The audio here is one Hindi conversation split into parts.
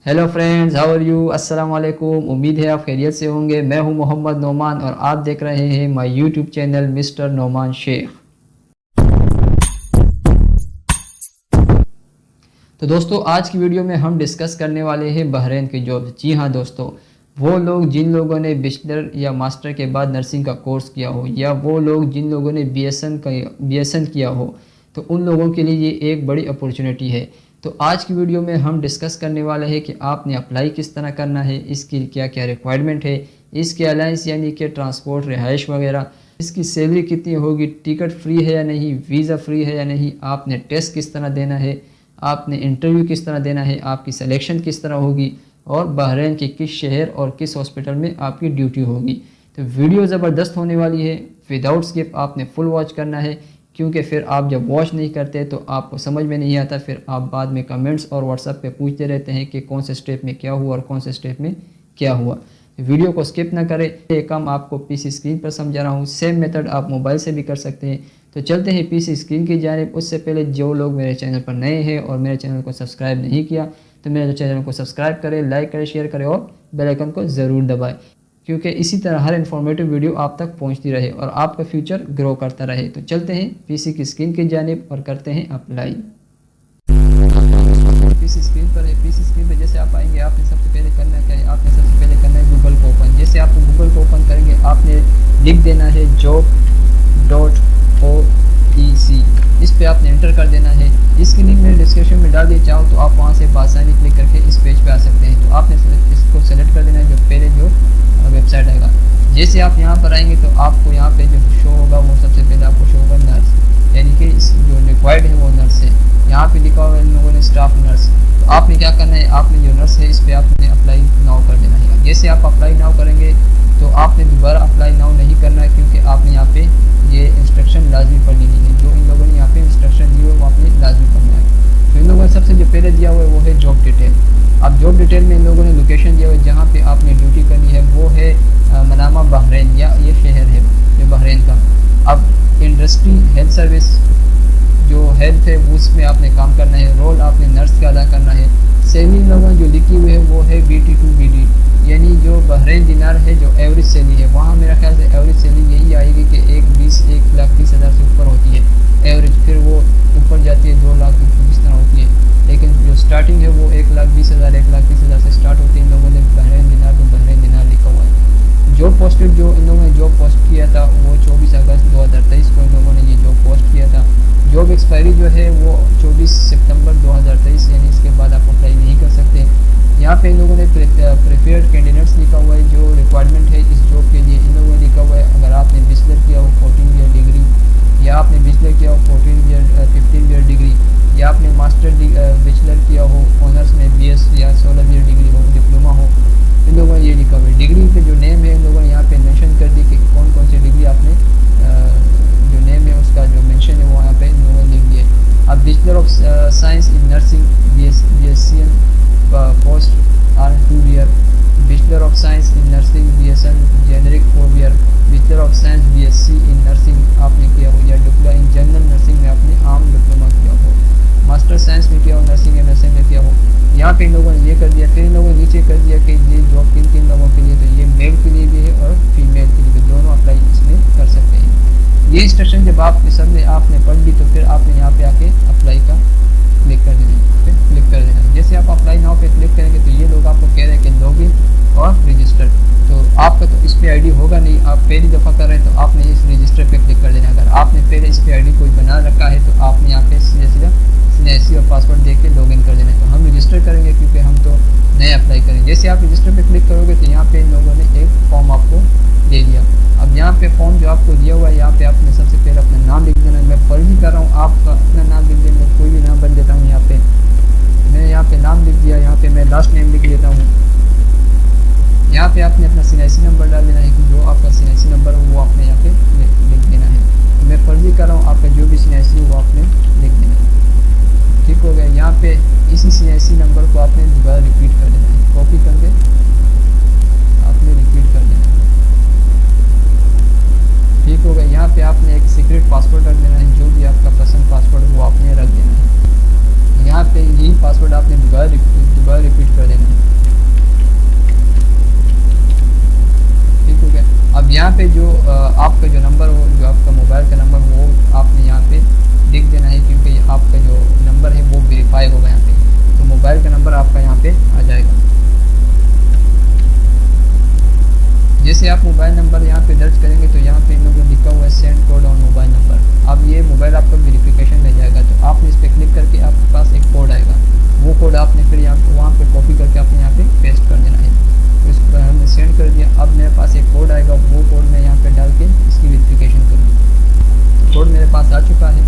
Hello friends, how are you? अस्सलाम वालेकुम। उम्मीद है आप खैरियत से होंगे। मैं हूं मोहम्मद नोमान और आप देख रहे हैं my YouTube channel mister Noman Sheikh. तो दोस्तों, आज की वीडियो में हम डिस्कस करने वाले हैं बहरीन की जॉब। जी हाँ दोस्तों, वो लोग जिन लोगों ने बैचलर या मास्टर के बाद नर्सिंग का कोर्स किया हो, या वो लोग जिन लोगों ने बीएसएन किया हो, तो उन लोगों के लिए ये एक बड़ी अपॉर्चुनिटी है। तो आज की वीडियो में हम डिस्कस करने वाले हैं कि आपने अप्लाई किस तरह करना है, इसकी क्या क्या रिक्वायरमेंट है, इसके अलायंस यानी कि ट्रांसपोर्ट, रिहाइश वगैरह, इसकी सैलरी कितनी होगी, टिकट फ्री है या नहीं, वीज़ा फ्री है या नहीं, आपने टेस्ट किस तरह देना है, आपने इंटरव्यू किस तरह देना है, आपकी सिलेक्शन किस तरह होगी, और बहरीन के किस शहर और किस हॉस्पिटल में आपकी ड्यूटी होगी। तो वीडियो ज़बरदस्त होने वाली है, विदाउट स्किप आपने फुल वॉच करना है, क्योंकि फिर आप जब वॉच नहीं करते तो आपको समझ में नहीं आता, फिर आप बाद में कमेंट्स और व्हाट्सएप पे पूछते रहते हैं कि कौन से स्टेप में क्या हुआ और कौन से स्टेप में क्या हुआ। वीडियो को स्किप ना करें। ये काम आपको पीसी स्क्रीन पर समझा रहा हूँ, सेम मेथड आप मोबाइल से भी कर सकते हैं। तो चलते हैं पीसी स्क्रीन की जानिब। उससे पहले जो लोग मेरे चैनल पर नए हैं और मेरे चैनल को सब्सक्राइब नहीं किया, तो मेरे चैनल को सब्सक्राइब करें, लाइक करें, शेयर करें और बेल आइकन को ज़रूर दबाएं, क्योंकि इसी तरह हर इन्फॉर्मेटिव वीडियो आप तक पहुंचती रहे और आपका फ्यूचर ग्रो करता रहे। तो चलते हैं पीसी की स्क्रीन की जानिब और करते हैं अप्लाई। पीसी स्क्रीन पर है। पीसी स्क्रीन पर जैसे आप आएंगे, आपने सबसे पहले करना क्या है, आपने सबसे पहले करना है गूगल को ओपन। जैसे आप गूगल को ओपन करेंगे, आपने लिख देना है job.oec। इस पे आपने एंटर कर देना है। इसकी लिंक मैंने डिस्क्रिप्शन में डाल दी, चाहो तो आप वहाँ से बासानी क्लिक करके इस पेज पे आ सकते हैं। तो आपने इसको सेलेक्ट कर देना है, जो पहले जो वेबसाइट आएगा। जैसे आप यहाँ पर आएंगे तो आपको यहाँ पे जो शो होगा, वो सबसे पहले आपको शो होगा नर्स, यानी कि जो रिक्वायर्ड है वो नर्स है। यहाँ पे लिखा हुआ है इन लोगों ने स्टाफ नर्स। तो आपने क्या करना है, आपने जो नर्स है इस पर आपने अप्लाई नाउ कर देना है। जैसे आप अप्लाई नाउ करेंगे तो आपने दोबारा अप्लाई नाउ नहीं करना है, क्योंकि आपने यहाँ पे ये इंस्ट्रक्शन लाजमी पढ़नी नहीं है। जो इन लोगों ने यहाँ पे इंस्ट्रक्शन दी है वो आपने लाजमी पढ़ना है। तो इन लोगों ने सबसे जो पहले दिया हुआ है वो है जॉब डिटेल। अब जॉब डिटेल में इन लोगों ने लोकेशन दिया हुआ है जहाँ पे आपने ड्यूटी करनी है, वो है मनामा बहरीन, या ये शहर है जो बहरीन का। अब इंडस्ट्री हेल्थ सर्विस जो हेल्थ है उसमें आपने काम करना है। रोल आपने नर्स का अदा करना है। सैलरी लोगों जो लिखी हुई है वो है BT2BD, यानी जो बहरीन दिनार है, जो एवरेज सैलरी है। वहाँ मेरा ख्याल से एवरेज सैलरी यही आएगी कि 1,20,30,000 से ऊपर होती है एवरेज, फिर वो ऊपर जाती है 2 लाख इस तरह होती है। लेकिन जो स्टार्टिंग है वो 1,20,000 1,30,000 से स्टार्ट होती है। इन लोगों ने बहरीन दिनार तो बहरीन दिनार लिखा हुआ है। जॉब पोस्टेड जो इन लोगों ने जॉब पोस्ट किया था वो 24 अगस्त 2023 को इन लोगों ने ये जॉब पोस्ट किया था। जॉब एक्सपायरी जो है वो 24 सितंबर 2023, यानी इसके बाद आप अप्लाई नहीं कर सकते। यहाँ पे इन लोगों ने प्रेफर्ड कैंडिडेट्स लिखा हुआ है। जो रिक्वायरमेंट है इस जॉब के लिए इन लोगों ने लिखा हुआ है, अगर आपने बैचलर किया हो 14 ईयर डिग्री, या आपने बैचलर किया हो 15 ईयर डिग्री, या आपने मास्टर बैचलर किया हो ऑनर्स में BS या 16 ईयर डिग्री हो, डिप्लोमा हो, इन लोगों ने ये लिखा हुआ है। डिग्री के जो नेम है इन लोगों ने यहाँ पे मेंशन कर दी कि कौन कौन सी डिग्री आपने जो नेम है उसका जो मेंशन है वो यहाँ पे इन लोगों ने लिख दिया है। अब bachelor of science in nursing BSc post R 2 year, bachelor of science in nursing BSN generic 4 year, bachelor of science BSc in nursing आपने किया हो, या डिप्लोमा इन जनरल नर्सिंग में आपने आम डिप्लोमा किया हो, मास्टर साइंस में किया हो, नर्सिंग MSN में किया हो। यहाँ पे इन लोगों ने ये कर दिया। फिर इन लोगों ने नीचे कर दिया कि ये जॉब किन किन लोगों के लिए, तो ये मेल के लिए भी है और फीमेल के लिए भी, दोनों अप्लाई इसमें कर सकते हैं। ये इंस्ट्रक्शन जब आपके सामने आपने पढ़ ली तो फिर आपने यहाँ पे आके अप्लाई का क्लिक कर देना, क्लिक कर देना। जैसे आप अप्लाई नाउ पे क्लिक करेंगे तो ये लोग आपको कह रहे हैं कि लॉगिन और रजिस्टर। तो आपका तो इस पे ID होगा नहीं, आप पहली दफ़ा कर रहे हैं तो आपने इस रजिस्टर पे क्लिक कर देना। अगर आपने पहले इस पे ID कोई बना रखा है तो आपने यहाँ पे सीधा CNAC और पासवर्ड दे के लॉगिन कर देना है। तो हम रजिस्टर करेंगे क्योंकि हम तो नए अप्लाई करेंगे। जैसे आप रजिस्टर पे क्लिक करोगे तो यहाँ पे इन लोगों ने एक फॉर्म आपको दे दिया। अब यहाँ पे फॉर्म जो आपको दिया हुआ है, यहाँ पे आपने सबसे पहले अपना नाम लिख देना। मैं फर्जी कर रहा हूँ, आपका अपना नाम लिख देना, कोई भी नाम बन देता हूँ। यहाँ पे मैंने यहाँ पे नाम लिख दिया, यहाँ पे मैं लास्ट नेम लिख देता हूँ। यहाँ पे आपने अपना CNAC नंबर डाल देना है कि जो आपका CNAC नंबर हो वो आपने यहाँ पे लिख देना है। मैं फर्जी कर रहा हूँ, आपका जो भी CNAC हो वो आपने लिख देना है। ठीक हो गया। यहाँ पे इसी CNAC नंबर को आपने दोबारा रिपीट कर देना है, कॉपी करके आपने रिपीट कर देना है। ठीक हो गया। यहाँ पे आपने एक सीक्रेट पासवर्ड रख देना है, जो भी आपका पसंद पासवर्ड वो आपने रख देना है। यहाँ पे यही पासवर्ड आपने दोबारा रिपीट कर देना है। पे जो आपका जो नंबर हो, जो आपका मोबाइल का नंबर हो, वो आपने यहाँ पे लिख देना है, क्योंकि आपका जो नंबर है वो वेरीफाई होगा यहाँ पे। तो मोबाइल का नंबर आपका यहाँ पे आ जाएगा। जैसे आप मोबाइल नंबर यहाँ पे दर्ज करेंगे तो यहाँ पे इन लोगों ने लिखा हुआ है send code on mobile number. अब ये मोबाइल आपका वेरिफिकेशन ले जाएगा, तो आपने इस पर क्लिक करके आपके पास एक कोड आएगा, वो कोड आपने फिर यहाँ पे वहाँ पे कॉपी करके आपने यहाँ पे पेस्ट कर देना है। तो इस पर हमने सेंड कर दिया। अब मेरे पास एक कोड आएगा, वो कोड मैं यहाँ पे डाल के इसकी वेरिफिकेशन करूँगा। कोड मेरे पास आ चुका है,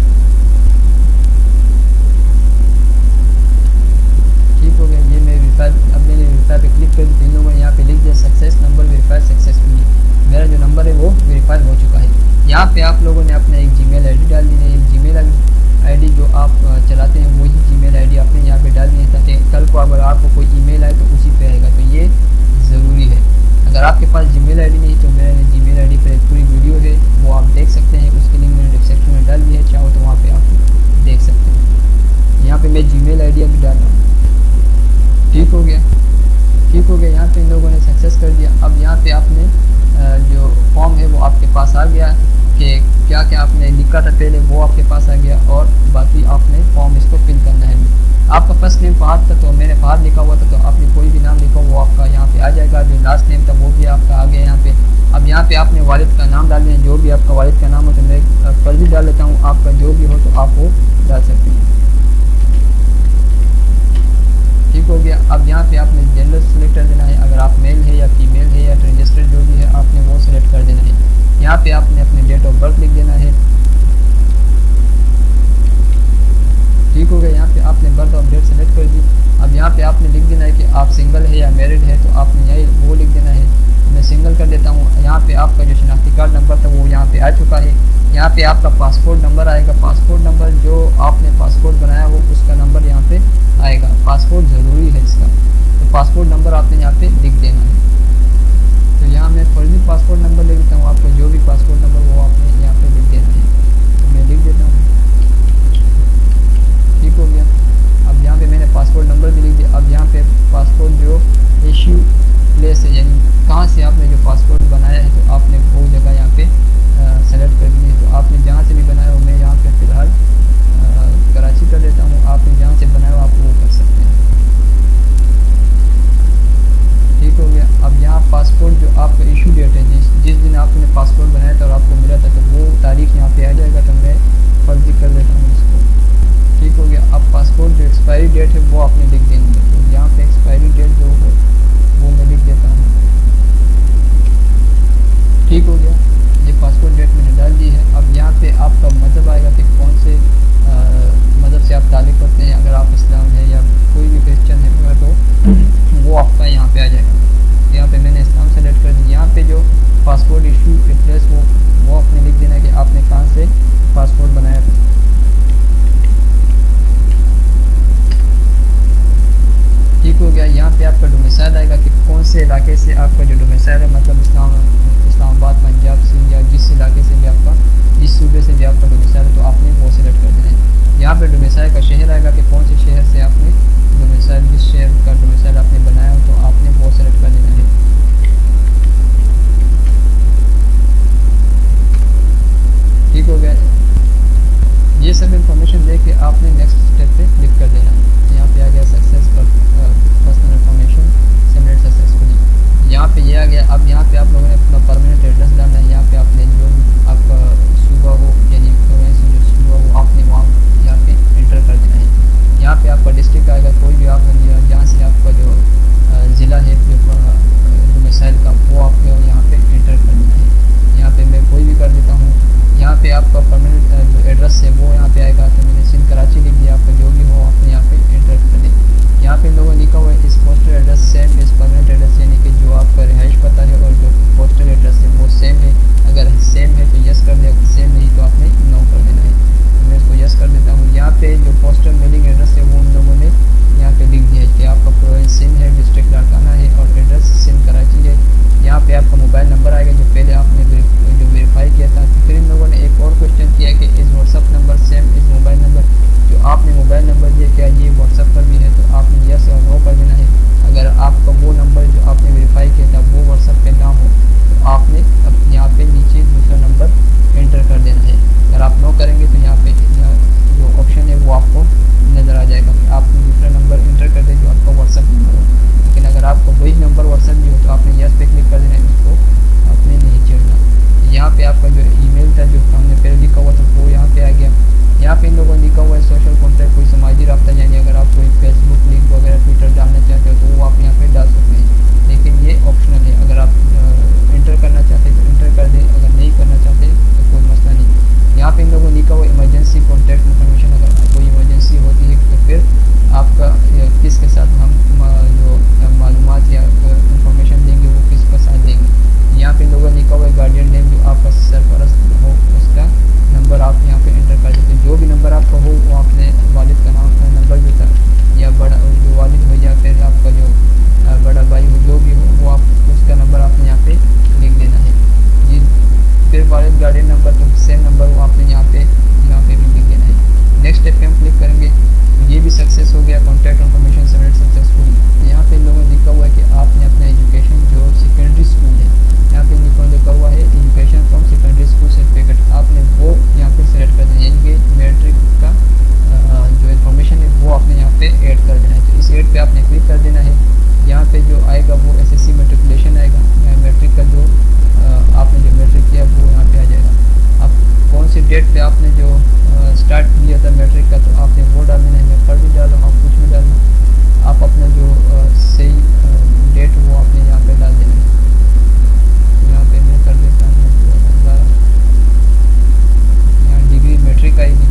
ठीक हो गया। ये मैं वेरीफाई, अब मैंने वेरीफाई पे क्लिक कर दी, इन लोगों ने यहाँ पे लिख दिया सक्सेस नंबर वेरीफाई सक्सेसफुली। मेरा जो नंबर है वो वेरीफाई हो चुका है। यहाँ पे आप लोगों ने अपना एक जीमेल आईडी डाल दी है। जीमेल आईडी जो आप चलाते हैं वही जीमेल आईडी आपने यहाँ पे डाल दी है, ताकि कल को अगर आपको कोई ईमेल आए तो उसी पे आएगा। तो ये ज़रूरी है। अगर आपके पास जीमेल आईडी नहीं तो मेरे जीमेल आईडी पर एक पूरी वीडियो है, वो आप देख सकते हैं। उसकी लिंक मैंने डिस्क्रिप्शन में डाल दी है, चाहो तो वहाँ पर आप देख सकते हैं। यहाँ पर मैं जीमेल आईडी अभी डाल रहा हूँ। ठीक हो गया, ठीक हो गया। यहाँ पे इन लोगों ने सक्सेस कर दिया। अब यहाँ पे आपने जो फॉर्म है वो आपके पास आ गया, कि क्या क्या आपने लिखा था पहले वो आपके पास आ गया, और बाकी आपने फॉर्म इसको फिल करना है। आपका फर्स्ट नेम फहद था, तो मैंने फहद लिखा हुआ था, तो आपने कोई भी नाम लिखा वो आपका यहाँ पे आ जाएगा। जो लास्ट नेम था वो भी आपका आ गया यहाँ पे। अब यहाँ पे आपने वालिद का नाम डाल दें, जो भी आपका वालिद का नाम हो। तो मैं फर्जी डाल लेता हूँ, आपका जो भी हो तो आप वो डाल सकते हैं। ठीक हो गया। अब यहाँ पे आपने जेंडर सेलेक्ट कर देना है, अगर आप मेल है या फीमेल है या ट्रांसजेंडर जो भी है आपने वो सेलेक्ट कर देना है। यहाँ पे आपने अपने डेट ऑफ बर्थ लिख देना है। ठीक हो गया। यहाँ पे आपने बर्थ ऑफ डेट सेलेक्ट कर दी। अब यहाँ पे आपने लिख देना है कि आप सिंगल है या मैरिड है, तो आपने यही वो लिख देना है। मैं सिंगल कर देता हूँ। यहाँ पे आपका जो शनाख्ती कार्ड नंबर था वो यहाँ पे आ चुका है। यहाँ पे आपका पासपोर्ट नंबर आएगा। पासपोर्ट नंबर जो आपने पासपोर्ट बनाया हो उसका नंबर यहाँ पे आएगा। पासपोर्ट ज़रूरी है इसका, तो पासपोर्ट नंबर आपने यहाँ पे लिख देना है। तो यहाँ मैं फर्जी पासपोर्ट नंबर लिख देता हूँ। आपका जो भी पासपोर्ट नंबर वो आपने यहाँ पे लिख देना है, तो मैं लिख देता हूँ। ठीक हो गया। अब यहाँ पे मैंने पासपोर्ट नंबर भी लिख दिया। अब यहाँ पे पासपोर्ट जो इशू प्लेस है, यानी कहाँ से आपने जो पासपोर्ट बनाया है, तो आपने वो जगह यहाँ पे सेलेक्ट करनी है। तो आपने जहाँ से भी बनाया हो, मैं यहाँ पे फ़िलहाल कराची कर देता हूँ। आपने जहाँ से बनाया हो आप वो कर सकते हैं। ठीक हो गया। अब यहाँ पासपोर्ट जो आपका इशू डेट है, जिस दिन आपने पासपोर्ट बनाया था और आपको मिला था, तो वो तारीख यहाँ पे आ जाएगा। तो मैं फर्जी कर देता हूँ इसको। ठीक हो गया। अब पासपोर्ट जो एक्सपायरी डेट है वो आपने लिख देनी है। तो यहाँ पे एक्सपायरी डेट जो है वो मैं लिख देता हूँ। ठीक हो गया। ये पासपोर्ट डेट मैंने डाल दी है। अब यहाँ पे आपका मज़हब आएगा कि कौन से मज़हब से आप ताल्लुक़ करते हैं। अगर आप इस्लाम है या कोई भी क्रिश्चन है तो वो आपका यहाँ पे आ जाएगा। यहाँ पे मैंने इस्लाम सेलेक्ट कर दी। यहाँ पे जो पासपोर्ट इशू एड्रेस वो आपने लिख देना है कि आपने कहाँ से पासपोर्ट बनाया था। ठीक हो गया। यहाँ पे आपका डोमिसाइल आएगा कि कौन से इलाके से आपका जो डोमिसाइल है, मतलब इस्लामाबाद, पंजाब, सिंध या जिस इलाके से भी आपका, जिस सूबे से भी आपका डोमिसाइल है, तो आपने वो सिलेक्ट कर देना है। यहाँ पे डोमिसाइल का शहर आएगा कि कौन से शहर से आपने डोमिसाइल, जिस शहर का डोमिसाइल आपने बनाया हो, तो आपने वो सिलेक्ट कर देना है। ठीक हो गया। ये सब इंफॉर्मेशन दे के आपने नेक्स्ट स्टेप पे क्लिक कर देना है। यहाँ पे आ गया success personal information submit successfully. यहाँ पे ये आ गया। अब यहाँ पे आप लोगों ने अपना परमानेंट एड्रेस डालना है। यहाँ पे आपने जो भी आपका सूबा हो, यानी प्रोविंस जो सूबा हो, आपने वहाँ यहाँ पे एंटर कर देना है। यहाँ पे आपका डिस्ट्रिक्ट आएगा, कोई भी आप जहाँ से आपका जो ज़िला है डोमिसाइल का, वो आपको यहाँ पे एंटर कर देना है। यहाँ पे मैं कोई भी कर देता हूँ। यहाँ पे आपका परमानेंट जो एड्रेस है वो यहाँ पे आएगा। तो मैंने सिंध कराची लिख दिया। आपका जो भी हो आपने यहाँ पे एंटर कर दें। यहाँ पे लोगों ने लिखा हुआ है इस पोस्टल एड्रेस सेम इस परमानेंट एड्रेस, यानी कि जो आपका रिहाइश पता है और जो पोस्टल एड्रेस है वो सेम है। अगर सेम है तो यस कर दें, अगर सेम नहीं तो आपने नो कर देना है। तो मैं इसको यस कर देता हूँ। यहाँ पे जो पोस्टल मेलिंग एड्रेस है वो उन लोगों ने यहाँ पे लिख दिया है कि आपका प्रोविंस सिंध है, डिस्ट्रिक्ट लाड़काना है और एड्रेस सिंध कराची है। यहाँ पे आपका मोबाइल नंबर आएगा जो पहले आपने जो वेरीफाई किया था। फिर इन लोगों ने एक और क्वेश्चन किया कि इस व्हाट्सअप नंबर सेम इस मोबाइल नंबर, जो आपने मोबाइल नंबर दिया क्या ये व्हाट्सअप पर भी है, तो आपने यस और नो कर देना है। गार्डियन नंबर, तो सेम नंबर वो आपने यहाँ पे भी लिख देना है। नेक्स्ट स्टेप पे हम क्लिक करेंगे, ये भी सक्सेस हो गया, कॉन्टैक्ट इन्फॉर्मेशन सबमिट सक्सेसफुली। यहाँ पे इन लोगों ने लिखा हुआ है कि आपने अपना एजुकेशन जो सेकेंडरी स्कूल है, यहाँ पे लिखा हुआ है education from secondary school certificate, आपने वो यहाँ पे सेलेक्ट कर देना है, यानी कि मैट्रिक का जो इन्फॉर्मेशन है वो आपने यहाँ पे ऐड कर देना है। तो इस ऐड पे आपने क्लिक कर देना है। यहाँ पे जो आएगा वो SSC मेट्रिकुलेशन आएगा, मैट्रिक का जो आपने जो मैट्रिक किया वो यहाँ पे आ जाएगा। आप कौन सी डेट पे आपने जो स्टार्ट किया था मैट्रिक का, तो आपने वो डाल देना है। मैं पर भी डालूँ, आप कुछ भी डालूँ, आप अपना जो सही डेट वो आपने यहाँ पे डाल देना है। यहाँ पे मैं कर देता हूँ 2012, यहाँ डिग्री मैट्रिक आएगी,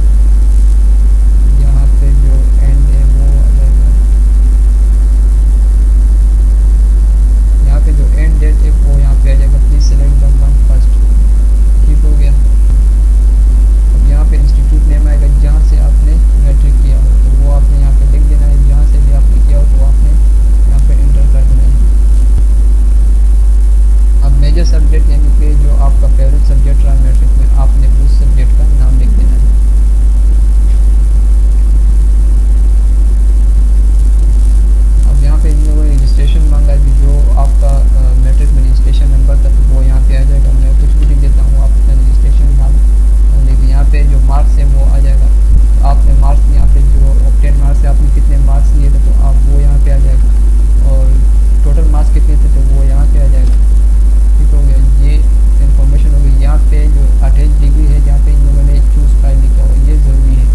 यहाँ पे जो एंड है वो आ जाएगा, यहाँ पे जो एंड डेट है वो यहाँ पे आ जाएगा। Please select the month first, ठीक हो गया। अब यहाँ पे इंस्टीट्यूट नेम आएगा जहाँ से आपने मैट्रिक किया हो, तो वो आपने यहाँ पे लिख देना है। जहाँ से भी आपने किया हो तो आपने यहाँ पे एंटर कर देना है। अब मेजर सब्जेक्ट यानी कि जो आपका फेवरेट सब्जेक्ट रहा मैट्रिक में, आपने उस सब्जेक्ट का नाम लिख देना है। अब यहाँ पे इन लोगों ने रजिस्ट्रेशन मांगा है, जो आपका मैट्रिक में रजिस्ट्रेशन नंबर था तो वो यहाँ पे आ जाएगा। मैं कुछ भी लिख देता हूँ, आप अपना रजिस्ट्रेशन नाम लिखिए। यहाँ पे जो मार्क्स है वो आ जाएगा, तो आपने मार्क्स यहाँ पे जो ऑब्टेन मार्क्स है, आपने कितने मार्क्स लिए थे तो आप वो यहाँ पे आ जाएगा, और टोटल मार्क्स कितने थे तो वो यहाँ पे आ जाएगा, ठीक हो गया। ये इन्फॉर्मेशन हो गई। यहाँ पे जो अटैच डिग्री है, जहाँ पे इन लोगों ने चूज़ फाइल लिखा हुआ है, ये ज़रूरी है,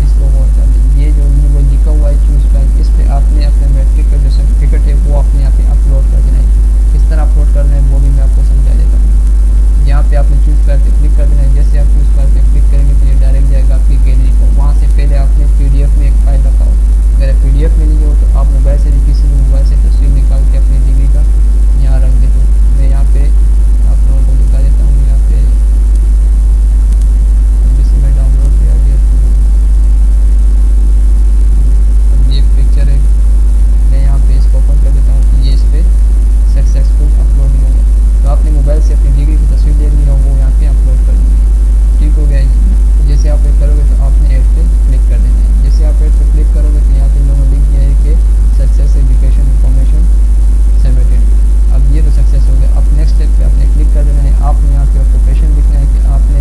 इसको वो कर दें। ये जो इन लोगों ने लिखा हुआ है चूज़ फाइल, इस पर आपने अपने मैट्रिक का जो सर्टिफिकेट है वो आपने यहाँ पे अपलोड कर देना है। किस तरह अपलोड करना है वो भी मैं आपको समझा देता हूँ। यहाँ पे आपने चूज़ फाइल पे क्लिक कर देना है। जैसे आप चूज़ फाइल पे क्लिक करेंगे तो ये डायरेक्ट जाएगा आपकी गैलरी को। वहाँ से पहले आपने PDF में एक फाइल रखा हो, अगर PDF में नहीं हो तो आप मोबाइल से किसी भी मोबाइल से तस्वीर निकाल के अपनी डिग्री का यहाँ रख दे। तो मैं यहाँ पे आप लोगों को दिखा देता हूँ। यहाँ पे जिसमें डाउनलोड किया गया तो ये पिक्चर है, मैं यहाँ पे इसको ओपन कर देता हूँ कि ये इस पर सक्सेसफुल अपलोड हो गया। तो आपने मोबाइल से अपनी डिग्री की तस्वीर ले ली हो, वो यहाँ पे अपलोड कर दी, ठीक हो गया। जैसे आप ये करोगे तो आपने ऐड पे क्लिक कर देना है। जैसे आप ऐड पे क्लिक करोगे तो यहाँ पे लोगों ने लिख दिया है कि सक्सेस एजुकेशन इन्फॉर्मेशन सबमिटेड। अब ये तो सक्सेस हो गया। अब नेक्स्ट स्टेप पे आपने क्लिक कर देना है। आपने यहाँ पे ऑक्यूपेशन लिखना है कि आपने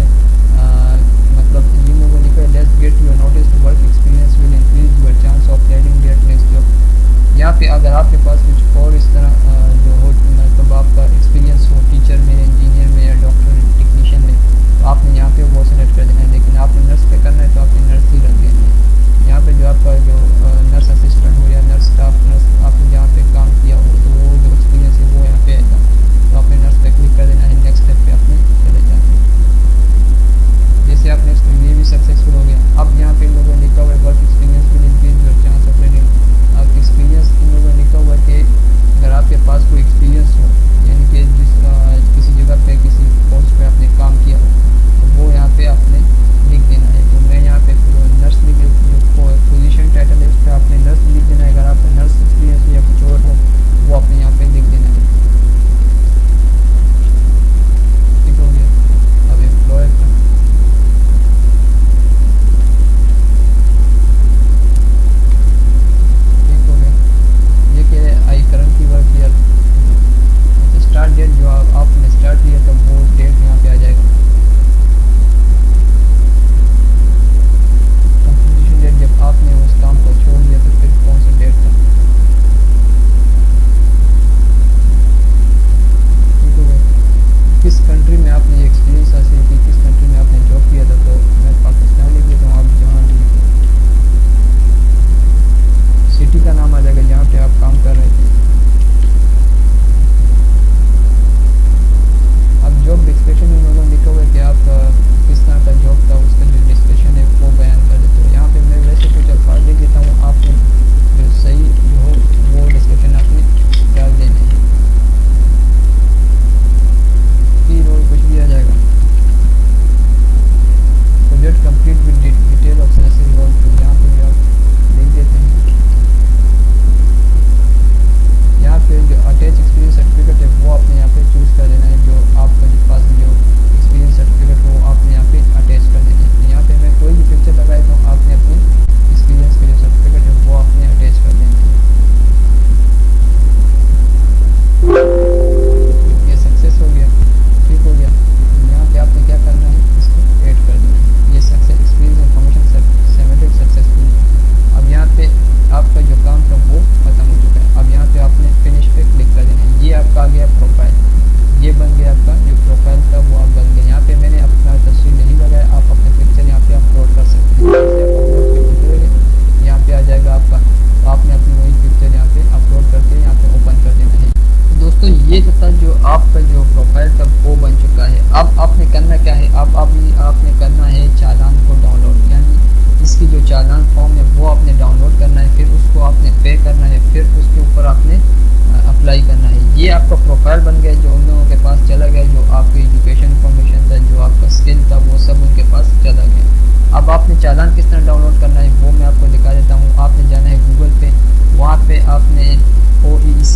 मतलब इन लोगों ने लिखा है let's get your notice to work experience will increase your chance of landing that next job. यहाँ पे अगर आपके पास कुछ और इस तरह जो हो मतलब आपका एक्सपीरियंस हो टीचर में, इंजीनियर में या डॉक्टर टेक्नीशियन में, तो आपने यहाँ पे वो सेलेक्ट कर देना है। लेकिन आपने नर्स पे करना है तो आपने नर्स ही रख देनी है। यहाँ पे जो आपका जो नर्स असिस्टेंट हो या नर्स स्टाफ नर्स आपने जहाँ पे काम किया हो तो वो जो एक्सपीरियंस है वो यहाँ पे आएगा। तो आपने नर्स पे क्लिक कर देना है। नेक्स्ट स्टेप पे आपने चले जाना है। जैसे आप नेक्स्ट ये भी सक्सेसफुल हो गया। अब यहाँ पे इन लोगों ने लिखा हुआ है work experience will increase your chance of landing. अब एक्सपीरियंस इन लोगों ने लिखा हुआ है कि अगर आपके पास कोई एक्सपीरियंस हो, यानी कि जिस किसी जगह पे किसी पोस्ट पे आपने काम किया हो, तो वो यहाँ पे आपने लिख आपका जो प्रोफाइल था वो बन चुका है। अब आपने करना क्या है, अब अभी आपने करना है चालान को डाउनलोड, यानी इसकी जो चालान फॉर्म है वो आपने डाउनलोड करना है, फिर उसको आपने पे करना है, फिर उसके ऊपर आपने अप्लाई करना है। ये आपका प्रोफाइल बन गया, जो उन लोगों के पास चला गया, जो आपकी एजुकेशन इन्फॉर्मेशन था, जो आपका स्किल था, वो सब उनके पास चला गया। अब आपने चालान किस तरह डाउनलोड करना है वो मैं आपको दिखा देता हूँ। आपने जाना है गूगल पे, वहाँ पे आपने OEC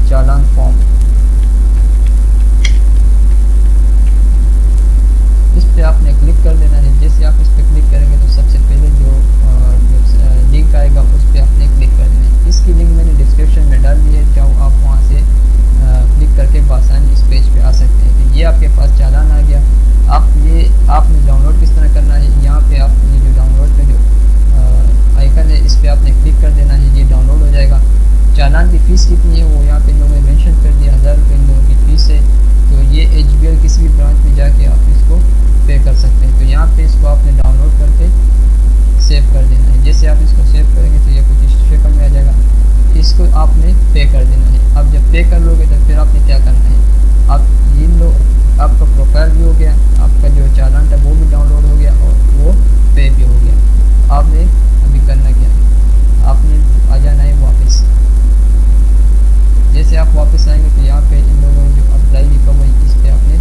चालान फॉर्म, इस पे आपने क्लिक कर देना है। जैसे आप इस पे क्लिक करेंगे तो सबसे पहले जो लिंक आएगा उस पे आपने क्लिक कर देना है। इसकी लिंक मैंने डिस्क्रिप्शन में डाल दी है, चाहो आप वहाँ से क्लिक करके बासानी इस पेज पे आ सकते हैं। तो ये आपके पास चालान आ गया। आपने डाउनलोड किस तरह करना है, यहाँ पे आप ये जो डाउनलोड का जो आइकन है इस पे आपने क्लिक कर देना है, ये डाउनलोड हो जाएगा। चालान की फ़ीस कितनी है वो यहाँ पे इन लोगों ने मेंशन कर दिया, 1000 रुपये इन लोगों की फ़ीस है। तो ये HBL किसी भी ब्रांच में जाके आप इसको पे कर सकते हैं। तो यहाँ पे इसको आपने डाउनलोड करके सेव कर देना है। जैसे आप इसको सेव करेंगे तो ये कुछ इस शक्ल में आ जाएगा, इसको आपने पे कर देना है। अब जब पे कर लोगे तो फिर आपने क्या करना है, आप इन लोग आपका प्रोफाइल भी हो गया, आपका जो चालान था वो भी डाउनलोड हो गया और वो पे भी हो गया। आपने अभी करना क्या है, आपने आ जाना है वापस। जैसे आप वापस आएंगे तो यहाँ पे इन लोगों ने जो अप्लाई लिखा हुआ है इस पर आपने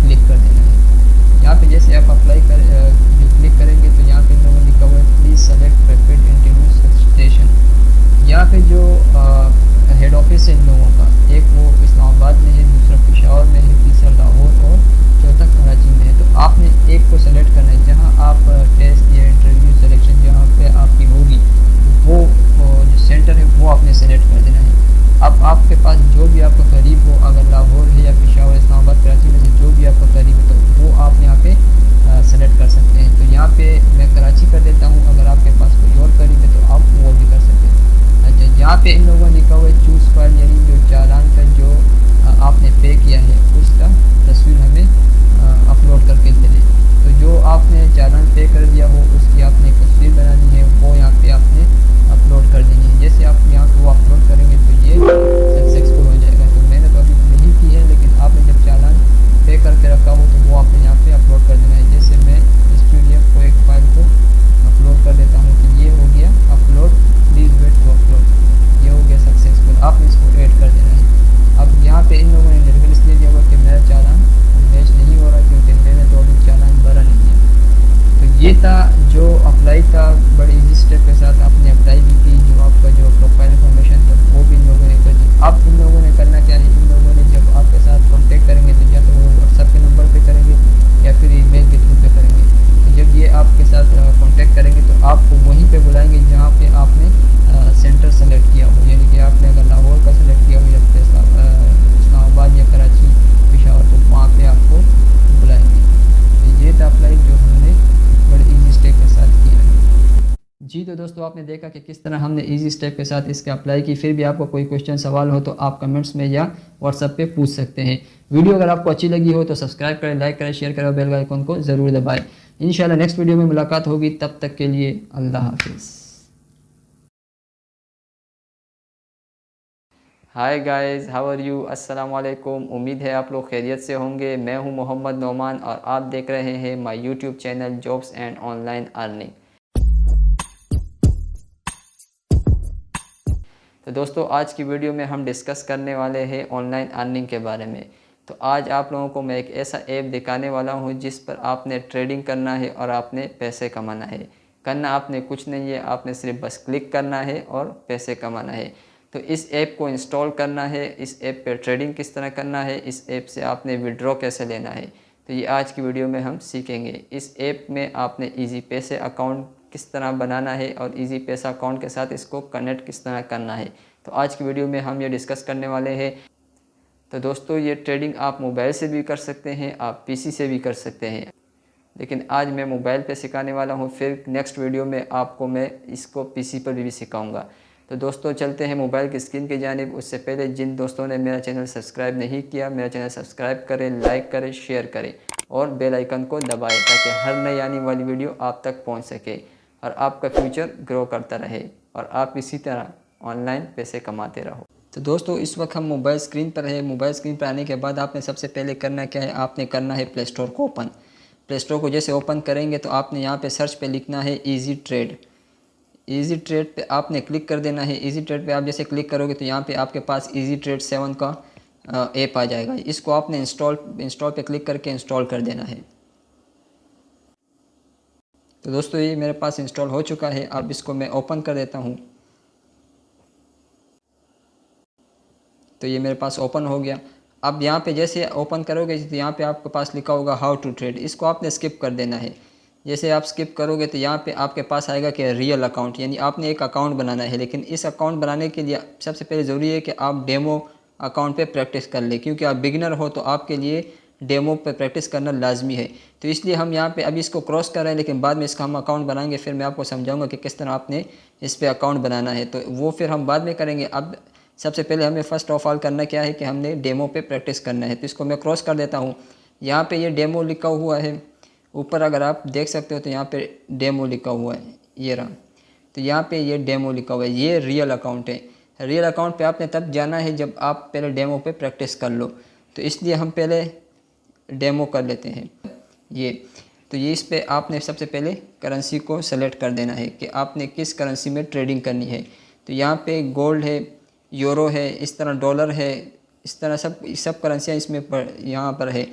क्लिक कर देना है। यहाँ पे जैसे आप अप्लाई कर जो क्लिक करेंगे तो यहाँ पे इन लोगों ने लिखा हुआ है please select rapid interview station. यहाँ पे जो हेड ऑफिस है इन लोगों का, एक वो इस्लामाबाद में है, दूसरा पेशावर में है, तीसरा लाहौर और चौथा कराची में है। तो आपने एक को सेलेक्ट करना है, जहाँ आप टेस्ट या इंटरव्यू सिलेक्शन जहाँ पे आपकी होगी वो जो सेंटर है वो आपने सेलेक्ट कर देना है। अब आपके पास जो भी आपका करीब हो, अगर लाहौर है या पेशावर, इस्लामाबाद, कराची में से जो भी आपका करीब है तो वो आप यहाँ पे सेलेक्ट कर सकते हैं। तो यहाँ पे मैं कराची कर देता हूँ, अगर आपके पास कोई और करीब है तो आप वो भी कर सकते हैं। अच्छा, यहाँ पे इन लोगों ने लिखा हुआ है चूज़ फाइल, यानी जो चालान का जो आपने पे किया है उसका तस्वीर हमें अपलोड करके दे दें। तो जो आपने चालान पे कर दिया हो उसकी आपने तस्वीर बनानी है, वो यहाँ पे आपने अपलोड कर देनी है। जैसे आप यहाँ को अपलोड करेंगे तो ये सक्सेसफुल हो जाएगा। तो मैंने तो अभी नहीं की है, लेकिन आपने जब चालान पे करके रखा हो तो वो आपने यहाँ पे अपलोड कर देना है। जैसे मैं इस PDF को एक फाइल को अपलोड कर देता हूँ, तो ये हो गया upload, please wait to upload, ये हो गया सक्सेसफुल। आपने इसको ऐड कर देना है। अब यहाँ पे इन लोगों ने निर्गल इसलिए दिया हुआ कि मेरा चालान मैच नहीं हो रहा क्योंकि मैंने तो अभी चालान भरा नहीं है। तो ये था जो अप्लाई था, बड़ी इजी स्टेप के साथ आपने अप्लाई भी की। जो आपका जो प्रोफाइल इन्फॉर्मेशन था वो भी इन लोगों ने कर दी। अब इन लोगों ने करना क्या है, इन लोगों ने जब आपके साथ कॉन्टेक्ट करेंगे तो या तो वो व्हाट्सएप के नंबर पे करेंगे या फिर ईमेल के थ्रू पे करेंगे। तो जब ये आपके साथ कॉन्टेक्ट करेंगे तो आपको वहीं पे बुलाएंगे जहाँ पे आपने सेंटर सेलेक्ट किया हो, यानी कि आपने अगर लाहौर का सेलेक्ट किया हो या फिर इस्लामाबाद या कराची, पेशावर, तो वहाँ पे आपको बुलाएंगे। तो ये था अप्लाई जो हमने बड़े इजी स्टेप के साथ किया है। जी तो दोस्तों, आपने देखा कि किस तरह हमने इजी स्टेप के साथ इसके अप्लाई की। फिर भी आपको कोई क्वेश्चन सवाल हो तो आप कमेंट्स में या व्हाट्सएप पे पूछ सकते हैं। वीडियो अगर आपको अच्छी लगी हो तो सब्सक्राइब करें, लाइक करें, शेयर करें और बेल आइकन को ज़रूर दबाएं। इंशाल्लाह नेक्स्ट वीडियो में मुलाकात होगी, तब तक के लिए अल्लाह हाफिज़। Hi guys, how are you, अस्सलाम वालेकुम। उम्मीद है आप लोग खैरियत से होंगे। मैं हूं मोहम्मद नोमान और आप देख रहे हैं my YouTube channel jobs and online earning. तो दोस्तों, आज की वीडियो में हम डिस्कस करने वाले हैं ऑनलाइन अर्निंग के बारे में। तो आज आप लोगों को मैं एक ऐसा ऐप दिखाने वाला हूं जिस पर आपने ट्रेडिंग करना है और आपने पैसे कमाना है। करना आपने कुछ नहीं है, आपने सिर्फ बस क्लिक करना है और पैसे कमाना है। तो इस ऐप को इंस्टॉल करना है, इस ऐप पर ट्रेडिंग किस तरह करना है, इस ऐप से आपने विड्रॉ कैसे लेना है, तो ये आज की वीडियो में हम सीखेंगे। इस ऐप में आपने ईजी पैसे अकाउंट किस तरह बनाना है और ईजी पैसा अकाउंट के साथ इसको कनेक्ट किस तरह करना है, तो आज की वीडियो में हम ये डिस्कस करने वाले हैं। तो दोस्तों, ये ट्रेडिंग आप मोबाइल से भी कर सकते हैं, आप PC से भी कर सकते हैं, लेकिन आज मैं मोबाइल पे सिखाने वाला हूँ। फिर नेक्स्ट वीडियो में आपको मैं इसको PC पर भी सिखाऊंगा। तो दोस्तों, चलते हैं मोबाइल की स्क्रीन की जानिब। उससे पहले जिन दोस्तों ने मेरा चैनल सब्सक्राइब नहीं किया, मेरा चैनल सब्सक्राइब करें, लाइक करें, शेयर करें और बेल आइकन को दबाएं ताकि हर नई आने वाली वीडियो आप तक पहुंच सके और आपका फ्यूचर ग्रो करता रहे और आप इसी तरह ऑनलाइन पैसे कमाते रहो। तो दोस्तों इस वक्त हम मोबाइल स्क्रीन पर है। मोबाइल स्क्रीन पर आने के बाद आपने सबसे पहले करना क्या है, आपने करना है प्ले स्टोर को ओपन। प्ले स्टोर को जैसे ओपन करेंगे तो आपने यहाँ पे सर्च पे लिखना है इजी ट्रेड। इजी ट्रेड पे आपने क्लिक कर देना है। इजी ट्रेड पे आप जैसे क्लिक करोगे तो यहाँ पे आपके पास इजी ट्रेड 7 का ऐप आ जाएगा। इसको आपने इंस्टॉल पे क्लिक करके इंस्टॉल कर देना है। तो दोस्तों ये मेरे पास इंस्टॉल हो चुका है। अब इसको मैं ओपन कर देता हूँ। तो ये मेरे पास ओपन हो गया। अब यहाँ पे जैसे ओपन करोगे तो यहाँ पे आपके पास लिखा होगा हाउ टू ट्रेड। इसको आपने स्किप कर देना है। जैसे आप स्किप करोगे तो यहाँ पे आपके पास आएगा कि रियल अकाउंट, यानी आपने एक अकाउंट बनाना है। लेकिन इस अकाउंट बनाने के लिए सबसे पहले ज़रूरी है कि आप डेमो अकाउंट पे प्रैक्टिस कर लें, क्योंकि आप बिगिनर हो तो आपके लिए डेमो पे प्रैक्टिस करना लाजमी है। तो इसलिए हम यहाँ पे अभी इसको क्रॉस कर रहे हैं, लेकिन बाद में इसका हम अकाउंट बनाएंगे। फिर मैं आपको समझाऊंगा कि किस तरह आपने इस पर अकाउंट बनाना है, तो वो फिर हम बाद में करेंगे। अब सबसे पहले हमें फ़र्स्ट ऑफ ऑल करना क्या है कि हमने डेमो पे प्रैक्टिस करना है। तो इसको मैं क्रॉस कर देता हूँ। यहाँ पे ये डेमो लिखा हुआ है ऊपर, अगर आप देख सकते हो तो यहाँ पे डेमो लिखा हुआ है, ये रहा। तो यहाँ पे ये डेमो लिखा हुआ है, ये रियल अकाउंट है। रियल अकाउंट पे आपने तब जाना है जब आप पहले डेमो पे प्रैक्टिस कर लो। तो इसलिए हम पहले डेमो कर लेते हैं ये। तो ये इस पे आपने सबसे पहले करेंसी को सेलेक्ट कर देना है कि आपने किस करेंसी में ट्रेडिंग करनी है। तो यहाँ पे गोल्ड है, यूरो है, इस तरह डॉलर है, इस तरह सब करेंसियाँ इसमें यहाँ पर है।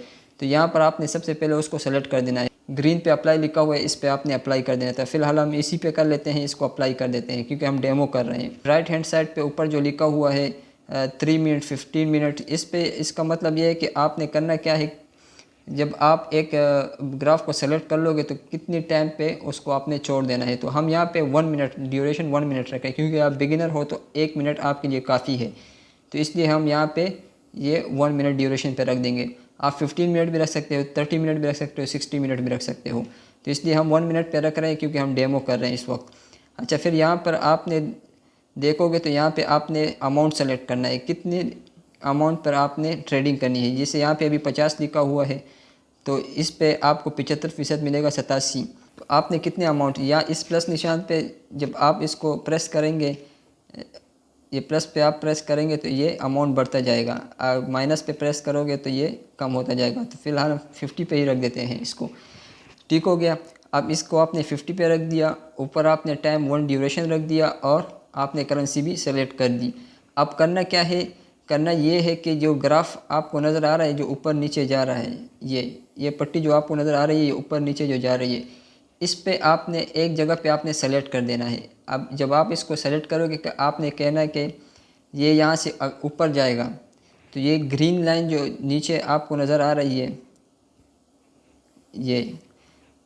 तो यहाँ पर आपने सबसे पहले उसको सेलेक्ट कर देना है। ग्रीन पे अप्लाई लिखा हुआ है, इस पे आपने अप्लाई कर देना था। फिलहाल हम इसी पे कर लेते हैं, इसको अप्लाई कर देते हैं क्योंकि हम डेमो कर रहे हैं। राइट हैंड साइड पे ऊपर जो लिखा हुआ है 3 मिनट 15 मिनट, इस पे इसका मतलब ये है कि आपने करना क्या है, जब आप एक ग्राफ को सेलेक्ट कर लोगे तो कितनी टाइम पे उसको आपने छोड़ देना है। तो हम यहाँ पे 1 मिनट ड्यूरेशन 1 मिनट रखें, क्योंकि आप बिगिनर हो तो 1 मिनट आपके लिए काफ़ी है। तो इसलिए हम यहाँ पे ये 1 मिनट ड्यूरेशन पे रख देंगे। आप 15 मिनट भी रख सकते हो, 30 मिनट भी रख सकते हो, 60 मिनट भी रख सकते हो। तो इसलिए हम 1 मिनट पे रख रहे हैं क्योंकि हम डेमो कर रहे हैं इस वक्त। अच्छा, फिर यहाँ पर आपने देखोगे तो यहाँ पे आपने अमाउंट सेलेक्ट करना है, कितनी अमाउंट पर आपने ट्रेडिंग करनी है। जैसे यहाँ पे अभी 50 लिखा हुआ है, तो इस पे आपको 75% मिलेगा 87। तो आपने कितने अमाउंट, या इस प्लस निशान पे जब आप इसको प्रेस करेंगे, ये प्लस पे आप प्रेस करेंगे तो ये अमाउंट बढ़ता जाएगा, माइनस पे प्रेस करोगे तो ये कम होता जाएगा। तो फिलहाल हम 50 पे ही रख देते हैं इसको। ठीक हो गया। अब इसको आपने 50 पे रख दिया, ऊपर आपने टाइम 1 ड्यूरेशन रख दिया और आपने करेंसी भी सेलेक्ट कर दी। अब करना क्या है, करना ये है कि जो ग्राफ आपको नज़र आ रहा है जो ऊपर नीचे जा रहा है, ये पट्टी जो आपको नज़र आ रही है ये ऊपर नीचे जो जा रही है, इस पे आपने एक जगह पे आपने सेलेक्ट कर देना है। अब जब आप इसको सेलेक्ट करोगे कि आपने कहना है कि ये यहाँ से ऊपर जाएगा, तो ये ग्रीन लाइन जो नीचे आपको नज़र आ रही है, ये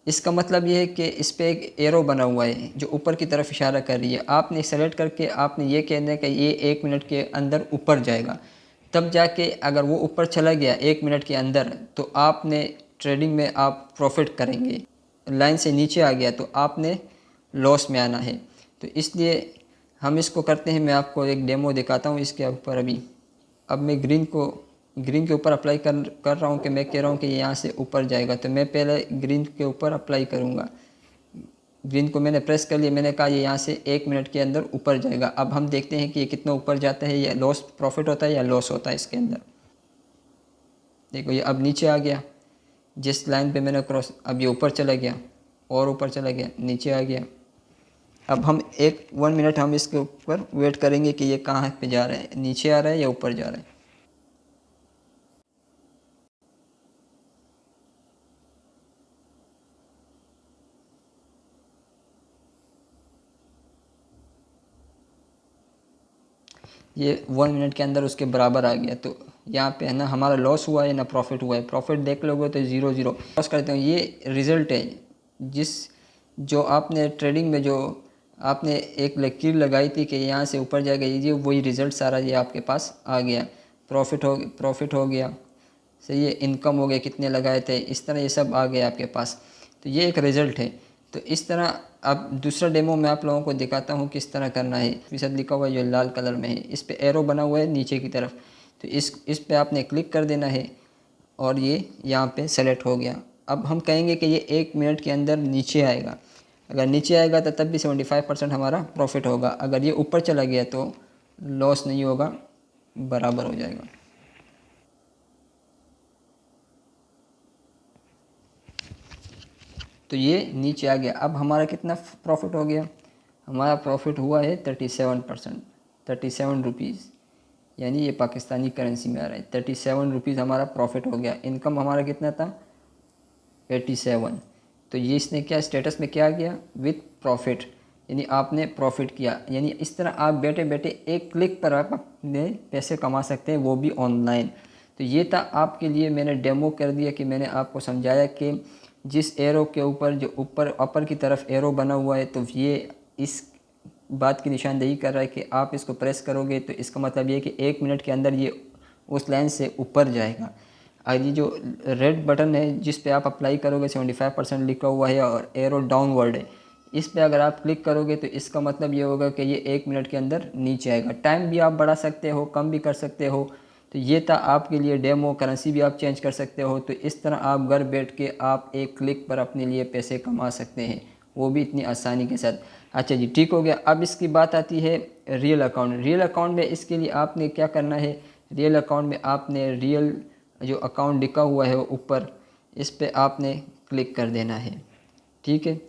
इसका मतलब ये है कि इस पे एक एरो बना हुआ है जो ऊपर की तरफ इशारा कर रही है। आपने सेलेक्ट करके आपने ये कहना है कि ये 1 मिनट के अंदर ऊपर जाएगा। तब जाके अगर वो ऊपर चला गया 1 मिनट के अंदर तो आपने ट्रेडिंग में आप प्रॉफिट करेंगे। लाइन से नीचे आ गया तो आपने लॉस में आना है। तो इसलिए हम इसको करते हैं। मैं आपको एक डेमो दिखाता हूँ इसके ऊपर। अभी अब मैं ग्रीन के ऊपर अप्लाई कर रहा हूँ कि मैं कह रहा हूँ कि यहाँ से ऊपर जाएगा। तो मैं पहले ग्रीन के ऊपर अप्लाई करूँगा। ग्रीन को मैंने प्रेस कर लिया, मैंने कहा ये यहाँ से 1 मिनट के अंदर ऊपर जाएगा। अब हम देखते हैं कि ये कितना ऊपर जाता है, या लॉस प्रॉफिट होता है या लॉस होता है इसके अंदर। देखो ये अब नीचे आ गया, जिस लाइन पे मैंने क्रॉस, अब ये ऊपर चला गया और ऊपर चला गया, नीचे आ गया। अब हम 1 मिनट हम इसके ऊपर वेट करेंगे कि ये कहाँ पे जा रहा है, नीचे आ रहा है या ऊपर जा रहा है। ये 1 मिनट के अंदर उसके बराबर आ गया। तो यहाँ पे है ना हमारा लॉस हुआ है ना प्रॉफिट हुआ है। प्रॉफिट देख लोगे तो 0 0 लॉस करते हैं। ये रिज़ल्ट है जो आपने ट्रेडिंग में जो आपने एक लकीर लगाई थी कि यहाँ से ऊपर जाएगा, ये वही रिज़ल्ट सारा ये आपके पास आ गया। प्रॉफिट हो गया, सही है, इनकम हो गया, कितने लगाए थे, इस तरह ये सब आ गया आपके पास। तो ये एक रिज़ल्ट है। तो इस तरह अब दूसरा डेमो मैं आप लोगों को दिखाता हूँ किस तरह करना है। विशद लिखा हुआ है जो लाल कलर में है, इस पे एरो बना हुआ है नीचे की तरफ। तो इस पे आपने क्लिक कर देना है और ये यहाँ पे सेलेक्ट हो गया। अब हम कहेंगे कि ये 1 मिनट के अंदर नीचे आएगा। अगर नीचे आएगा तो तब भी 75% हमारा प्रॉफिट होगा। अगर ये ऊपर चला गया तो लॉस नहीं होगा, बराबर हो जाएगा। तो ये नीचे आ गया। अब हमारा कितना प्रॉफिट हो गया, हमारा प्रॉफिट हुआ है 37%, 37 रुपीज़, यानी ये पाकिस्तानी करेंसी में आ रहा है। 37 रुपीज़ हमारा प्रॉफिट हो गया। इनकम हमारा कितना था 87। तो ये इसने क्या स्टेटस में क्या किया, विथ प्रॉफिट, यानी आपने प्रॉफिट किया। यानी इस तरह आप बैठे बैठे एक क्लिक पर आप अपने पैसे कमा सकते हैं, वो भी ऑनलाइन। तो ये था आपके लिए, मैंने डेमो कर दिया कि मैंने आपको समझाया कि जिस एरो के ऊपर जो ऊपर अपर की तरफ एरो बना हुआ है, तो ये इस बात की निशानदेही कर रहा है कि आप इसको प्रेस करोगे तो इसका मतलब ये है कि 1 मिनट के अंदर ये उस लाइन से ऊपर जाएगा। और ये जो रेड बटन है जिस पे आप अप्लाई करोगे 75% लिखा हुआ है और एरो डाउनवर्ड है, इस पे अगर आप क्लिक करोगे तो इसका मतलब ये होगा कि ये 1 मिनट के अंदर नीचे आएगा। टाइम भी आप बढ़ा सकते हो, कम भी कर सकते हो। तो ये था आपके लिए डेमो। करेंसी भी आप चेंज कर सकते हो। तो इस तरह आप घर बैठ के आप एक क्लिक पर अपने लिए पैसे कमा सकते हैं, वो भी इतनी आसानी के साथ। अच्छा जी, ठीक हो गया। अब इसकी बात आती है रियल अकाउंट। रियल अकाउंट में इसके लिए आपने क्या करना है, रियल अकाउंट में आपने रियल जो अकाउंट लिखा हुआ है ऊपर, इस पे आपने क्लिक कर देना है। ठीक है,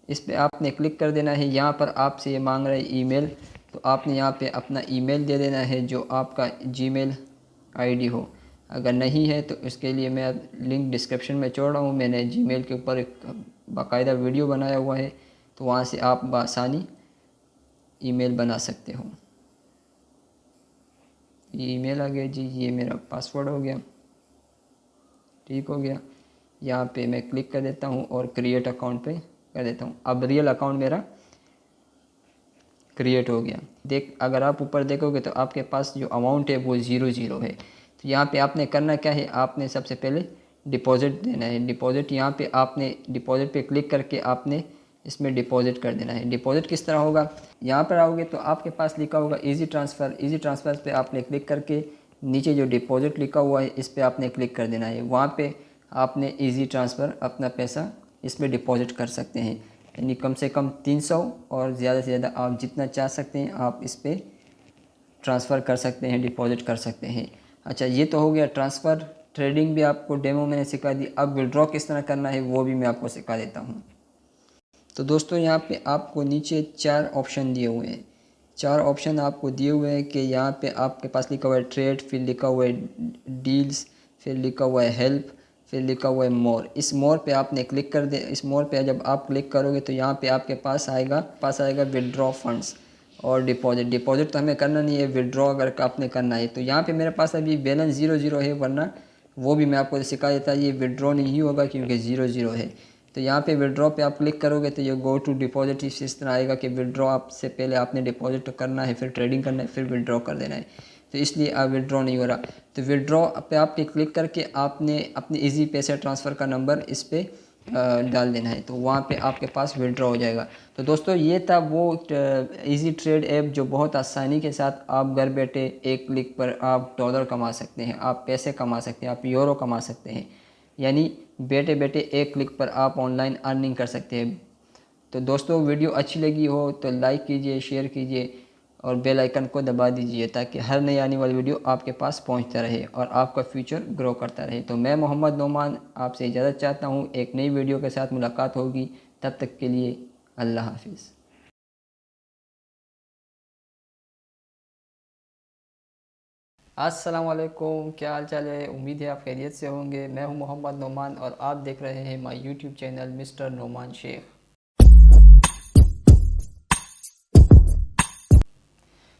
इस पे आपने क्लिक कर देना है। यहाँ पर आपसे ये मांग रहा है ईमेल, तो आपने यहाँ पे अपना ईमेल दे देना है जो आपका जीमेल आईडी हो। अगर नहीं है तो इसके लिए मैं लिंक डिस्क्रिप्शन में छोड़ रहा हूँ। मैंने जीमेल के ऊपर एक बाकायदा वीडियो बनाया हुआ है, तो वहाँ से आप बआसानी ईमेल बना सकते हो। ये ईमेल आ गया जी, ये मेरा पासवर्ड हो गया। ठीक हो गया। यहाँ पे मैं क्लिक कर देता हूँ और क्रिएट अकाउंट पे कर देता हूँ। अब रियल अकाउंट मेरा क्रिएट हो गया। अगर आप ऊपर देखोगे तो आपके पास जो अमाउंट है वो 00 है। तो यहाँ पे आपने करना क्या है, आपने सबसे पहले डिपॉजिट देना है। डिपॉजिट, यहाँ पे आपने डिपॉजिट पे क्लिक करके आपने इसमें डिपॉजिट कर देना है। डिपॉजिट किस तरह होगा, यहाँ पर आओगे तो आपके पास लिखा होगा इजी ट्रांसफ़र। इजी ट्रांसफ़र पे आपने क्लिक करके नीचे जो डिपॉजिट लिखा हुआ है इस पर आपने क्लिक कर देना है। वहाँ पे आपने इजी ट्रांसफ़र अपना पैसा इसमें डिपॉजिट कर सकते हैं, यानी कम से कम 300 और ज़्यादा से ज़्यादा आप जितना चाह सकते हैं आप इस पर ट्रांसफ़र कर सकते हैं, डिपॉजिट कर सकते हैं। अच्छा, ये तो हो गया ट्रांसफ़र। ट्रेडिंग भी आपको डेमो मैंने सिखा दी। अब विड्रॉ किस तरह करना है वो भी मैं आपको सिखा देता हूँ। तो दोस्तों, यहाँ पे आपको नीचे 4 ऑप्शन दिए हुए हैं। 4 ऑप्शन आपको दिए हुए हैं कि यहाँ पे आपके पास लिखा हुआ है ट्रेड, फिर लिखा हुआ है डील्स, फिर लिखा हुआ है हेल्प, फिर लिखा हुआ है मोर। इस मोर पे आपने क्लिक कर दे। इस मोर पे जब आप क्लिक करोगे तो यहाँ पे आपके पास आएगा विड्रॉ फंड्स और डिपॉजिट। डिपॉजिट तो हमें करना नहीं है, विड्रॉ अगर आपने करना है तो यहाँ पे मेरे पास अभी बैलेंस 00 है, वरना वो भी मैं आपको सिखा देता। ये विड्रॉ नहीं होगा क्योंकि 00 है। तो यहाँ पे विड्रॉ पे आप क्लिक करोगे तो ये गो टू डिपॉजिट इस तरह आएगा कि विड्रॉ आपसे पहले आपने डिपॉजिट करना है, फिर ट्रेडिंग करना है, फिर विड्रॉ कर देना है। तो इसलिए आप विड्रॉ नहीं हो रहा। तो विड्रॉ पे आपने क्लिक करके आपने अपने इजी पैसे ट्रांसफ़र का नंबर इस पर डाल देना है, तो वहाँ पे आपके पास विड्रॉ हो जाएगा। तो दोस्तों, ये था वो इजी ट्रेड ऐप जो बहुत आसानी के साथ आप घर बैठे एक क्लिक पर आप डॉलर कमा सकते हैं, आप पैसे कमा सकते हैं, आप यूरो कमा सकते हैं। यानी बैठे बैठे एक क्लिक पर आप ऑनलाइन अर्निंग कर सकते हैं। तो दोस्तों, वीडियो अच्छी लगी हो तो लाइक कीजिए, शेयर कीजिए और बेल आइकन को दबा दीजिए ताकि हर नई आने वाली वीडियो आपके पास पहुंचता रहे और आपका फ्यूचर ग्रो करता रहे। तो मैं मोहम्मद नोमान आपसे इजाज़त चाहता हूं। एक नई वीडियो के साथ मुलाकात होगी, तब तक के लिए अल्लाह हाफिज़। अस्सलाम वालेकुम, क्या हाल चाल है। उम्मीद है आप खैरियत से होंगे। मैं हूं मोहम्मद नोमान और आप देख रहे हैं my YouTube channel mister Noman Sheikh.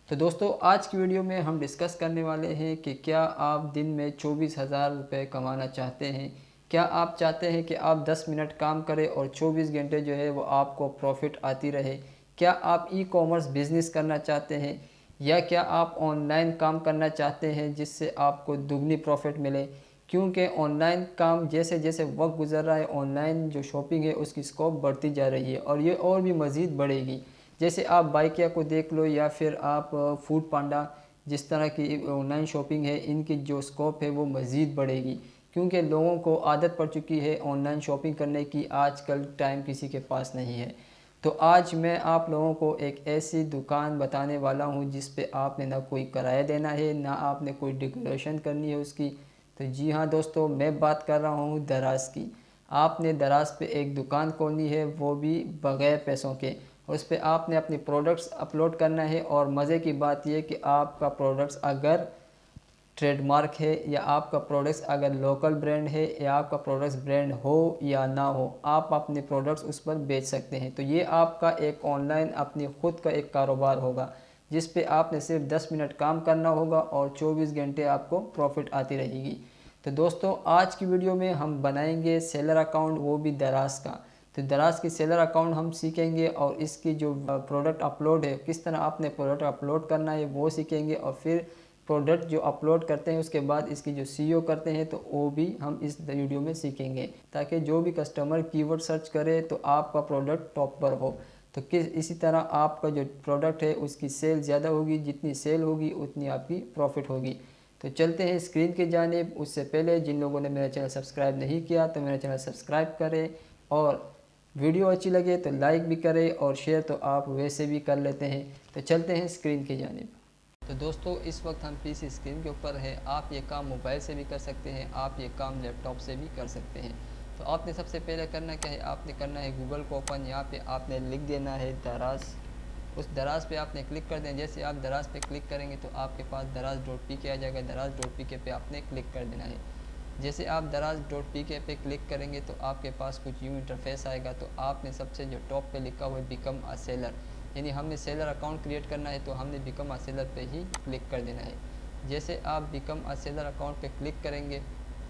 तो दोस्तों, आज की वीडियो में हम डिस्कस करने वाले हैं कि क्या आप दिन में 24,000 रुपये कमाना चाहते हैं। क्या आप चाहते हैं कि आप 10 मिनट काम करें और 24 घंटे जो है वो आपको प्रॉफिट आती रहे। क्या आप ई कॉमर्स बिज़नेस करना चाहते हैं, या क्या आप ऑनलाइन काम करना चाहते हैं जिससे आपको दुगनी प्रॉफिट मिले। क्योंकि ऑनलाइन काम जैसे जैसे वक्त गुजर रहा है, ऑनलाइन जो शॉपिंग है उसकी स्कोप बढ़ती जा रही है और ये और भी मज़ीद बढ़ेगी। जैसे आप बाइकिया को देख लो या फिर आप फूड पांडा, जिस तरह की ऑनलाइन शॉपिंग है, इनकी जो स्कोप है वो मज़ीद बढ़ेगी क्योंकि लोगों को आदत पड़ चुकी है ऑनलाइन शॉपिंग करने की। आजकल टाइम किसी के पास नहीं है। तो आज मैं आप लोगों को एक ऐसी दुकान बताने वाला हूं जिस पे आपने ना कोई किराया देना है, ना आपने कोई डेकोरेशन करनी है उसकी। तो जी हाँ दोस्तों, मैं बात कर रहा हूं दराज की। आपने दराज पे एक दुकान खोलनी है, वो भी बग़ैर पैसों के। उस पर आपने अपनी प्रोडक्ट्स अपलोड करना है और मज़े की बात यह कि आपका प्रोडक्ट्स अगर ट्रेडमार्क है या आपका प्रोडक्ट्स अगर लोकल ब्रांड है या आपका प्रोडक्ट्स ब्रांड हो या ना हो, आप अपने प्रोडक्ट्स उस पर बेच सकते हैं। तो ये आपका एक ऑनलाइन अपनी खुद का एक कारोबार होगा जिस पे आपने सिर्फ 10 मिनट काम करना होगा और 24 घंटे आपको प्रॉफिट आती रहेगी। तो दोस्तों, आज की वीडियो में हम बनाएंगे सेलर अकाउंट, वो भी दराज का। तो दराज की सेलर अकाउंट हम सीखेंगे और इसकी जो प्रोडक्ट अपलोड है, किस तरह आपने प्रोडक्ट अपलोड करना है वो सीखेंगे। और फिर प्रोडक्ट जो अपलोड करते हैं उसके बाद इसकी जो सीईओ करते हैं तो वो भी हम इस वीडियो में सीखेंगे, ताकि जो भी कस्टमर कीवर्ड सर्च करे तो आपका प्रोडक्ट टॉप पर हो। तो इसी तरह आपका जो प्रोडक्ट है उसकी सेल ज़्यादा होगी, जितनी सेल होगी उतनी आपकी प्रॉफिट होगी। तो चलते हैं स्क्रीन के जानिब। उससे पहले जिन लोगों ने मेरा चैनल सब्सक्राइब नहीं किया तो मेरा चैनल सब्सक्राइब करें, और वीडियो अच्छी लगे तो लाइक भी करें, और शेयर तो आप वैसे भी कर लेते हैं। तो चलते हैं स्क्रीन के जानिब। तो दोस्तों, इस वक्त हम पीसी स्क्रीन के ऊपर है। आप ये काम मोबाइल से भी कर सकते हैं, आप ये काम लैपटॉप से भी कर सकते हैं। तो आपने सबसे पहले करना क्या है, आपने करना है गूगल को ओपन। यहाँ पे आपने लिख देना है दराज। उस दराज पे आपने क्लिक कर देना। जैसे आप दराज पे क्लिक करेंगे तो आपके पास दराज.pk आ जाएगा। दराज.pk पे आपने क्लिक कर देना है। जैसे आप दराज.pk पे क्लिक करेंगे तो आपके पास कुछ यूँ इंटरफेस आएगा। तो आपने सबसे जो टॉप पे लिखा हुआ है बिकम अ सेलर, यानी हमने सेलर अकाउंट क्रिएट करना है, तो हमने बिकम अ सेलर पे ही क्लिक कर देना है। जैसे आप बिकम अ सेलर अकाउंट पे क्लिक करेंगे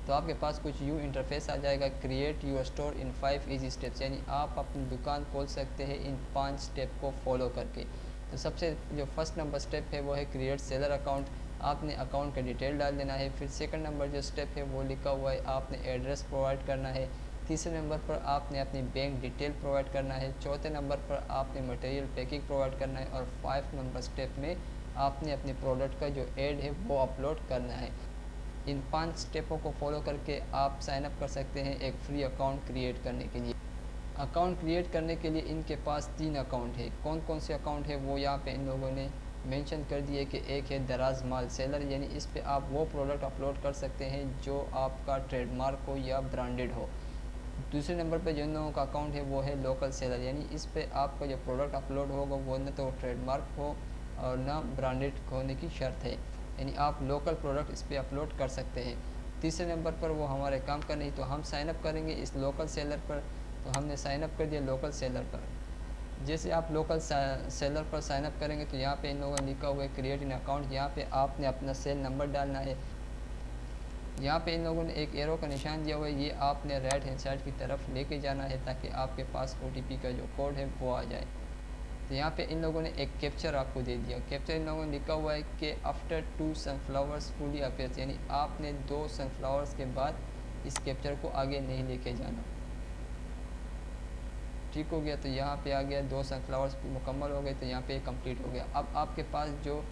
तो आपके पास कुछ यूँ इंटरफेस आ जाएगा, create your store in 5 easy steps, यानी आप अपनी दुकान खोल सकते हैं इन 5 स्टेप को फॉलो करके। तो सबसे जो फर्स्ट नंबर स्टेप है वो है क्रिएट सेलर अकाउंट। आपने अकाउंट का डिटेल डाल देना है। फिर सेकंड नंबर जो स्टेप है वो लिखा हुआ है, आपने एड्रेस प्रोवाइड करना है। तीसरे नंबर पर आपने अपनी बैंक डिटेल प्रोवाइड करना है। चौथे नंबर पर आपने मटेरियल पैकिंग प्रोवाइड करना है। और 5 नंबर स्टेप में आपने अपने प्रोडक्ट का जो ऐड है वो अपलोड करना है। इन 5 स्टेपों को फॉलो करके आप साइन अप कर सकते हैं एक फ्री अकाउंट क्रिएट करने के लिए। अकाउंट क्रिएट करने के लिए इनके पास 3 अकाउंट है। कौन कौन से अकाउंट है वो यहाँ पे इन लोगों ने मेंशन कर दिए कि एक है दराज माल सेलर, यानी इस पे आप वो प्रोडक्ट अपलोड कर सकते हैं जो आपका ट्रेडमार्क हो या ब्रांडेड हो। दूसरे नंबर पे जिन लोगों का अकाउंट है वो है लोकल सेलर, यानी इस पे आपका जो प्रोडक्ट अपलोड होगा वो न तो ट्रेडमार्क हो और ना ब्रांडेड होने की शर्त है, यानी आप लोकल प्रोडक्ट इस पे अपलोड कर सकते हैं। तीसरे नंबर पर वो हमारे काम का नहीं, तो हम साइन अप करेंगे इस लोकल सेलर पर। तो हमने साइन अप कर दिया लोकल सेलर पर। जैसे आप लोकल सेलर पर साइन अप करेंगे तो यहाँ पे इन लोगों ने लिखा हुआ है क्रिएट इन अकाउंट। यहाँ पे आपने अपना सेल नंबर डालना है। यहाँ पे इन लोगों ने एक एरो का निशान दिया हुआ है, ये आपने राइट हैंड साइड की तरफ लेके जाना है ताकि आपके पास OTP का जो कोड है वो आ जाए। तो यहाँ पे इन लोगों ने एक कैप्चर आपको दे दिया। कैप्चर इन लोगों ने लिखा हुआ है कि आफ्टर 2 सनफ्लावर्स फुली अपीयर्स, यानी आपने 2 सनफ्लावर्स के बाद इस कैप्चर को आगे नहीं लेके जाना। ठीक हो गया, तो यहाँ पे आ गया 2 सनफ्लावर्स मुकम्मल हो गए, तो यहाँ पे कंप्लीट हो गया। अब आपके पास जो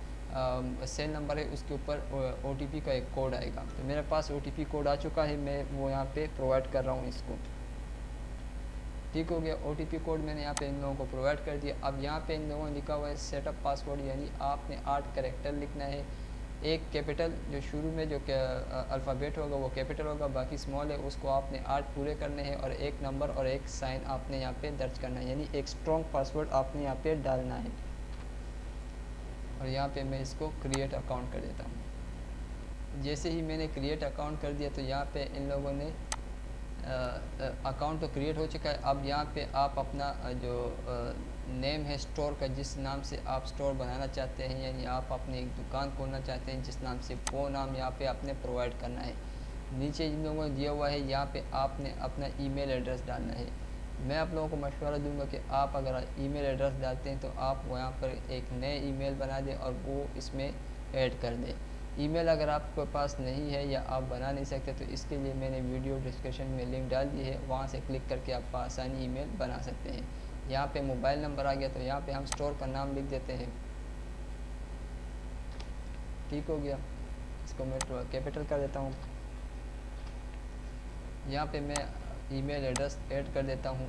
सेल नंबर है उसके ऊपर OTP का एक कोड आएगा। तो मेरे पास OTP कोड आ चुका है, मैं वो यहाँ पे प्रोवाइड कर रहा हूँ इसको। ठीक हो गया, OTP कोड मैंने यहाँ पे इन लोगों को प्रोवाइड कर दिया। अब यहाँ पे इन लोगों ने लिखा हुआ है सेटअप पासवर्ड, यानी आपने 8 कैरेक्टर लिखना है। एक कैपिटल, जो शुरू में जो अल्फ़ाबेट होगा वो कैपिटल होगा, बाकी स्मॉल है, उसको आपने 8 पूरे करने हैं। और एक नंबर और एक साइन आपने यहाँ पे दर्ज करना है, यानी एक स्ट्रॉन्ग पासवर्ड आपने यहाँ पे डालना है। और यहाँ पे मैं इसको क्रिएट अकाउंट कर देता हूँ। जैसे ही मैंने क्रिएट अकाउंट कर दिया तो यहाँ पे इन लोगों ने अकाउंट तो क्रिएट हो चुका है। अब यहाँ पे आप अपना जो नेम है स्टोर का, जिस नाम से आप स्टोर बनाना चाहते हैं, यानी आप अपनी एक दुकान खोलना चाहते हैं जिस नाम से, वो नाम यहाँ पे आपने प्रोवाइड करना है। नीचे जिन लोगों ने दिया हुआ है यहाँ पे आपने अपना ईमेल एड्रेस डालना है। मैं आप लोगों को मशवरा दूंगा कि आप अगर ईमेल एड्रेस डालते हैं तो आप यहाँ पर एक नए ईमेल बना दें और वो इसमें ऐड कर दें। ईमेल अगर आपके पास नहीं है या आप बना नहीं सकते तो इसके लिए मैंने वीडियो डिस्क्रिप्शन में लिंक डाल दी है, वहाँ से क्लिक करके आप आसानी ईमेल बना सकते हैं। यहाँ पे मोबाइल नंबर आ गया, तो यहाँ पे हम स्टोर का नाम लिख देते हैं। ठीक हो गया, इसको मैं कैपिटल कर देता हूँ। यहाँ पे मैं ईमेल एड्रेस ऐड कर देता हूँ।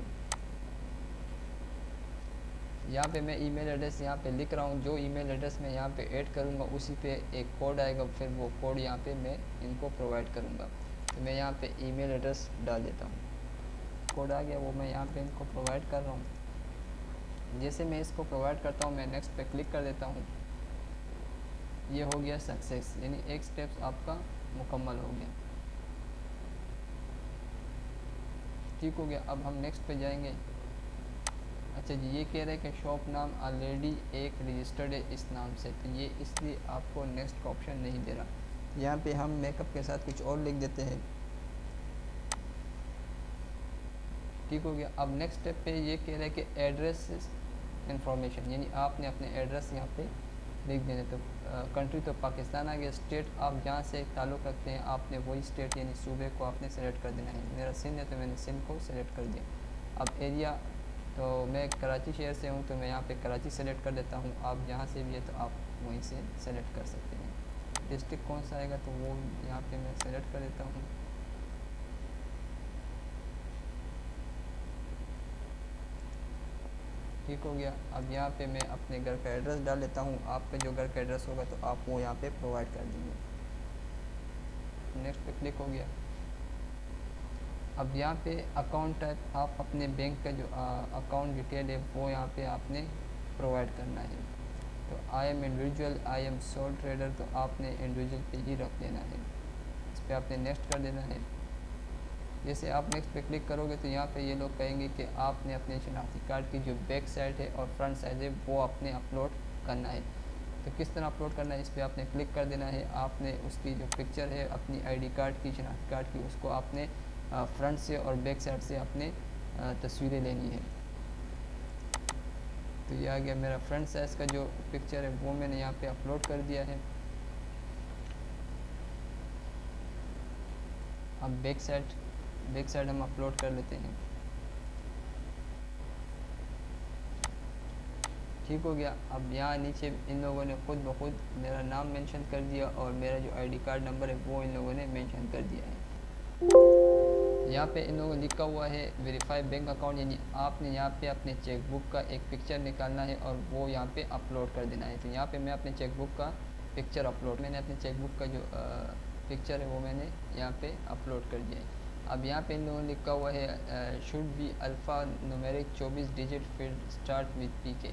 यहाँ पे मैं ईमेल एड्रेस यहाँ पे लिख रहा हूँ, जो ईमेल एड्रेस मैं यहाँ पे ऐड करूँगा उसी पे एक कोड आएगा, फिर वो कोड यहाँ पे मैं इनको प्रोवाइड करूँगा। तो मैं यहाँ पे ईमेल एड्रेस डाल देता हूँ, कोड आ गया, वो मैं यहाँ पे इनको प्रोवाइड कर रहा हूँ। जैसे मैं इसको प्रोवाइड करता हूँ, मैं नेक्स्ट पे क्लिक कर देता हूँ, ये हो गया सक्सेस, यानी एक स्टेप्स आपका मुकम्मल हो गया। ठीक हो गया। अब हम नेक्स्ट पे जाएंगे। अच्छा जी, ये कह रहे हैं कि शॉप नाम ऑलरेडी एक रजिस्टर्ड है इस नाम से, तो ये इसलिए आपको नेक्स्ट का ऑप्शन नहीं दे रहा। यहाँ पे हम मेकअप के साथ कुछ और लिख देते हैं। ठीक हो गया। अब नेक्स्ट स्टेप पे ये कह रहे हैं कि एड्रेस इंफॉर्मेशन, यानी आपने अपने एड्रेस यहाँ पे लिख देने। तो कंट्री तो पाकिस्तान आ गया, स्टेट आप जहाँ से ताल्लुक़ रखते हैं आपने वही स्टेट यानी सूबे को आपने सेलेक्ट कर देना है। मेरा सिंध है तो मैंने सिंध को सेलेक्ट कर दिया। अब एरिया, तो मैं कराची शहर से हूँ तो मैं यहाँ पे कराची सेलेक्ट कर देता हूँ। आप जहाँ से भी है तो आप वहीं से सेलेक्ट कर सकते हैं। डिस्ट्रिक्ट कौन सा आएगा तो वो यहाँ पे मैं सेलेक्ट कर देता हूँ। ठीक हो गया। अब यहाँ पे मैं अपने घर का एड्रेस डाल लेता हूँ। आपका जो घर का एड्रेस होगा तो आप वो यहाँ पे प्रोवाइड कर देंगे। नेक्स्ट पे क्लिक हो गया। अब यहाँ पे अकाउंट टाइप आप अपने बैंक का जो अकाउंट डिटेल है वो यहाँ पे आपने प्रोवाइड करना है। तो I am individual, I am soul trader, तो आपने इंडिविजुअल पे ही रख देना है। इस पर आपने नेक्स्ट कर देना है। जैसे आप नेक्स्ट पे क्लिक करोगे तो यहाँ पे ये लोग कहेंगे कि आपने अपने शनाख्ती कार्ड की जो बैक साइड है और फ्रंट साइड है वो आपने अपलोड करना है। तो किस तरह अपलोड करना है, इस पर आपने क्लिक कर देना है। आपने उसकी जो पिक्चर है अपनी आईडी कार्ड की, शनाख्ती कार्ड की, उसको आपने फ्रंट से और बैक साइड से आपने तस्वीरें लेनी है। तो ये आ गया मेरा फ्रंट साइज़ का जो पिक्चर है वो मैंने यहाँ पे अपलोड कर दिया है। अब बैक साइड हम अपलोड कर लेते हैं। ठीक हो गया। अब यहाँ नीचे इन लोगों ने खुद ब खुद मेरा नाम मेंशन कर दिया और मेरा जो आईडी कार्ड नंबर है वो इन लोगों ने मेंशन कर दिया है। यहाँ पे इन लोगों ने लिखा हुआ है वेरीफाई बैंक अकाउंट, यानी आपने यहाँ पे अपने चेकबुक का एक पिक्चर निकालना है और वो यहाँ पे अपलोड कर देना है। तो यहाँ पे मैं अपने चेकबुक का पिक्चर मैंने अपने चेकबुक का जो पिक्चर है वो मैंने यहाँ पे अपलोड कर दिया है। अब यहाँ पे इन लोगों ने लिखा हुआ है should be alpha numeric 24 digit field start with PK.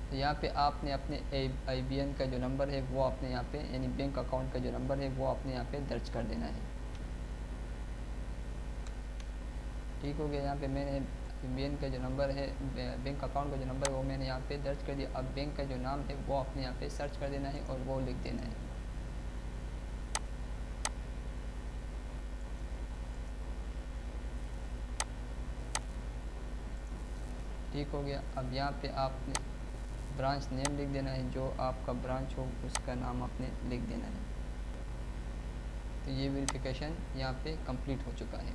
तो यहाँ पे आपने अपने IBN का जो नंबर है वो आपने यहाँ पे, यानी बैंक अकाउंट का जो नंबर है वो आपने यहाँ पे दर्ज कर देना है। ठीक हो गया। यहाँ पे मैंने IBN का जो नंबर है, बैंक अकाउंट का जो नंबर है वो मैंने यहाँ पे दर्ज कर दिया। अब बैंक का जो नाम है वो आपने यहाँ पे सर्च कर देना है और वो लिख देना है। ठीक हो गया। अब यहाँ पे आपने ब्रांच नेम लिख देना है, जो आपका ब्रांच हो उसका नाम आपने लिख देना है। तो ये वेरिफिकेशन यहाँ पे कंप्लीट हो चुका है।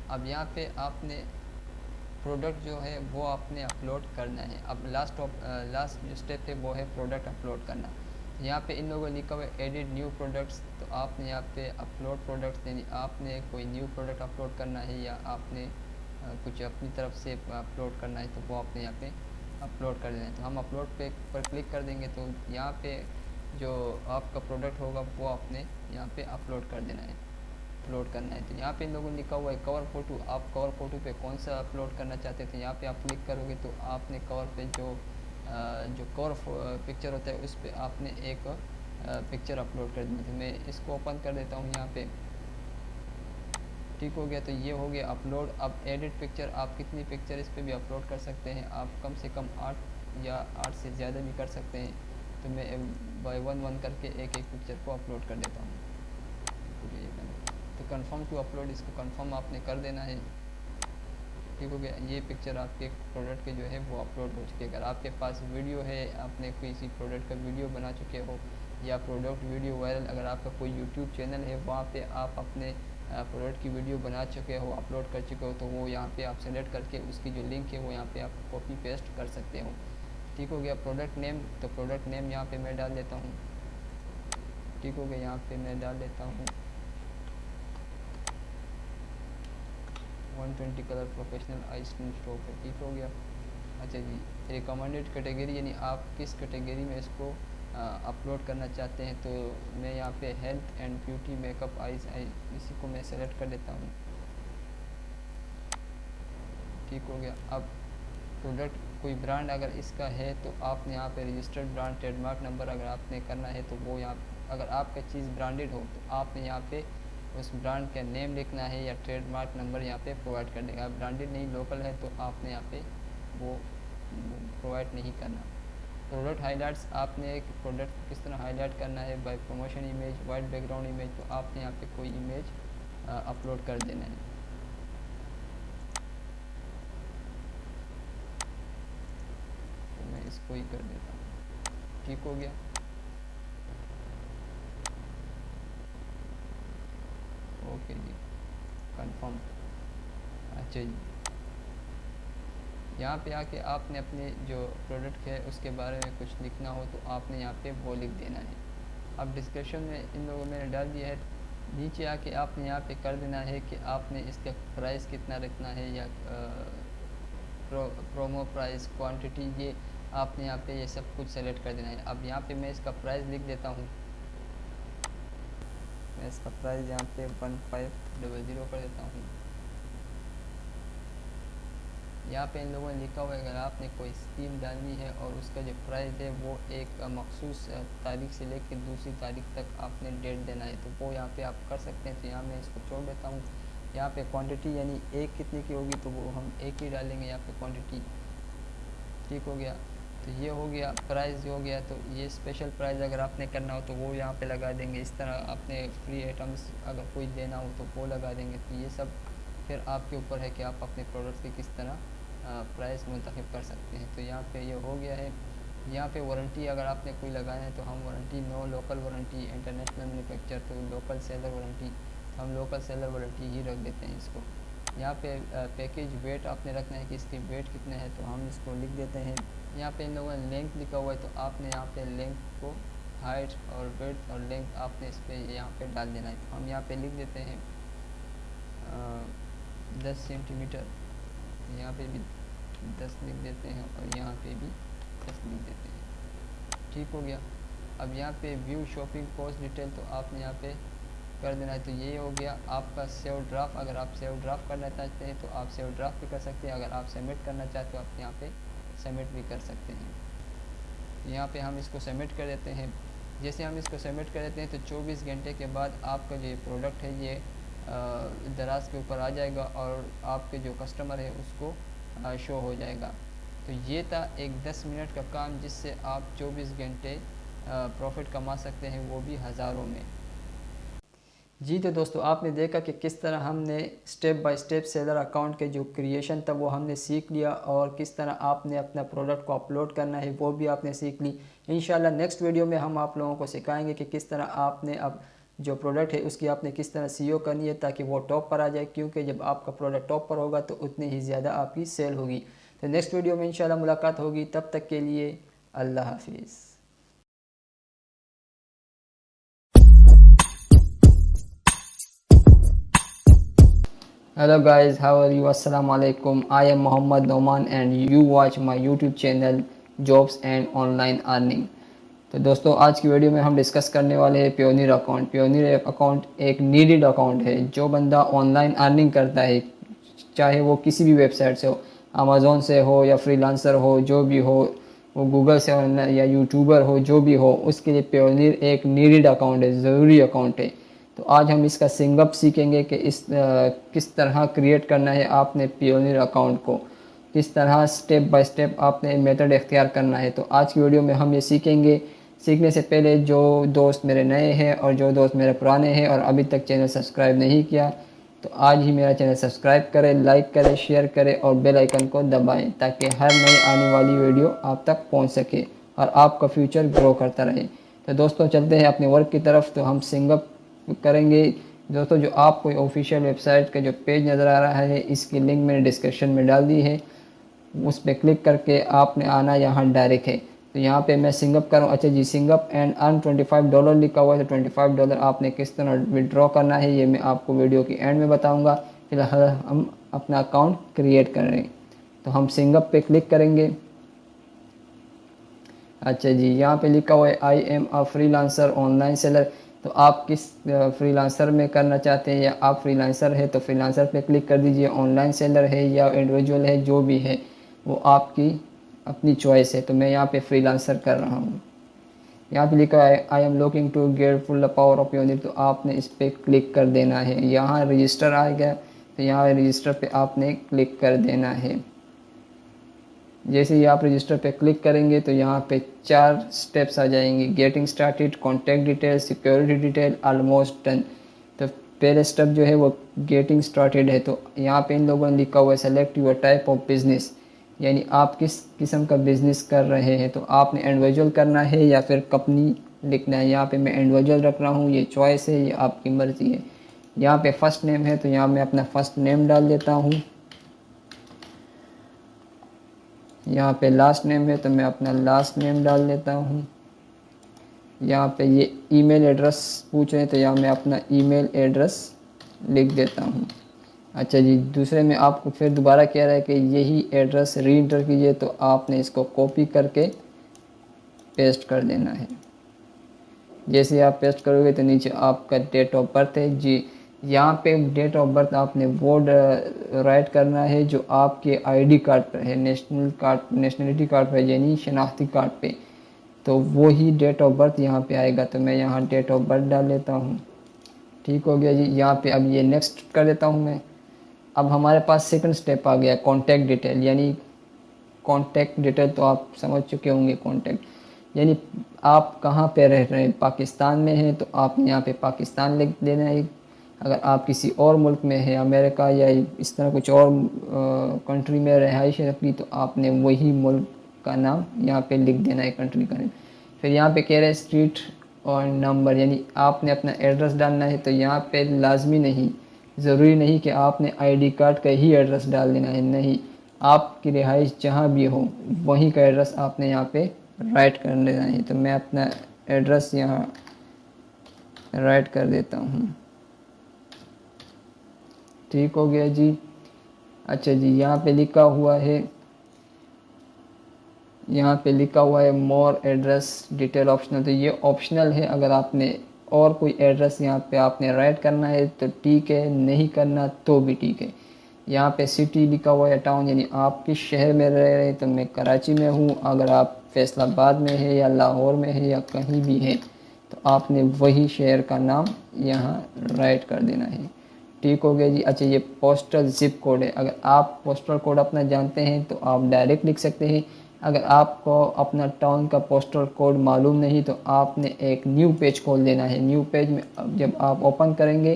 अब यहाँ पे आपने प्रोडक्ट जो है वो आपने अपलोड करना है। अब लास्ट जो स्टेप है वो है प्रोडक्ट अपलोड करना। तो यहाँ पे इन लोगों ने लिखा हुआ है एडिट न्यू प्रोडक्ट्स, तो आपने यहाँ पे अपलोड प्रोडक्ट्स, यानी आपने कोई न्यू प्रोडक्ट अपलोड करना है या आपने कुछ अपनी तरफ से अपलोड करना है, तो वो आपने यहाँ पे अपलोड कर देना है। तो हम अपलोड पर क्लिक कर देंगे तो यहाँ पे जो आपका प्रोडक्ट होगा वो आपने यहाँ पे अपलोड कर देना है, अपलोड करना है। तो यहाँ पे इन लोगों ने लिखा हुआ है कवर फ़ोटो, आप कवर फ़ोटो पे कौन सा अपलोड करना चाहते थे, यहाँ पे आप क्लिक करोगे तो आपने कवर पे जो कवर पिक्चर होता है उस पर आपने एक पिक्चर अपलोड कर दी। तो मैं इसको ओपन कर देता हूँ यहाँ पे। ठीक हो गया। तो ये हो गया अपलोड। अब एडिट पिक्चर, आप कितनी पिक्चर इस पर भी अपलोड कर सकते हैं, आप कम से कम 8 या 8 से ज़्यादा भी कर सकते हैं। तो मैं बाय वन करके एक पिक्चर को अपलोड कर देता हूँ। तो कंफर्म टू अपलोड, इसको कंफर्म आपने कर देना है। ठीक हो गया। ये पिक्चर आपके प्रोडक्ट के जो है वो अपलोड हो चुके। अगर आपके पास वीडियो है, आपने किसी प्रोडक्ट का वीडियो बना चुके हो या प्रोडक्ट वीडियो वायरल, अगर आपका कोई यूट्यूब चैनल है वहाँ पे आप अपने प्रोडक्ट की वीडियो बना चुके हो, अपलोड कर चुके हो, तो वो यहाँ पे आप सेलेक्ट करके उसकी जो लिंक है वो यहाँ पे आप कॉपी पेस्ट कर सकते हो। ठीक हो गया। प्रोडक्ट नेम, तो प्रोडक्ट नेम यहाँ पे मैं डाल देता हूँ। ठीक हो गया। यहाँ पे मैं डाल देता हूँ 120 colour professional ice cream stove पे। ठीक हो गया। अच्छा जी, रिकमेंडेड कैटेगरी यानी आप किस कैटेगरी में इसको अपलोड करना चाहते हैं। तो मैं यहाँ पे health and beauty makeup eyes इसी को मैं सेलेक्ट कर लेता हूँ। ठीक हो गया। अब प्रोडक्ट कोई ब्रांड अगर इसका है तो आपने यहाँ पे रजिस्टर्ड ब्रांड ट्रेडमार्क नंबर अगर आपने करना है तो वो यहाँ, अगर आपका चीज़ ब्रांडेड हो तो आपने यहाँ पे उस ब्रांड का नेम लिखना है या ट्रेडमार्क नंबर यहाँ पे प्रोवाइड कर देगा। ब्रांडेड नहीं लोकल है तो आपने यहाँ पे वो प्रोवाइड नहीं करना। प्रोडक्ट हाईलाइट्स, आपने एक प्रोडक्ट को किस तरह हाईलाइट करना है by promotion image, white background image, तो आपने यहाँ पे कोई इमेज अपलोड कर देना है। तो मैं इसको ही कर देता हूँ। ठीक हो गया। ओके जी, कंफर्म। अच्छा जी, यहाँ पे आके आपने अपने जो प्रोडक्ट है उसके बारे में कुछ लिखना हो तो आपने यहाँ पे वो लिख देना है। अब डिस्क्रिप्शन में इन लोगों ने डाल दिया है, नीचे आके आपने यहाँ पे कर देना है कि आपने इसका प्राइस कितना रखना है या प्रोमो प्राइस, क्वांटिटी, ये आपने यहाँ पे ये सब कुछ सेलेक्ट कर देना है। अब यहाँ पे मैं इसका प्राइस लिख देता हूँ। मैं इसका प्राइस यहाँ पे 1500 कर देता हूँ। यहाँ पे इन लोगों ने लिखा हुआ है अगर आपने कोई स्कीम डालनी है और उसका जो प्राइस है वो एक मखसूस तारीख से लेकर दूसरी तारीख तक आपने डेट देना है तो वो यहाँ पे आप कर सकते हैं। तो यहाँ मैं इसको छोड़ देता हूँ। यहाँ पे क्वांटिटी यानी एक कितने की होगी तो वो हम एक ही डालेंगे यहाँ पे क्वांटिटी। ठीक हो गया। तो ये हो गया, प्राइस हो गया। तो ये स्पेशल प्राइस अगर आपने करना हो तो वो यहाँ पे लगा देंगे। इस तरह आपने फ्री आइटम्स अगर कोई देना हो तो वो लगा देंगे। तो ये सब फिर आपके ऊपर है कि आप अपने प्रोडक्ट की किस तरह प्राइस मुंतखब कर सकते हैं। तो यहाँ पे ये हो गया है। यहाँ पे वारंटी अगर आपने कोई लगाना है तो हम warranty no local warranty, international manufacture तो लोकल सेलर वारंटी, हम लोकल सेलर वारंटी ही रख देते हैं इसको। यहाँ पे पैकेज वेट आपने रखना है कि इसकी वेट कितने है तो हम इसको लिख देते हैं। यहाँ पे इन लोगों ने लेंथ लिखा हुआ है तो आपने यहाँ पे लेंथ को हाइट और वेट और लेंथ आपने इस पर यहाँ पे डाल देना है। तो हम यहाँ पे लिख देते हैं 10 सेंटीमीटर, यहाँ पे भी 10 लिख देते हैं और यहाँ पे भी 10 लिख देते हैं। ठीक हो गया। अब यहाँ पे व्यू शॉपिंग कॉस्ट डिटेल तो आपने यहाँ पे कर देना है। तो ये हो गया आपका सेव ड्राफ्ट। अगर आप सेव ड्राफ्ट करना चाहते हैं तो आप सेव ड्राफ्ट भी कर सकते हैं। अगर आप सबमिट करना चाहते हो आप यहाँ पे सबमिट भी कर सकते हैं। यहाँ पे हम इसको सबमिट कर देते हैं। जैसे हम इसको सबमिट कर देते हैं तो 24 घंटे के बाद आपका जो प्रोडक्ट है ये दराज के ऊपर आ जाएगा और आपके जो कस्टमर है उसको शो हो जाएगा। तो ये था एक 10 मिनट का काम जिससे आप 24 घंटे प्रॉफिट कमा सकते हैं, वो भी हज़ारों में। जी तो दोस्तों आपने देखा कि किस तरह हमने step by step seller account के जो क्रिएशन था वो हमने सीख लिया और किस तरह आपने अपना प्रोडक्ट को अपलोड करना है वो भी आपने सीख ली। इंशाल्लाह नेक्स्ट वीडियो में हम आप लोगों को सिखाएंगे कि किस तरह आपने अब जो प्रोडक्ट है उसकी आपने किस तरह सीईओ करनी है ताकि वो टॉप पर आ जाए, क्योंकि जब आपका प्रोडक्ट टॉप पर होगा तो उतनी ही ज़्यादा आपकी सेल होगी। तो नेक्स्ट वीडियो में इंशाल्लाह मुलाकात होगी, तब तक के लिए अल्लाह हाफिज़। Hello guys, how are you? Assalamu alaikum. I am Muhammad Noman and you watch my YouTube channel Jobs and Online Earning। तो दोस्तों आज की वीडियो में हम डिस्कस करने वाले हैं प्योनियर अकाउंट। प्योनियर अकाउंट एक नीडेड अकाउंट है। जो बंदा ऑनलाइन अर्निंग करता है, चाहे वो किसी भी वेबसाइट से हो, अमेज़ोन से हो या फ्रीलांसर हो, जो भी हो, वो गूगल से हो या यूट्यूबर हो, जो भी हो, उसके लिए प्योनियर एक नीडेड अकाउंट है, ज़रूरी अकाउंट है। तो आज हम इसका सिंगअप सीखेंगे कि किस तरह क्रिएट करना है आपने प्योनियर अकाउंट को, किस तरह स्टेप बाय स्टेप आपने मेथड इख्तियार करना है। तो आज की वीडियो में हम ये सीखेंगे। सीखने से पहले जो दोस्त मेरे नए हैं और जो दोस्त मेरे पुराने हैं और अभी तक चैनल सब्सक्राइब नहीं किया तो आज ही मेरा चैनल सब्सक्राइब करें, लाइक करें, शेयर करें और बेल आइकन को दबाएं ताकि हर नई आने वाली वीडियो आप तक पहुंच सके और आपका फ्यूचर ग्रो करता रहे। तो दोस्तों चलते हैं अपने वर्क की तरफ। तो हम सिंगअप करेंगे। दोस्तों जो आपको ऑफिशियल वेबसाइट का जो पेज नज़र आ रहा है इसकी लिंक मैंने डिस्क्रिप्शन में डाल दी है, उस पर क्लिक करके आपने आना यहाँ डायरेक्ट है। तो यहाँ पे मैं सिंगअप करूँ। अच्छा जी, सिंगअप एंड अर्न $25 लिखा हुआ है। तो $25 आपने किस तरह विड्रॉ करना है ये मैं आपको वीडियो की एंड में बताऊँगा। फिलहाल हम अपना अकाउंट क्रिएट कर रहे हैं। तो हम सिंगअप पे क्लिक करेंगे। अच्छा जी, यहाँ पे लिखा हुआ है I am a freelancer online seller. तो आप किस फ्रीलांसर में करना चाहते हैं, या आप फ्रीलांसर है तो फ्रीलांसर पे क्लिक कर दीजिए। ऑनलाइन सेलर है या इंडिविजुअल है, जो भी है वो आपकी अपनी चॉइस है। तो मैं यहाँ पे फ्रीलांसर कर रहा हूँ। यहाँ पे लिखा है I am looking to get full power of unit. तो आपने इस पर क्लिक कर देना है। यहाँ रजिस्टर आएगा, तो यहाँ रजिस्टर पे आपने क्लिक कर देना है। जैसे ही आप रजिस्टर पे क्लिक करेंगे तो यहाँ पे 4 स्टेप्स आ जाएंगे, getting started, contact detail, security detail, almost done. तो पहले स्टेप जो है वो गेटिंग स्टार्टेड है। तो यहाँ पे इन लोगों ने लिखा हुआ है select your type of business, यानी आप किस किस्म का बिजनेस कर रहे हैं। तो आपने इंडिविजुअल करना है या फिर कंपनी लिखना है। यहाँ पे मैं इंडिविजुअल रख रहा हूँ, ये चॉइस है, ये आपकी मर्ज़ी है। यहाँ पे फर्स्ट नेम है, तो यहाँ मैं अपना फर्स्ट नेम डाल देता हूँ। यहाँ पे लास्ट नेम है, तो मैं अपना लास्ट नेम डाल देता हूँ। यहाँ पे ये ईमेल एड्रेस पूछ रहे हैं, तो यहाँ मैं अपना ईमेल एड्रेस लिख देता हूँ। अच्छा जी, दूसरे में आपको फिर दोबारा कह रहा है कि यही एड्रेस री इंटर कीजिए। तो आपने इसको कॉपी करके पेस्ट कर देना है। जैसे आप पेस्ट करोगे तो नीचे आपका डेट ऑफ बर्थ है जी। यहाँ पे डेट ऑफ बर्थ आपने वो राइट करना है जो आपके आईडी कार्ड पर है, नेशनलिटी कार्ड पर, यानी शनाख्ती कार्ड पे। तो वो ही डेट ऑफ बर्थ यहाँ पे आएगा। तो मैं यहाँ डेट ऑफ बर्थ डाल लेता हूँ। ठीक हो गया जी। यहाँ पे अब ये नेक्स्ट कर देता हूँ मैं। अब हमारे पास सेकंड स्टेप आ गया, कॉन्टैक्ट डिटेल। यानी कॉन्टैक्ट डिटेल तो आप समझ चुके होंगे। कॉन्टैक्ट यानी आप कहाँ पे रह रहे हैं। पाकिस्तान में हैं तो आप यहाँ पे पाकिस्तान लिख देना है। अगर आप किसी और मुल्क में है, अमेरिका या इस तरह कुछ और कंट्री में रहाइश है अपनी, तो आपने वही मुल्क का नाम यहाँ पे लिख देना है, कंट्री का नाम। फिर यहाँ पे कह रहे हैं स्ट्रीट और नंबर, यानी आपने अपना एड्रेस डालना है। तो यहाँ पे लाजमी नहीं, ज़रूरी नहीं कि आपने आईडी कार्ड का ही एड्रेस डाल देना है, नहीं। आपकी रिहाइश जहाँ भी हो वहीं का एड्रेस आपने यहाँ पे राइट कर देना है। तो मैं अपना एड्रेस यहाँ राइट कर देता हूँ। ठीक हो गया जी। अच्छा जी, यहाँ पे लिखा हुआ है, यहाँ पे लिखा हुआ है मोर एड्रेस डिटेल ऑप्शनल। तो ये ऑप्शनल है। अगर आपने और कोई एड्रेस यहाँ पे आपने राइट करना है तो ठीक है, नहीं करना तो भी ठीक है। यहाँ पे सिटी लिखा हुआ है, टाउन, यानी आप किस शहर में रह रहे हैं। तो मैं कराची में हूँ। अगर आप फैसलाबाद में है या लाहौर में है या कहीं भी है तो आपने वही शहर का नाम यहाँ राइट कर देना है। ठीक हो गया जी। अच्छा, ये पोस्टल ज़िप कोड है। अगर आप पोस्टल कोड अपना जानते हैं तो आप डायरेक्ट लिख सकते हैं। अगर आपको अपना टाउन का पोस्टल कोड मालूम नहीं तो आपने एक न्यू पेज खोल देना है। न्यू पेज में जब आप ओपन करेंगे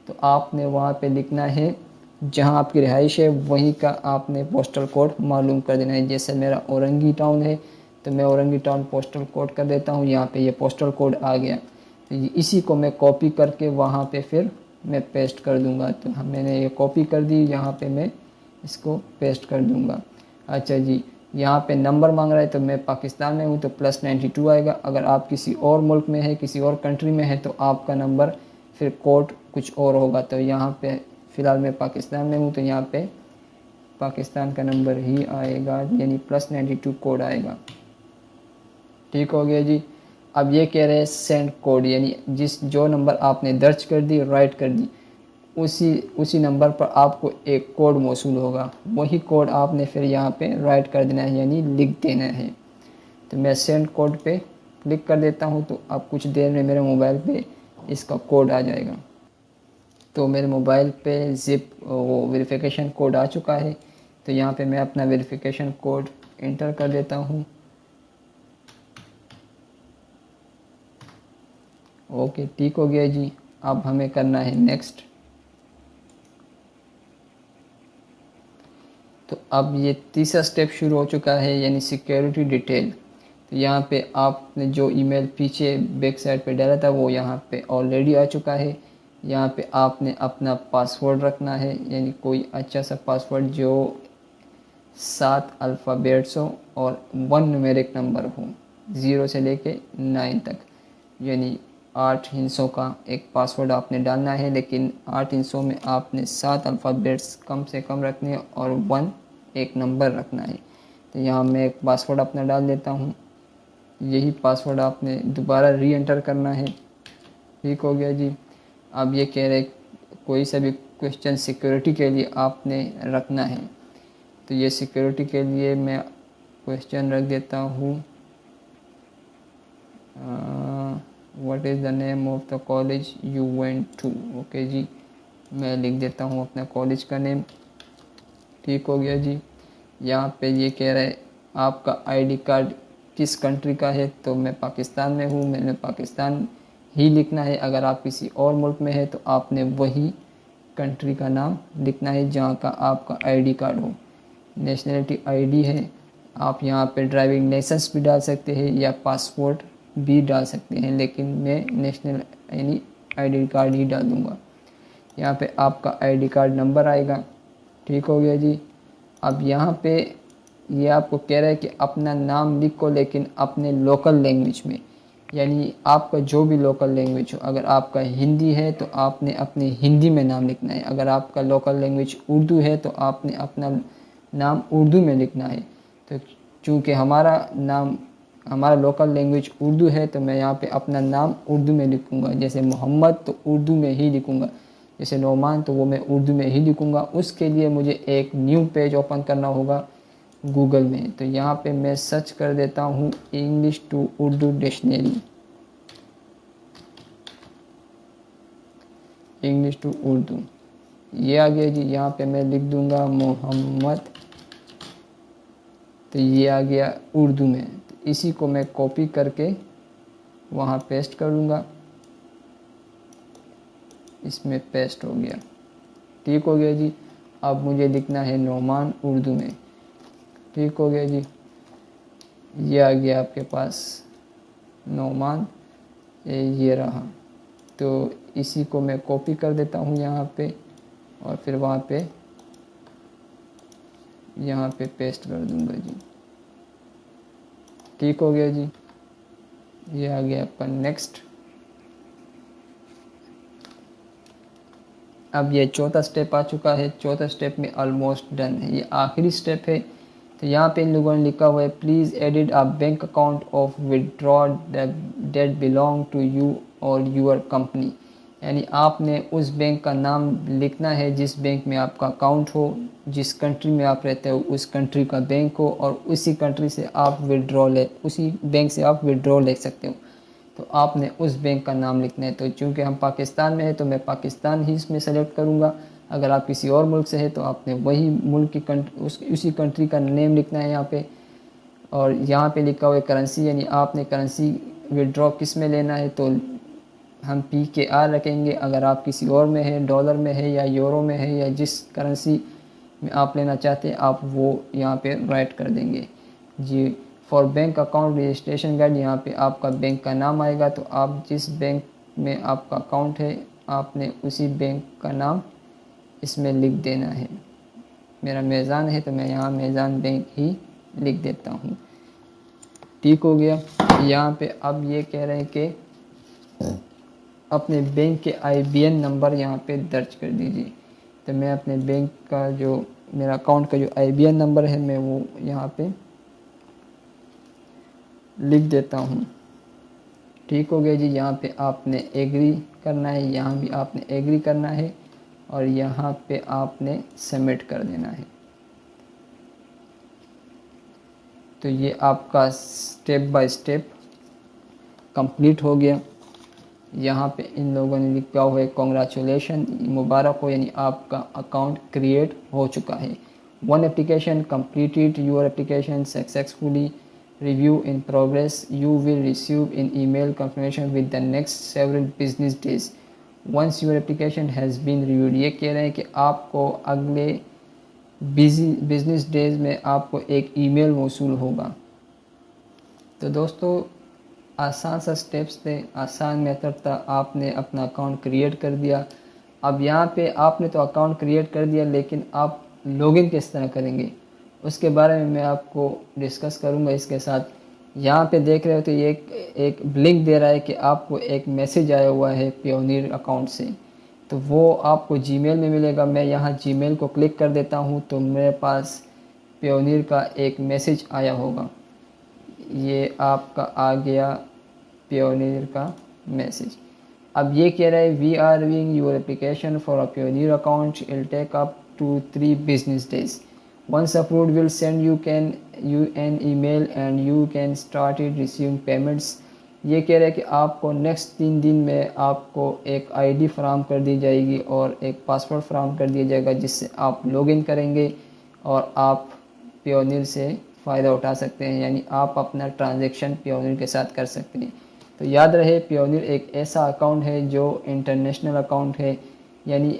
तो आपने वहाँ पे लिखना है जहाँ आपकी रिहाइश है वहीं का आपने पोस्टल कोड मालूम कर देना है। जैसे मेरा औरंगी टाउन है तो मैं औरंगी टाउन पोस्टल कोड कर देता हूँ। यहाँ पे ये पोस्टल कोड आ गया। तो इसी को मैं कॉपी करके वहाँ पे फिर मैं पेस्ट कर दूँगा। तो मैंने ये कॉपी कर दी, यहाँ पे मैं इसको पेस्ट कर दूँगा। अच्छा जी, यहाँ पे नंबर मांग रहा है तो मैं पाकिस्तान में हूँ तो +92 आएगा। अगर आप किसी और मुल्क में है, किसी और कंट्री में है तो आपका नंबर फिर कोड कुछ और होगा। तो यहाँ पे फ़िलहाल मैं पाकिस्तान में हूँ तो यहाँ पे पाकिस्तान का नंबर ही आएगा, यानी +92 कोड आएगा। ठीक हो गया जी। अब ये कह रहे हैं सेंड कोड, यानी जो नंबर आपने दर्ज कर दी, राइट कर दी, उसी नंबर पर आपको एक कोड मौसूल होगा। वही कोड आपने फिर यहाँ पे राइट कर देना है, यानी लिख देना है। तो मैं सेंड कोड पे क्लिक कर देता हूँ। तो अब कुछ देर में मेरे मोबाइल पे इसका कोड आ जाएगा। तो मेरे मोबाइल पे ज़िप वो वेरिफिकेशन कोड आ चुका है। तो यहाँ पे मैं अपना वेरिफिकेशन कोड इंटर कर देता हूँ। ओके, ठीक हो गया जी। अब हमें करना है नेक्स्ट। तो अब ये तीसरा स्टेप शुरू हो चुका है, यानी सिक्योरिटी डिटेल। तो यहाँ पे आपने जो ईमेल पीछे बैक साइड पे डाला था वो यहाँ पे ऑलरेडी आ चुका है। यहाँ पे आपने अपना पासवर्ड रखना है, यानी कोई अच्छा सा पासवर्ड जो 7 अल्फ़ाबेट्स हो और 1 न्यूमेरिक नंबर हो, 0 से लेके 9 तक, यानी 8 हिस्सों का एक पासवर्ड आपने डालना है। लेकिन 8 हिस्सों में आपने 7 अल्फ़ाबेट्स कम से कम रखने हैं और 1 एक नंबर रखना है। तो यहाँ मैं एक पासवर्ड अपना डाल देता हूँ। यही पासवर्ड आपने दोबारा री एंटर करना है। ठीक हो गया जी। अब ये कह रहे कोई सा भी क्वेश्चन सिक्योरिटी के लिए आपने रखना है। तो ये सिक्योरिटी के लिए मैं क्वेश्चन रख देता हूँ, what is the name of the college you went to. Okay जी, मैं लिख देता हूँ अपने कॉलेज का नेम। ठीक हो गया जी। यहाँ पे ये कह रहा है आपका आईडी कार्ड किस कंट्री का है, तो मैं पाकिस्तान में हूँ, मैंने पाकिस्तान ही लिखना है। अगर आप किसी और मुल्क में है तो आपने वही कंट्री का नाम लिखना है जहाँ का आपका आईडी कार्ड हो। नेशनलिटी आईडी है, आप यहाँ पे ड्राइविंग लाइसेंस भी डाल सकते हैं या पासपोर्ट भी डाल सकते हैं, लेकिन मैं नेशनल यानी आईडी कार्ड ही डाल दूँगा। यहाँ पे आपका आईडी कार्ड नंबर आएगा। ठीक हो गया जी। अब यहाँ पे ये आपको कह रहा है कि अपना नाम लिखो, लेकिन अपने लोकल लैंग्वेज में, यानी आपका जो भी लोकल लैंग्वेज हो। अगर आपका हिंदी है तो आपने अपने हिंदी में नाम लिखना है। अगर आपका लोकल लैंग्वेज उर्दू है तो आपने अपना नाम उर्दू में लिखना है। तो चूँकि हमारा लोकल लैंग्वेज उर्दू है तो मैं यहाँ पे अपना नाम उर्दू में लिखूँगा। जैसे मोहम्मद तो उर्दू में ही लिखूँगा, जैसे नोमान तो वो मैं उर्दू में ही लिखूँगा। उसके लिए मुझे एक न्यू पेज ओपन करना होगा गूगल में। तो यहाँ पे मैं सर्च कर देता हूँ English to Urdu dictionary, English to Urdu, ये आ गया जी। यहाँ पे मैं लिख दूँगा मोहम्मद, तो ये आ गया उर्दू में। तो इसी को मैं कॉपी करके वहाँ पेस्ट करूँगा, इसमें पेस्ट हो गया। ठीक हो गया जी। अब मुझे लिखना है नोमान उर्दू में। ठीक हो गया जी, ये आ गया आपके पास नोमान, ये रहा। तो इसी को मैं कॉपी कर देता हूँ यहाँ पे और फिर वहाँ पे यहाँ पे पेस्ट कर दूँगा जी। ठीक हो गया जी, ये आ गया आपका नेक्स्ट। अब ये चौथा स्टेप आ चुका है। चौथा स्टेप में ऑलमोस्ट डन है, ये आखिरी स्टेप है। तो यहाँ पे इन लोगों ने लिखा हुआ है please edit a bank account of withdraw that belong to you or your company, यानी आपने उस बैंक का नाम लिखना है जिस बैंक में आपका अकाउंट हो, जिस कंट्री में आप रहते हो उस कंट्री का बैंक हो, और उसी कंट्री से आप उसी बैंक से आप विड्रॉ ले सकते हो। तो आपने उस बैंक का नाम लिखना है। तो चूँकि हम पाकिस्तान में है तो मैं पाकिस्तान ही इसमें सेलेक्ट करूँगा। अगर आप किसी और मुल्क से है तो आपने वही मुल्क की उसी कंट्री का नेम लिखना है यहाँ पे। और यहाँ पे लिखा हुआ है करेंसी, यानी आपने करेंसी विड्रॉ किस में लेना है, तो हम PKR रखेंगे। अगर आप किसी और में है, डॉलर में है या यूरो में है या जिस करेंसी में आप लेना चाहते हैं आप वो यहाँ पे राइट कर देंगे जी। For bank account registration guide, यहाँ पे आपका बैंक का नाम आएगा। तो आप जिस बैंक में आपका अकाउंट है आपने उसी बैंक का नाम इसमें लिख देना है। मेरा मेज़ान है तो मैं यहाँ मेज़ान बैंक ही लिख देता हूँ। ठीक हो गया। यहाँ पे अब ये कह रहे हैं कि अपने बैंक के IBN नंबर यहाँ पे दर्ज कर दीजिए। तो मैं अपने बैंक का जो मेरा अकाउंट का जो IBN नंबर है मैं वो यहाँ पे लिख देता हूँ। ठीक हो गया जी। यहाँ पे आपने एग्री करना है, यहाँ भी आपने एग्री करना है और यहाँ पे आपने सबमिट कर देना है। तो ये आपका स्टेप बाय स्टेप कंप्लीट हो गया। यहाँ पे इन लोगों ने लिखा हुआ है कॉन्ग्रेचुलेशन, मुबारक हो, यानी आपका अकाउंट क्रिएट हो चुका है। One application completed, your application successfully, review in progress, you will receive an email confirmation with the next several business days once your application has been reviewed। ये कह रहे हैं कि आपको अगले बिजनेस डेज में आपको एक ईमेल मौसूल होगा। तो दोस्तों आसान सा स्टेप्स थे, आसान मेथड था। आपने अपना अकाउंट क्रिएट कर दिया। अब यहाँ पे आपने तो अकाउंट क्रिएट कर दिया, लेकिन आप लॉगिन किस तरह करेंगे उसके बारे में मैं आपको डिस्कस करूँगा इसके साथ। यहाँ पे देख रहे हो तो ये एक लिंक दे रहा है कि आपको एक मैसेज आया हुआ है पियोनियर अकाउंट से, तो वो आपको जीमेल में मिलेगा। मैं यहाँ जीमेल को क्लिक कर देता हूँ तो मेरे पास पियोनियर का एक मैसेज आया होगा। ये आपका आ गया पियोनियर का मैसेज। अब ये कह रहा है we are reviewing your application for a pioneer account, it'll take up to 3 business days. Once approved will send you an email and you can start it receiving payments. ये कह रहा है कि आपको नेक्स्ट 3 दिन में आपको एक आईडी फराहम कर दी जाएगी और एक पासवर्ड फराहम कर दिया जाएगा, जिससे आप लॉगिन करेंगे और आप पियोनियर से फ़ायदा उठा सकते हैं, यानी आप अपना ट्रांजैक्शन पियोनियर के साथ कर सकते हैं। तो याद रहे पियोनियर एक ऐसा अकाउंट है जो इंटरनेशनल अकाउंट है, यानी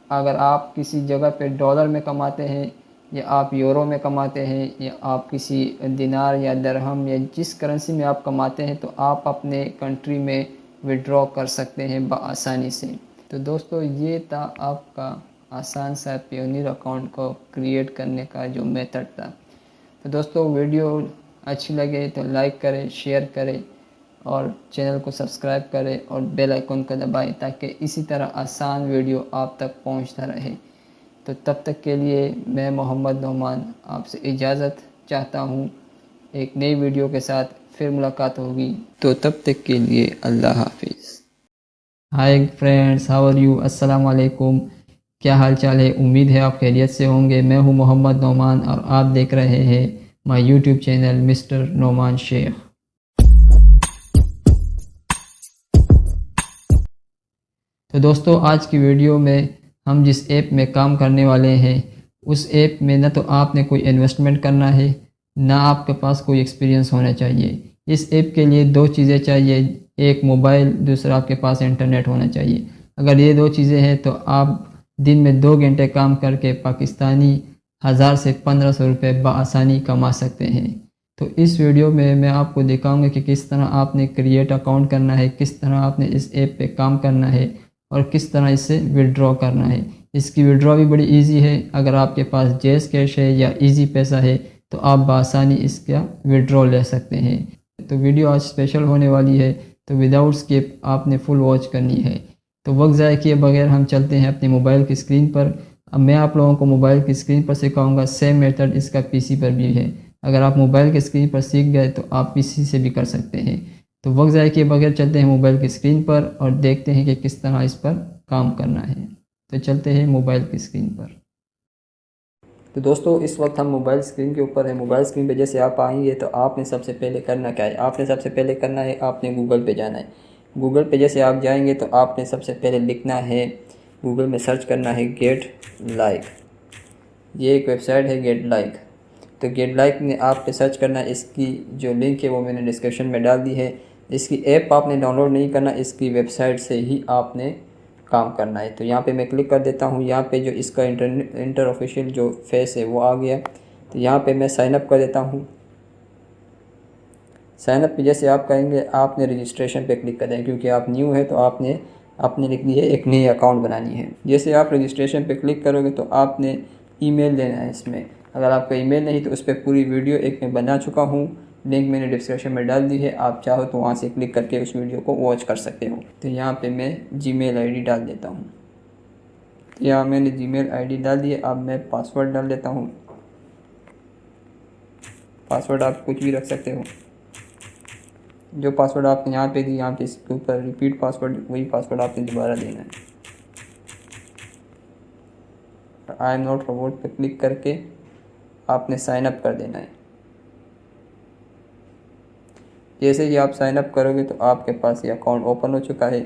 अगर आप किसी जगह पे डॉलर में कमाते हैं या आप यूरो में कमाते हैं या आप किसी दिनार या दरहम या जिस करेंसी में आप कमाते हैं तो आप अपने कंट्री में विड्रॉ कर सकते हैं बआसानी से। तो दोस्तों ये था आपका आसान सा पियोनियर अकाउंट को क्रिएट करने का जो मेथड था। तो दोस्तों वीडियो अच्छी लगे तो लाइक करें, शेयर करें और चैनल को सब्सक्राइब करें और बेल आइकन को दबाएं ताकि इसी तरह आसान वीडियो आप तक पहुंचता रहे। तो तब तक के लिए मैं मोहम्मद नोमान आपसे इजाज़त चाहता हूं। एक नई वीडियो के साथ फिर मुलाकात होगी, तो तब तक के लिए अल्लाह हाफिज़। Hi friends, how are you? अस्सलाम वालेकुम। क्या हाल चाल है? उम्मीद है आप खैरियत से होंगे। मैं हूं मोहम्मद नोमान और आप देख रहे हैं my YouTube channel mister Noman Sheikh. तो दोस्तों आज की वीडियो में हम जिस ऐप में काम करने वाले हैं उस ऐप में न तो आपने कोई इन्वेस्टमेंट करना है, ना आपके पास कोई एक्सपीरियंस होना चाहिए। इस ऐप के लिए 2 चीज़ें चाहिए, एक मोबाइल, दूसरा आपके पास इंटरनेट होना चाहिए। अगर ये 2 चीज़ें हैं तो आप दिन में 2 घंटे काम करके पाकिस्तानी 1000 से 1500 रुपये बआसानी कमा सकते हैं। तो इस वीडियो में मैं आपको दिखाऊंगा कि किस तरह आपने क्रिएट अकाउंट करना है, किस तरह आपने इस ऐप पे काम करना है और किस तरह इससे विड्रॉ करना है। इसकी विड्रॉ भी बड़ी इजी है। अगर आपके पास जैज़ कैश है या इजी पैसा है तो आप बआसानी इसका विड्रॉ ले सकते हैं। तो वीडियो आज स्पेशल होने वाली है, तो विदाउट स्किप आपने फुल वॉच करनी है। तो वक्त ज़ाया किए बगैर हम चलते हैं अपने मोबाइल की स्क्रीन पर। अब मैं आप लोगों को मोबाइल की स्क्रीन पर सिखाऊंगा, सेम मेथड इसका पीसी पर भी है। अगर आप मोबाइल की स्क्रीन पर सीख गए तो आप पीसी से भी कर सकते हैं। तो वक्त ज़ाया किए बगैर चलते हैं मोबाइल की स्क्रीन पर और देखते हैं कि किस तरह इस पर काम करना है। तो चलते हैं मोबाइल की स्क्रीन पर। तो दोस्तों इस वक्त हम मोबाइल स्क्रीन के ऊपर है। मोबाइल स्क्रीन पे जैसे आप आएंगे तो आपने सबसे पहले करना क्या है, आपने सबसे पहले करना है आपने गूगल पे जाना है। गूगल पे जैसे आप जाएंगे तो आपने सबसे पहले लिखना है, गूगल में सर्च करना है गेट लाइक। ये एक वेबसाइट है गेट लाइक। तो गेट लाइक में आपने सर्च करना है, इसकी जो लिंक है वो मैंने डिस्क्रिप्शन में डाल दी है। इसकी ऐप आपने डाउनलोड नहीं करना, इसकी वेबसाइट से ही आपने काम करना है। तो यहाँ पे मैं क्लिक कर देता हूँ। यहाँ पे जो इसका इंटर ऑफिशियल जो फेस है वो आ गया। तो यहाँ पे मैं साइन अप कर देता हूँ। साइन अप पे जैसे आप करेंगे आपने रजिस्ट्रेशन पे क्लिक कर दें, क्योंकि आप न्यू है तो आपने अपने लिए एक नई अकाउंट बनानी है। जैसे आप रजिस्ट्रेशन पे क्लिक करोगे तो आपने ईमेल देना है इसमें। अगर आपका ईमेल नहीं तो उस पर पूरी वीडियो एक मैं बना चुका हूँ, लिंक मैंने डिस्क्रिप्शन में डाल दी है। आप चाहो तो वहाँ से क्लिक करके उस वीडियो को वॉच कर सकते हो। तो यहाँ पे मैं जीमेल आईडी डाल देता हूँ। तो यहाँ मैंने जीमेल आईडी डाल दी है। अब मैं पासवर्ड डाल देता हूँ। पासवर्ड आप कुछ भी रख सकते हो, जो पासवर्ड आपने यहाँ पे दी, यहाँ पे इसके ऊपर रिपीट पासवर्ड, वही पासवर्ड आपने दोबारा देना है। आई एम नॉट रोबोट पे क्लिक करके आपने साइन अप कर देना है। जैसे ही आप साइन अप करोगे तो आपके पास ये अकाउंट ओपन हो चुका है।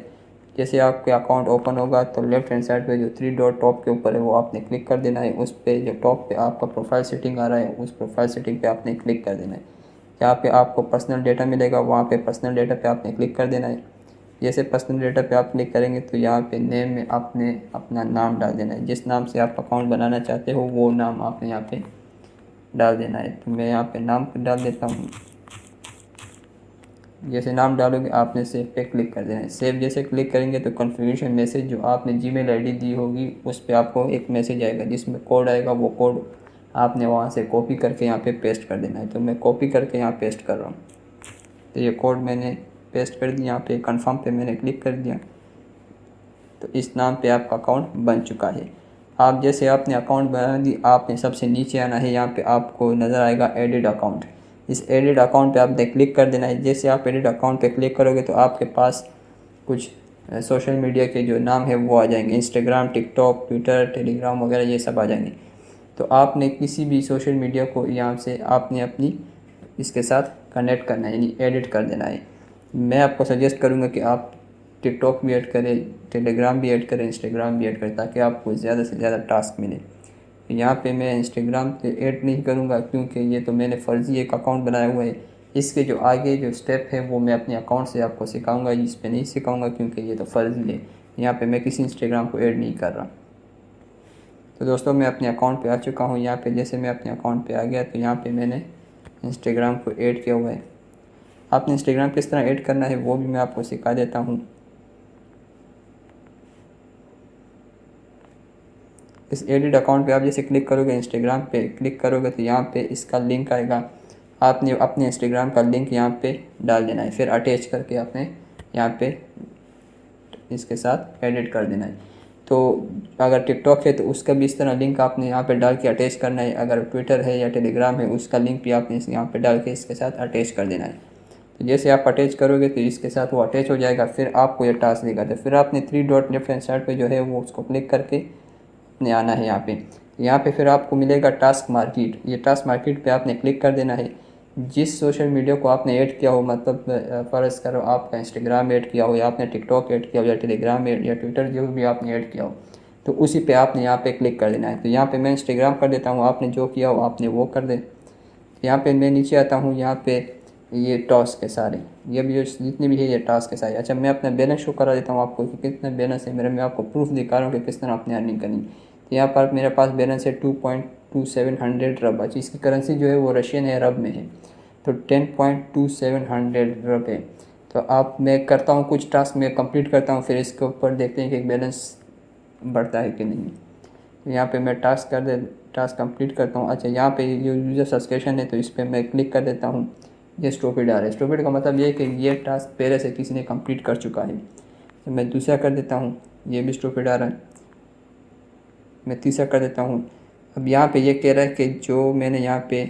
जैसे आपके अकाउंट ओपन होगा तो लेफ्ट हैंड साइड पे जो 3 डॉट टॉप के ऊपर है वो आपने क्लिक कर देना है। उस पे जो टॉप पे आपका प्रोफाइल सेटिंग आ रहा है उस प्रोफाइल सेटिंग पे आपने क्लिक कर देना है। जहाँ पे आपको पर्सनल डेटा मिलेगा वहाँ पे पर्सनल डेटा पे आपने क्लिक कर देना है। जैसे पर्सनल डेटा पे आप क्लिक करेंगे तो यहाँ पे नेम में आपने अपना नाम डाल देना है। जिस नाम से आप अकाउंट बनाना चाहते हो वो नाम आपने यहाँ पे डाल देना है। तो मैं यहाँ पे नाम पे डाल देता हूँ। जैसे नाम डालोगे आपने सेव पे क्लिक कर देना है। सेव जैसे क्लिक करेंगे तो कन्फर्मेशन मैसेज जो आपने जीमेल आईडी दी होगी उस पर आपको एक मैसेज आएगा जिसमें कोड आएगा। वो कोड आपने वहाँ से कॉपी करके यहाँ पे पेस्ट कर देना है। तो मैं कॉपी करके यहाँ पेस्ट कर रहा हूँ। तो ये कोड मैंने पेस्ट कर दिया। यहाँ पे कंफर्म पे मैंने क्लिक कर दिया। तो इस नाम पे आपका अकाउंट बन चुका है। आप जैसे आपने अकाउंट बना दी, आपने सबसे नीचे आना है, यहाँ पे आपको नज़र आएगा एडिट अकाउंट। इस एडिट अकाउंट पे आपने क्लिक कर देना है। जैसे आप एडिट अकाउंट पे क्लिक करोगे तो आपके पास कुछ सोशल मीडिया के जो नाम है वो आ जाएंगे, इंस्टाग्राम, टिकटॉक, ट्विटर, टेलीग्राम वगैरह ये सब आ जाएंगे। तो आपने किसी भी सोशल मीडिया को यहाँ से आपने अपनी इसके साथ कनेक्ट करना है, यानी एडिट कर देना है। मैं आपको सजेस्ट करूँगा कि आप टिकटॉक भी ऐड करें, टेलीग्राम भी ऐड करें, इंस्टाग्राम भी ऐड करें, ताकि आपको ज़्यादा से ज़्यादा टास्क मिले। यहाँ पे मैं इंस्टाग्राम पे ऐड नहीं करूँगा क्योंकि ये तो मैंने फ़र्ज़ी एक अकाउंट बनाया हुआ है। इसके जो आगे जो स्टेप है वो मैं अपने अकाउंट से आपको सिखाऊंगा, इस पे नहीं सिखाऊंगा क्योंकि ये तो फ़र्ज़ी है। यहाँ पे मैं किसी इंस्टाग्राम को ऐड नहीं कर रहा। तो दोस्तों मैं अपने अकाउंट पे आ चुका हूँ। यहाँ पे जैसे मैं अपने अकाउंट पे आ गया तो यहाँ पे मैंने इंस्टाग्राम को ऐड किया हुआ है। आपने इंस्टाग्राम किस तरह ऐड करना है वो भी मैं आपको सिखा देता हूँ। इस एडिट अकाउंट पे आप जैसे क्लिक करोगे, इंस्टाग्राम पे क्लिक करोगे तो यहाँ पे इसका लिंक आएगा। आपने अपने इंस्टाग्राम का लिंक यहाँ पे डाल देना है, फिर अटैच करके आपने यहाँ पे इसके साथ एडिट कर देना है। तो अगर टिकटॉक है तो उसका भी इस तरह लिंक आपने यहाँ पे डाल के अटैच करना है। अगर ट्विटर है या टेलीग्राम है उसका लिंक भी आपने यहाँ पे डाल के इसके साथ अटैच कर देना है। तो जैसे आप अटैच करोगे तो इसके साथ वो अटैच हो जाएगा। फिर आपको ये टास्क देगा, तो फिर आपने 3 डॉट लेफ्ट हैंड साइड पे जो है वो उसको क्लिक करके अपने आना है यहाँ पे फिर आपको मिलेगा टास्क मार्केट। ये टास्क मार्केट पे आपने क्लिक कर देना है। जिस सोशल मीडिया को आपने ऐड किया हो, मतलब फ़र्ज़ करो आपका इंस्टाग्राम ऐड किया हो या आपने टिकटॉक ऐड किया हो या टेलीग्राम ऐड या ट्विटर जो भी आपने ऐड किया हो, तो उसी पे आपने यहाँ पे क्लिक कर देना है। तो यहाँ पे मैं इंस्टाग्राम कर देता हूँ, आपने जो किया हो आपने वो कर दे। यहाँ पे मैं नीचे आता हूँ, यहाँ पे ये टास्क है सारे, ये भी जो जितने भी है ये टास्क है सारे। अच्छा मैं अपना बैलेंस शो करा देता हूँ आपको कि कितना बैलेंस है मेरा। मैं आपको प्रूफ दिखा रहा हूँ कि किस तरह आपने अर्निंग करनी। तो यहाँ पर मेरे पास बैलेंस है 2.2700 रब। अच्छा इसकी करेंसी जो है वो रशियन है, रब में है, तो 10.2700 रब है। तो आप मैं करता हूँ कुछ टास्क मैं कंप्लीट करता हूँ, फिर इसके ऊपर देखते हैं कि बैलेंस बढ़ता है कि नहीं। तो यहाँ पे मैं टास्क कंप्लीट करता हूँ। अच्छा यहाँ पे जो यूज़र सब्सक्रिप्शन है तो इस पर मैं क्लिक कर देता हूँ। ये स्टॉपिड आ रहा है। स्टॉपिड का मतलब ये है कि ये टास्क पहले से किसी ने कंप्लीट कर चुका है। तो मैं दूसरा कर देता हूँ, ये भी स्टॉपिड आ रहा है। मैं तीसरा कर देता हूँ। अब यहाँ पे ये कह रहा है कि जो मैंने यहाँ पे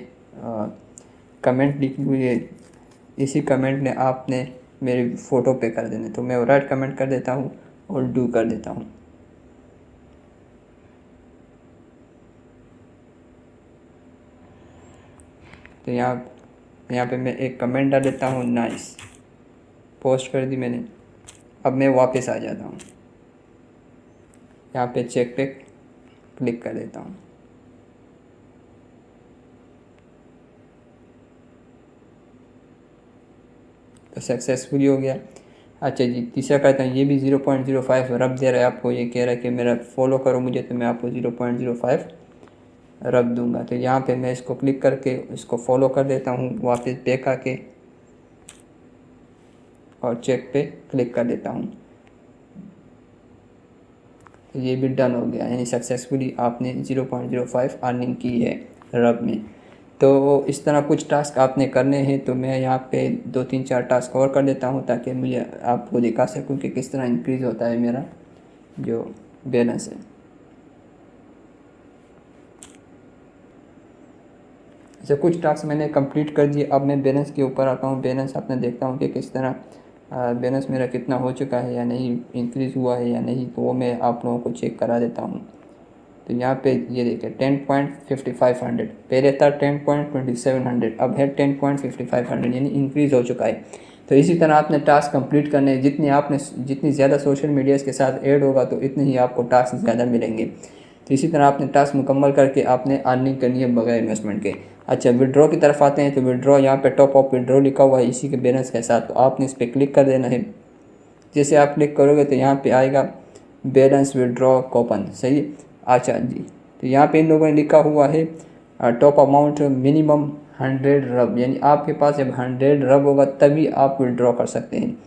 कमेंट लिखी हुई है, इसी कमेंट ने आपने मेरी फ़ोटो पे कर देने। तो मैं राइट कमेंट कर देता हूँ और डू कर देता हूँ। तो यहाँ पे मैं एक कमेंट डाल देता हूँ, नाइस, पोस्ट कर दी मैंने। अब मैं वापस आ जाता हूँ, यहाँ पे चेक पे क्लिक कर देता हूँ। तो सक्सेसफुली हो गया। अच्छा जी तीसरा करता हूँ, ये भी 0.05 रब दे रहा है आपको। ये कह रहा है कि मेरा फॉलो करो मुझे, तो मैं आपको 0.05 रब दूंगा। तो यहाँ पे मैं इसको क्लिक करके इसको फॉलो कर देता हूँ, वापस बैक आके और चेक पे क्लिक कर देता हूँ। तो ये भी डन हो गया, यानी सक्सेसफुली आपने 0.05 अर्निंग की है रब में। तो इस तरह कुछ टास्क आपने करने हैं। तो मैं यहाँ पे 2-3-4 टास्क और कर देता हूँ ताकि मुझे आपको दिखा सकूँ कि किस तरह इंक्रीज़ होता है मेरा जो बैलेंस है। अच्छा कुछ टास्क मैंने कंप्लीट कर दिए। अब मैं बैलेंस के ऊपर आता हूँ। बैलेंस अपने देखता हूँ कि किस तरह बैलेंस मेरा कितना हो चुका है या नहीं, इंक्रीज़ हुआ है या नहीं, तो वो मैं आप लोगों को चेक करा देता हूँ। तो यहाँ पे ये देखिए 10.5500, पहले था 10.2700, अब है 10.5500, यानी इंक्रीज़ हो चुका है। तो इसी तरह आपने टास्क कंप्लीट करने हैं। जितनी ज़्यादा सोशल मीडिया के साथ ऐड होगा तो इतने ही आपको टास्क ज़्यादा मिलेंगे। तो इसी तरह आपने टास्क मुकम्मल करके आपने अर्निंग करनी है बगैर इन्वेस्टमेंट के। अच्छा विड्रॉ की तरफ आते हैं। तो विड्रॉ यहाँ पे टॉप अप विड्रॉ लिखा हुआ है इसी के बैलेंस के साथ, तो आपने इस पर क्लिक कर देना है। जैसे आप क्लिक करोगे तो यहाँ पे आएगा बैलेंस विड्रॉ कूपन, सही है। अच्छा जी तो यहाँ पे इन लोगों ने लिखा हुआ है टॉप अमाउंट मिनिमम 100 रब, यानी आपके पास जब 100 रब होगा तभी आप विड्रॉ कर सकते हैं।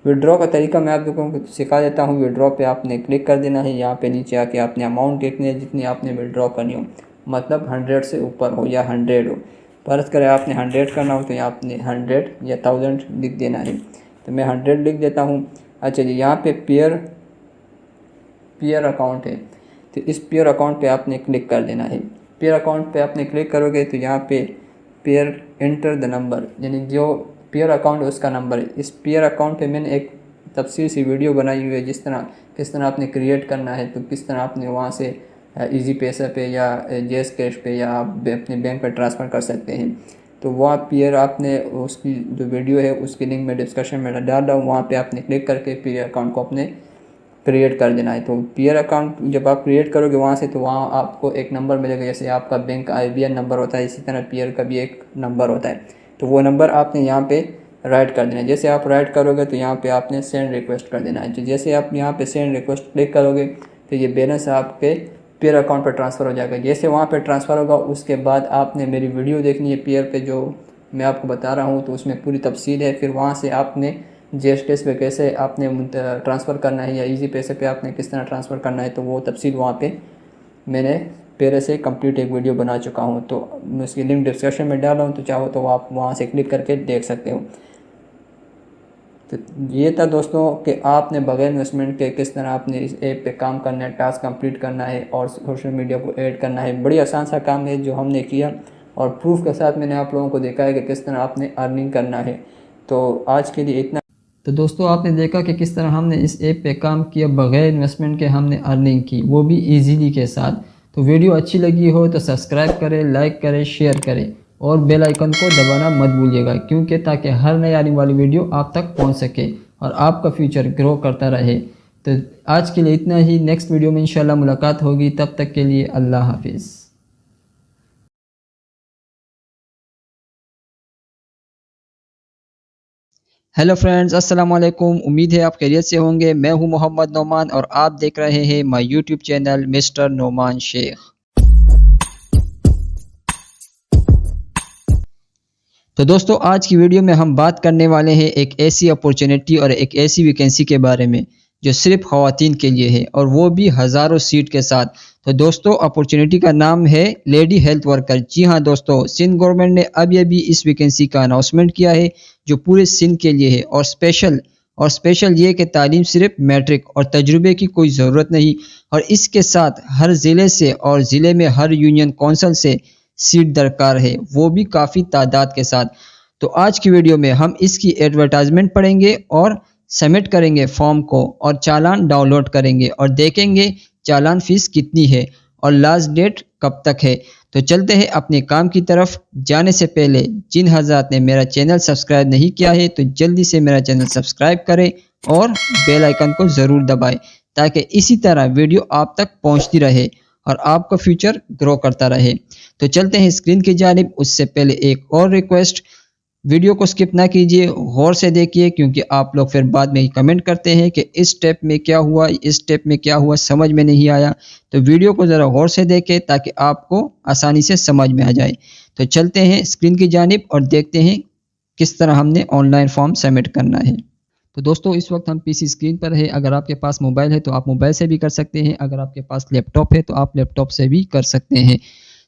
विड्रॉ का तरीका मैं आप लोगों को सिखा देता हूँ। विड्रॉ पे आपने क्लिक कर देना है। यहाँ पे नीचे आके आपने अमाउंट देखनी है जितनी आपने विड्रॉ करनी हो, मतलब 100 से ऊपर हो या 100 हो। फर्ज करें आपने 100 करना हो तो यहाँ आपने 100 या 1000 लिख देना है। तो मैं 100 लिख देता हूँ। अच्छा जी यहाँ पे पेयर अकाउंट है। तो इस पेयर अकाउंट पे आपने क्लिक कर देना है। पेयर अकाउंट पे आपने क्लिक करोगे तो यहाँ पे पेयर एंटर द नंबर, यानी जो पेयर अकाउंट है उसका नंबर है। इस पेयर अकाउंट पे मैंने एक तफसील सी वीडियो बनाई हुई है किस तरह आपने क्रिएट करना है, तो किस तरह आपने वहाँ से इजी पैसा पे या जेस कैश पे या आप अपने बैंक पे ट्रांसफ़र कर सकते हैं। तो वहाँ पेयर आपने उसकी जो वीडियो है उसकी लिंक मैं डिस्क्रिप्शन में डाल रहा हूँ, वहाँ पे आपने क्लिक करके पेयर अकाउंट को अपने क्रिएट कर देना है। तो पेयर अकाउंट जब आप क्रिएट करोगे वहाँ से, तो वहाँ आपको एक नंबर मिलेगा, जैसे आपका बैंक IBN नंबर होता है, इसी तरह पेयर का भी एक नंबर होता है। तो वो नंबर आपने यहाँ पे राइट कर देना है। जैसे आप राइट करोगे तो यहाँ पे आपने सेंड रिक्वेस्ट कर देना है। तो जैसे आप यहाँ पे सेंड रिक्वेस्ट क्लिक करोगे तो ये बैलेंस आपके पेयर अकाउंट पर ट्रांसफ़र हो जाएगा। जैसे वहाँ पे ट्रांसफ़र होगा उसके बाद आपने मेरी वीडियो देखनी है पेयर पे, जो मैं आपको बता रहा हूँ, तो उसमें पूरी तफसील है। फिर वहाँ से आपने जेस कैश पे कैसे आपने ट्रांसफ़र करना है या इजी पैसे पे आपने किस तरह ट्रांसफ़र करना है, तो वो तफसील वहाँ पे मैंने पहले से कंप्लीट एक वीडियो बना चुका हूँ। तो मैं उसकी लिंक डिस्क्रिप्शन में डाल रहा हूँ, तो चाहो तो आप वहाँ से क्लिक करके देख सकते हो। तो ये था दोस्तों कि आपने बगैर इन्वेस्टमेंट के किस तरह आपने इस ऐप पे काम करना है, टास्क कंप्लीट करना है और सोशल मीडिया को ऐड करना है। बड़ी आसान सा काम है जो हमने किया और प्रूफ के साथ मैंने आप लोगों को देखा है कि किस तरह आपने अर्निंग करना है। तो आज के लिए इतना। तो दोस्तों आपने देखा कि किस तरह हमने इस ऐप पे काम किया, बगैर इन्वेस्टमेंट के हमने अर्निंग की, वो भी ईजीली के साथ। तो वीडियो अच्छी लगी हो तो सब्सक्राइब करें, लाइक करें, शेयर करें और बेल आइकन को दबाना मत भूलिएगा, क्योंकि ताकि हर नई आने वाली वीडियो आप तक पहुंच सके और आपका फ्यूचर ग्रो करता रहे। तो आज के लिए इतना ही। नेक्स्ट वीडियो में इंशाल्लाह मुलाकात होगी, तब तक के लिए अल्लाह हाफिज़। हेलो फ्रेंड्स, अस्सलाम वालेकुम। उम्मीद है आप खैरियत से होंगे। मैं हूं मोहम्मद नोमान और आप देख रहे हैं my YouTube channel mister Noman Sheikh. तो दोस्तों आज की वीडियो में हम बात करने वाले हैं एक ऐसी अपॉर्चुनिटी और एक ऐसी वैकेंसी के बारे में जो सिर्फ ख़वातीन के लिए है और वो भी हज़ारों सीट के साथ। तो दोस्तों अपॉर्चुनिटी का नाम है लेडी हेल्थ वर्कर। जी हाँ दोस्तों, सिंध गवर्नमेंट ने अभी इस वैकेंसी का अनाउंसमेंट किया है जो पूरे सिंध के लिए है और स्पेशल ये कि तालीम सिर्फ मैट्रिक और तजुर्बे की कोई ज़रूरत नहीं, और इसके साथ हर ज़िले से और ज़िले में हर यूनियन कौंसल से सीट दरकार है, वो भी काफ़ी तादाद के साथ। तो आज की वीडियो में हम इसकी एडवर्टाइजमेंट पढ़ेंगे और सबमिट करेंगे फॉर्म को और चालान डाउनलोड करेंगे और देखेंगे चालान फीस कितनी है और लास्ट डेट कब तक है। तो चलते हैं अपने काम की तरफ। जाने से पहले जिन हज़रात ने मेरा चैनल सब्सक्राइब नहीं किया है तो जल्दी से मेरा चैनल सब्सक्राइब करें और बेल आइकन को ज़रूर दबाएं ताकि इसी तरह वीडियो आप तक पहुंचती रहे और आपका फ्यूचर ग्रो करता रहे। तो चलते हैं स्क्रीन की जानिब। उससे पहले एक और रिक्वेस्ट, वीडियो को स्किप ना कीजिए, गौर से देखिए, क्योंकि आप लोग फिर बाद में ही कमेंट करते हैं कि इस स्टेप में क्या हुआ, इस स्टेप में क्या हुआ, समझ में नहीं आया। तो वीडियो को ज़रा गौर से देखें ताकि आपको आसानी से समझ में आ जाए। तो चलते हैं स्क्रीन की जानिब और देखते हैं किस तरह हमने ऑनलाइन फॉर्म सबमिट करना है। तो दोस्तों इस वक्त हम पीसी स्क्रीन पर है। अगर आपके पास मोबाइल है तो आप मोबाइल से भी कर सकते हैं, अगर आपके पास लैपटॉप है तो आप लैपटॉप से भी कर सकते हैं।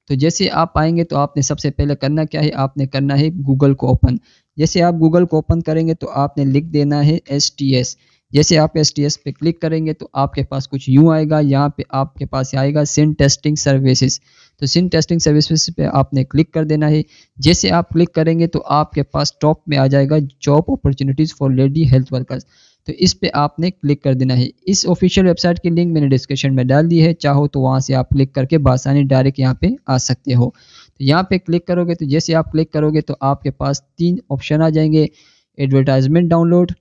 तो जैसे आप आएंगे तो आपने सबसे पहले करना क्या है, आपने करना है गूगल को ओपन। जैसे आप गूगल को ओपन करेंगे तो आपने लिख देना है STS। जैसे आप STS पे क्लिक करेंगे तो आपके पास कुछ यूँ आएगा, यहाँ पे आपके पास आएगा सिंध टेस्टिंग सर्विसेज। तो सिंध टेस्टिंग सर्विसेज पे आपने क्लिक कर देना है। जैसे आप क्लिक करेंगे तो आपके पास टॉप में आ जाएगा job opportunities for lady health workers. तो इस पे आपने क्लिक कर देना है। इस ऑफिशियल वेबसाइट की लिंक मैंने डिस्क्रिप्शन में डाल दी है, चाहो तो वहाँ से आप क्लिक करके बासानी डायरेक्ट यहाँ पे आ सकते हो। तो यहाँ पे क्लिक करोगे तो जैसे आप क्लिक करोगे तो आपके पास 3 ऑप्शन आ जाएंगे, advertisement download,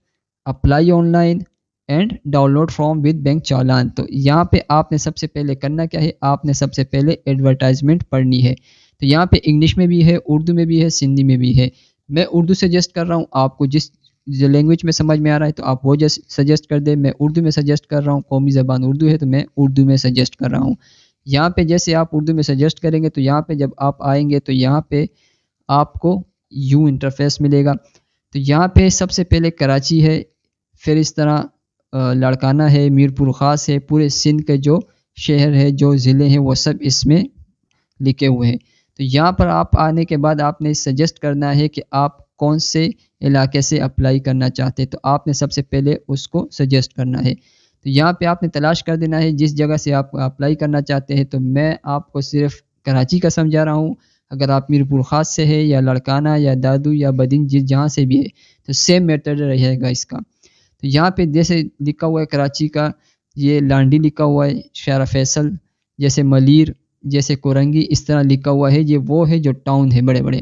apply online and download form with bank challan. तो यहाँ पे आपने सबसे पहले करना क्या है, आपने सबसे पहले एडवर्टाइजमेंट पढ़नी है। तो यहाँ पे इंग्लिश में भी है, उर्दू में भी है, सिंधी में भी है। मैं उर्दू सजेस्ट कर रहा हूँ, आपको जिस लैंग्वेज में समझ में आ रहा है तो आप वो सजेस्ट कर दे। मैं उर्दू में सजेस्ट कर रहा हूँ, कौमी ज़बान उर्दू है तो मैं उर्दू में सजेस्ट कर रहा हूँ। यहाँ पे जैसे आप उर्दू में सजेस्ट करेंगे तो यहाँ पे जब आप आएंगे तो यहाँ पे आपको यूँ इंटरफेस मिलेगा। तो यहाँ पे सबसे पहले कराची है, फिर इस तरह लाड़काना है, मीरपुर ख़ास है, पूरे सिंध के जो शहर है, जो ज़िले हैं वो सब इसमें लिखे हुए हैं। तो यहाँ पर आप आने के बाद आपने सजेस्ट करना है कि आप कौन से इलाके से अप्लाई करना चाहते हैं, तो आपने सबसे पहले उसको सजेस्ट करना है। तो यहाँ पे आपने तलाश कर देना है जिस जगह से आप अप्लाई करना चाहते हैं। तो मैं आपको सिर्फ कराची का समझा रहा हूँ, अगर आप मीरपुर ख़ास से है या लड़काना या दादू या बदिन जिस जहाँ से भी है तो सेम मेथड रहेगा इसका। तो यहाँ पे जैसे लिखा हुआ है कराची का, ये लांडी लिखा हुआ है, शारा फैसल, जैसे मलीर, जैसे कोरंगी, इस तरह लिखा हुआ है। ये वो है जो टाउन है बड़े बड़े।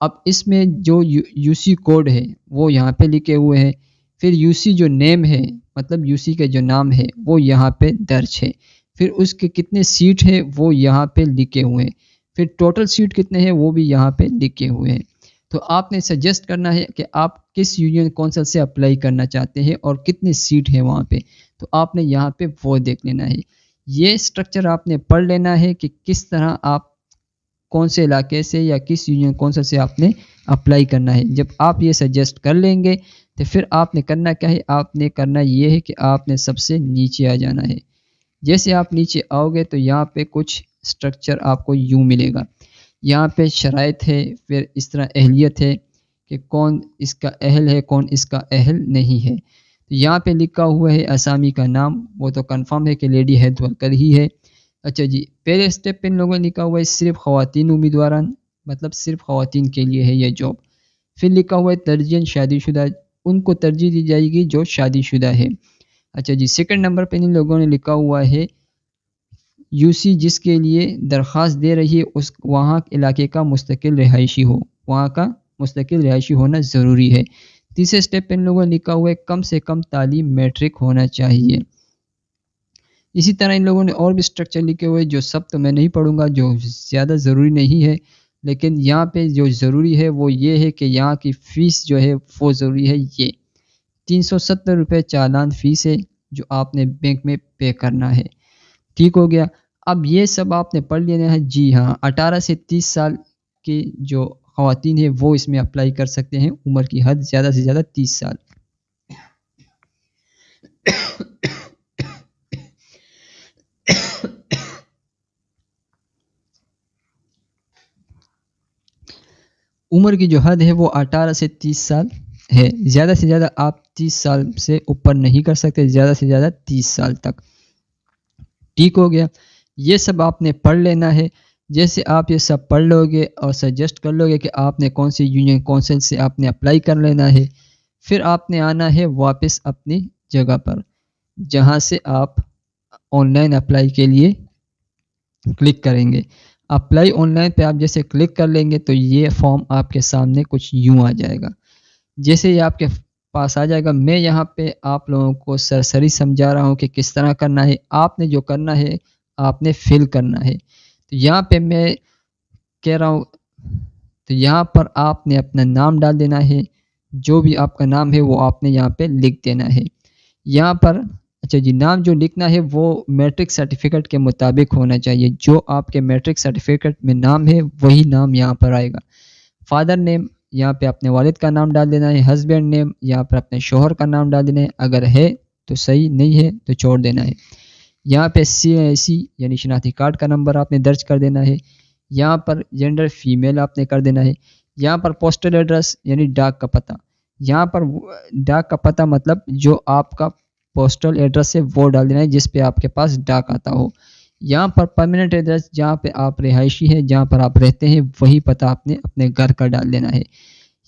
अब इसमें जो यूसी कोड है वो यहाँ पे लिखे हुए हैं। फिर यूसी जो नेम है, मतलब यूसी के जो नाम है वो यहाँ पे दर्ज है। फिर उसके कितने सीट है वो यहाँ पे लिखे हुए हैं। फिर टोटल सीट कितने हैं वो भी यहाँ पे लिखे हुए हैं। तो आपने सजेस्ट करना है कि आप किस यूनियन कौंसिल से अप्लाई करना चाहते हैं और कितनी सीट है वहाँ पे। तो आपने यहाँ पे वो देख लेना है। ये स्ट्रक्चर आपने पढ़ लेना है कि किस तरह आप कौन से इलाके से या किस यूनियन कौंसिल से आपने अप्लाई करना है। जब आप ये सजेस्ट कर लेंगे तो फिर आपने करना क्या है, आपने करना ये है कि आपने सबसे नीचे आ जाना है। जैसे आप नीचे आओगे तो यहाँ पे कुछ स्ट्रक्चर आपको यूँ मिलेगा। यहाँ पे शराइत है, फिर इस तरह अहलियत है कि कौन इसका अहल है कौन इसका अहल नहीं है। तो यहाँ पे लिखा हुआ है असामी का नाम, वो तो कंफर्म है कि लेडी हेल्थ वर्कर ही है। अच्छा जी, पहले स्टेप पे इन लोगों ने लिखा हुआ है सिर्फ ख़वातीन उम्मीदवारान, मतलब सिर्फ ख़वातीन के लिए है ये जॉब। फिर लिखा हुआ है तरजीहन शादीशुदा, उनको तरजीह दी जाएगी जो शादीशुदा है। अच्छा जी, सेकंड नंबर पे इन लोगों ने लिखा हुआ है यूसी जिसके लिए दरख्वास्त दे रही है उस वहाँ इलाके का मुस्तकिल रिहायशी हो, वहाँ का मुस्तकिल रिहायशी होना ज़रूरी है। तीसरे स्टेप पे इन लोगों ने लिखा हुआ है कम से कम तालीम मैट्रिक होना चाहिए। इसी तरह इन लोगों ने और भी स्ट्रक्चर लिखे हुए जो सब तो मैं नहीं पढ़ूंगा, जो ज़्यादा ज़रूरी नहीं है, लेकिन यहाँ पे जो ज़रूरी है वो ये है कि यहाँ की फ़ीस जो है वो ज़रूरी है। ये 370 रुपये चालान फ़ीस है जो आपने बैंक में पे करना है। ठीक हो गया। अब ये सब आपने पढ़ लेना है। जी हाँ, 18 से 30 साल के जो ख़वातीन है वो इसमें अप्लाई कर सकते हैं। उम्र की हद ज़्यादा से ज़्यादा 30 साल। उम्र की जो हद है वो 18 से 30 साल है। ज़्यादा से ज़्यादा आप 30 साल से ऊपर नहीं कर सकते, ज़्यादा से ज़्यादा 30 साल तक। ठीक हो गया। ये सब आपने पढ़ लेना है। जैसे आप ये सब पढ़ लोगे और सजेस्ट कर लोगे कि आपने कौन सी यूनियन कौंसिल से आपने अप्लाई कर लेना है, फिर आपने आना है वापस अपनी जगह पर जहाँ से आप ऑनलाइन अप्लाई के लिए क्लिक करेंगे। अप्लाई ऑनलाइन पे आप जैसे क्लिक कर लेंगे तो ये फॉर्म आपके सामने कुछ यूँ आ जाएगा। जैसे ये आपके पास आ जाएगा, मैं यहाँ पे आप लोगों को सरसरी समझा रहा हूँ कि किस तरह करना है। आपने जो करना है आपने फिल करना है। तो यहाँ पे मैं कह रहा हूँ, तो यहाँ पर आपने अपना नाम डाल देना है। जो भी आपका नाम है वो आपने यहाँ पे लिख देना है। यहाँ पर अच्छा जी, नाम जो लिखना है वो मैट्रिक सर्टिफिकेट के मुताबिक होना चाहिए। जो आपके मैट्रिक सर्टिफिकेट में नाम है वही नाम यहाँ पर आएगा। फादर नेम यहाँ पे अपने वालिद का नाम डाल देना है। हस्बैंड नेम यहाँ पर अपने शोहर का नाम डाल देना है, अगर है तो सही, नहीं है तो छोड़ देना है। यहाँ पे CIC यानी शनाख्ती कार्ड का नंबर आपने दर्ज कर देना है। यहाँ पर जेंडर फीमेल आपने कर देना है। यहाँ पर पोस्टल एड्रेस यानी डाक का पता, यहाँ पर डाक का पता मतलब जो आपका पोस्टल एड्रेस है वो डाल देना है जिस पे आपके पास डाक आता हो। यहाँ पर परमानेंट एड्रेस जहाँ पे आप रिहायशी हैं, जहाँ पर आप रहते हैं, वही पता आपने अपने घर का डाल देना है।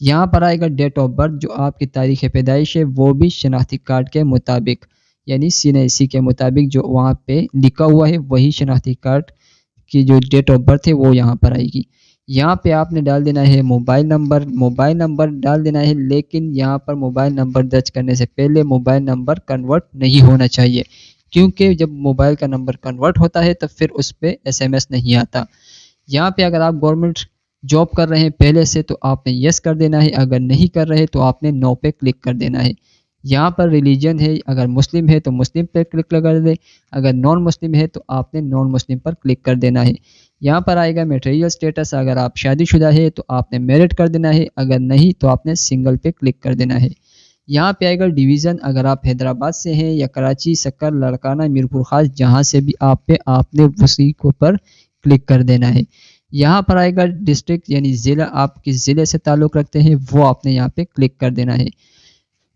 यहाँ पर आएगा डेट ऑफ बर्थ, जो आपकी तारीख़ पैदाइश है वो भी शनाख्ती कार्ड के मुताबिक यानी CIC के मुताबिक जो वहाँ पे लिखा हुआ है वही शनाख्ती कार्ड की जो डेट ऑफ बर्थ है वो यहाँ पर आएगी। यहाँ पे आपने डाल देना है मोबाइल नंबर डाल देना है, लेकिन यहाँ पर मोबाइल नंबर दर्ज करने से पहले मोबाइल नंबर कन्वर्ट नहीं होना चाहिए, क्योंकि जब मोबाइल का नंबर कन्वर्ट होता है तो फिर उस पर SMS नहीं आता। यहाँ पे अगर आप गवर्नमेंट जॉब कर रहे हैं पहले से तो आपने यस कर देना है, अगर नहीं कर रहे तो आपने नो पे क्लिक कर देना है। यहाँ पर रिलीजन है, अगर मुस्लिम है तो मुस्लिम पर क्लिक कर दे, अगर नॉन मुस्लिम है तो आपने नॉन मुस्लिम पर क्लिक कर देना है। यहाँ पर आएगा मटेरियल स्टेटस, अगर आप शादीशुदा है तो आपने मैरिड कर देना है, अगर नहीं तो आपने सिंगल पे क्लिक कर देना है। यहाँ पे आएगा डिवीज़न, अगर आप हैदराबाद से हैं या कराची, सक्कर, लड़काना, मीरपुर खास, जहाँ से भी आप पे आपने उसी को पर क्लिक कर देना है। यहाँ पर आएगा डिस्ट्रिक्ट यानी ज़िला, आप किस ज़िले से ताल्लुक़ रखते हैं वो आपने यहाँ पे क्लिक कर देना है।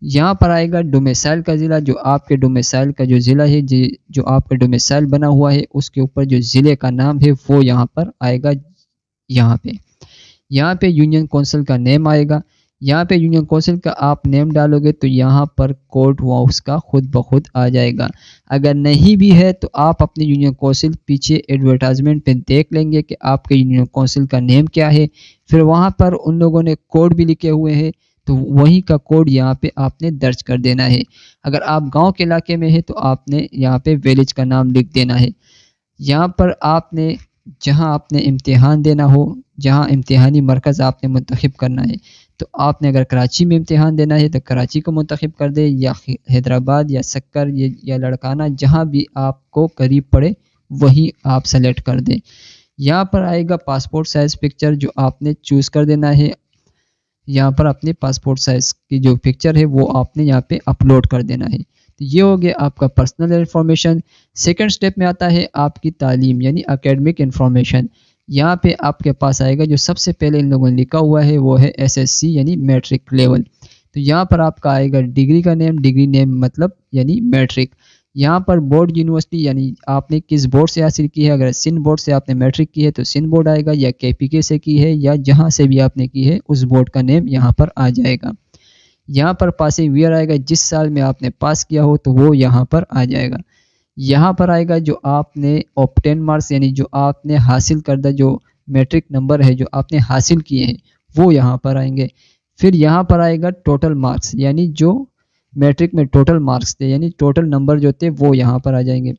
यहाँ पर आएगा डोमिसाइल का ज़िला, जो आपके डोमिसाइल का जो ज़िला है, जो आपका डोमिसाइल बना हुआ है उसके ऊपर जो ज़िले का नाम है वो यहाँ पर आएगा। यहाँ पे यूनियन काउंसिल का नेम आएगा। यहाँ पे यूनियन काउंसिल का आप नेम डालोगे तो यहाँ पर कोड वो उसका खुद ब खुद आ जाएगा। अगर नहीं भी है तो आप अपने यूनियन काउंसिल पीछे एडवर्टाइजमेंट पे देख लेंगे कि आपके यूनियन काउंसिल का नेम क्या है, फिर वहाँ पर उन लोगों ने कोड भी लिखे हुए हैं, तो वही का कोड यहाँ पे आपने दर्ज कर देना है। अगर आप गांव के इलाके में है तो आपने यहाँ पे विलेज का नाम लिख देना है। यहाँ पर आपने जहाँ आपने इम्तिहान देना हो, जहाँ इम्तिहानी मरकज़ आपने मुंतखब करना है, तो आपने अगर कराची में इम्तिहान देना है तो कराची को मुंतखब कर दे, या हैदराबाद या सक्कर या लड़काना, जहाँ भी आपको करीब पड़े वही आप सेलेक्ट कर दें। यहाँ पर आएगा पासपोर्ट साइज़ पिक्चर, जो आपने चूज़ कर देना है। यहाँ पर अपने पासपोर्ट साइज़ की जो पिक्चर है वो आपने यहाँ पे अपलोड कर देना है। तो ये हो गया आपका पर्सनल इन्फॉर्मेशन। सेकंड स्टेप में आता है आपकी तालीम यानी एकेडमिक इन्फॉर्मेशन। यहाँ पे आपके पास आएगा, जो सबसे पहले इन लोगों ने लिखा हुआ है वो है एसएससी यानी मैट्रिक लेवल। तो यहाँ पर आपका आएगा डिग्री का नेम, डिग्री नेम मतलब यानी मैट्रिक। यहाँ पर बोर्ड यूनिवर्सिटी यानी आपने किस बोर्ड से हासिल की है। अगर सिंध बोर्ड से आपने मैट्रिक की है तो सिंध बोर्ड आएगा, या केपीके से की है, या जहाँ से भी आपने की है उस बोर्ड का नेम यहाँ पर आ जाएगा। यहाँ पर पासिंग ईयर आएगा, जिस साल में आपने पास किया हो तो वो यहाँ पर आ जाएगा। यहाँ पर आएगा जो आपने ऑब्टेन मार्क्स यानी जो आपने हासिल करदा जो मैट्रिक नंबर है जो आपने हासिल किए हैं वो यहाँ पर आएंगे। फिर यहाँ पर आएगा टोटल मार्क्स यानी जो मैट्रिक में टोटल मार्क्स थे यानी टोटल नंबर जो थे वो यहाँ पर आ जाएंगे।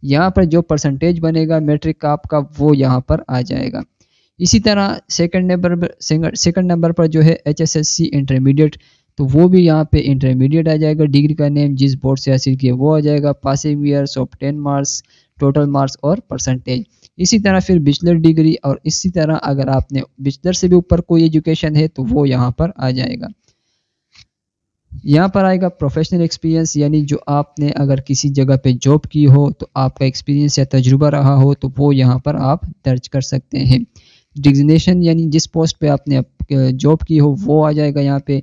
यहाँ पर जो परसेंटेज बनेगा मैट्रिक का आपका वो यहाँ पर आ जाएगा। इसी तरह सेकंड नंबर पर जो है HSSC इंटरमीडिएट, तो वो भी यहाँ पे इंटरमीडिएट आ जाएगा। डिग्री का नेम जिस बोर्ड से हासिल किया वो आ जाएगा, passing years, obtain marks, total marks और परसेंटेज। इसी तरह फिर बैचलर डिग्री, और इसी तरह अगर आपने बैचलर से भी ऊपर कोई एजुकेशन है तो वो यहाँ पर आ जाएगा। यहाँ पर आएगा प्रोफेशनल एक्सपीरियंस यानी जो आपने अगर किसी जगह पे जॉब की हो तो आपका एक्सपीरियंस या तजुर्बा रहा हो तो वो यहाँ पर आप दर्ज कर सकते हैं। डिजिग्नेशन यानी जिस पोस्ट पे आपने जॉब की हो वो आ जाएगा यहाँ पे।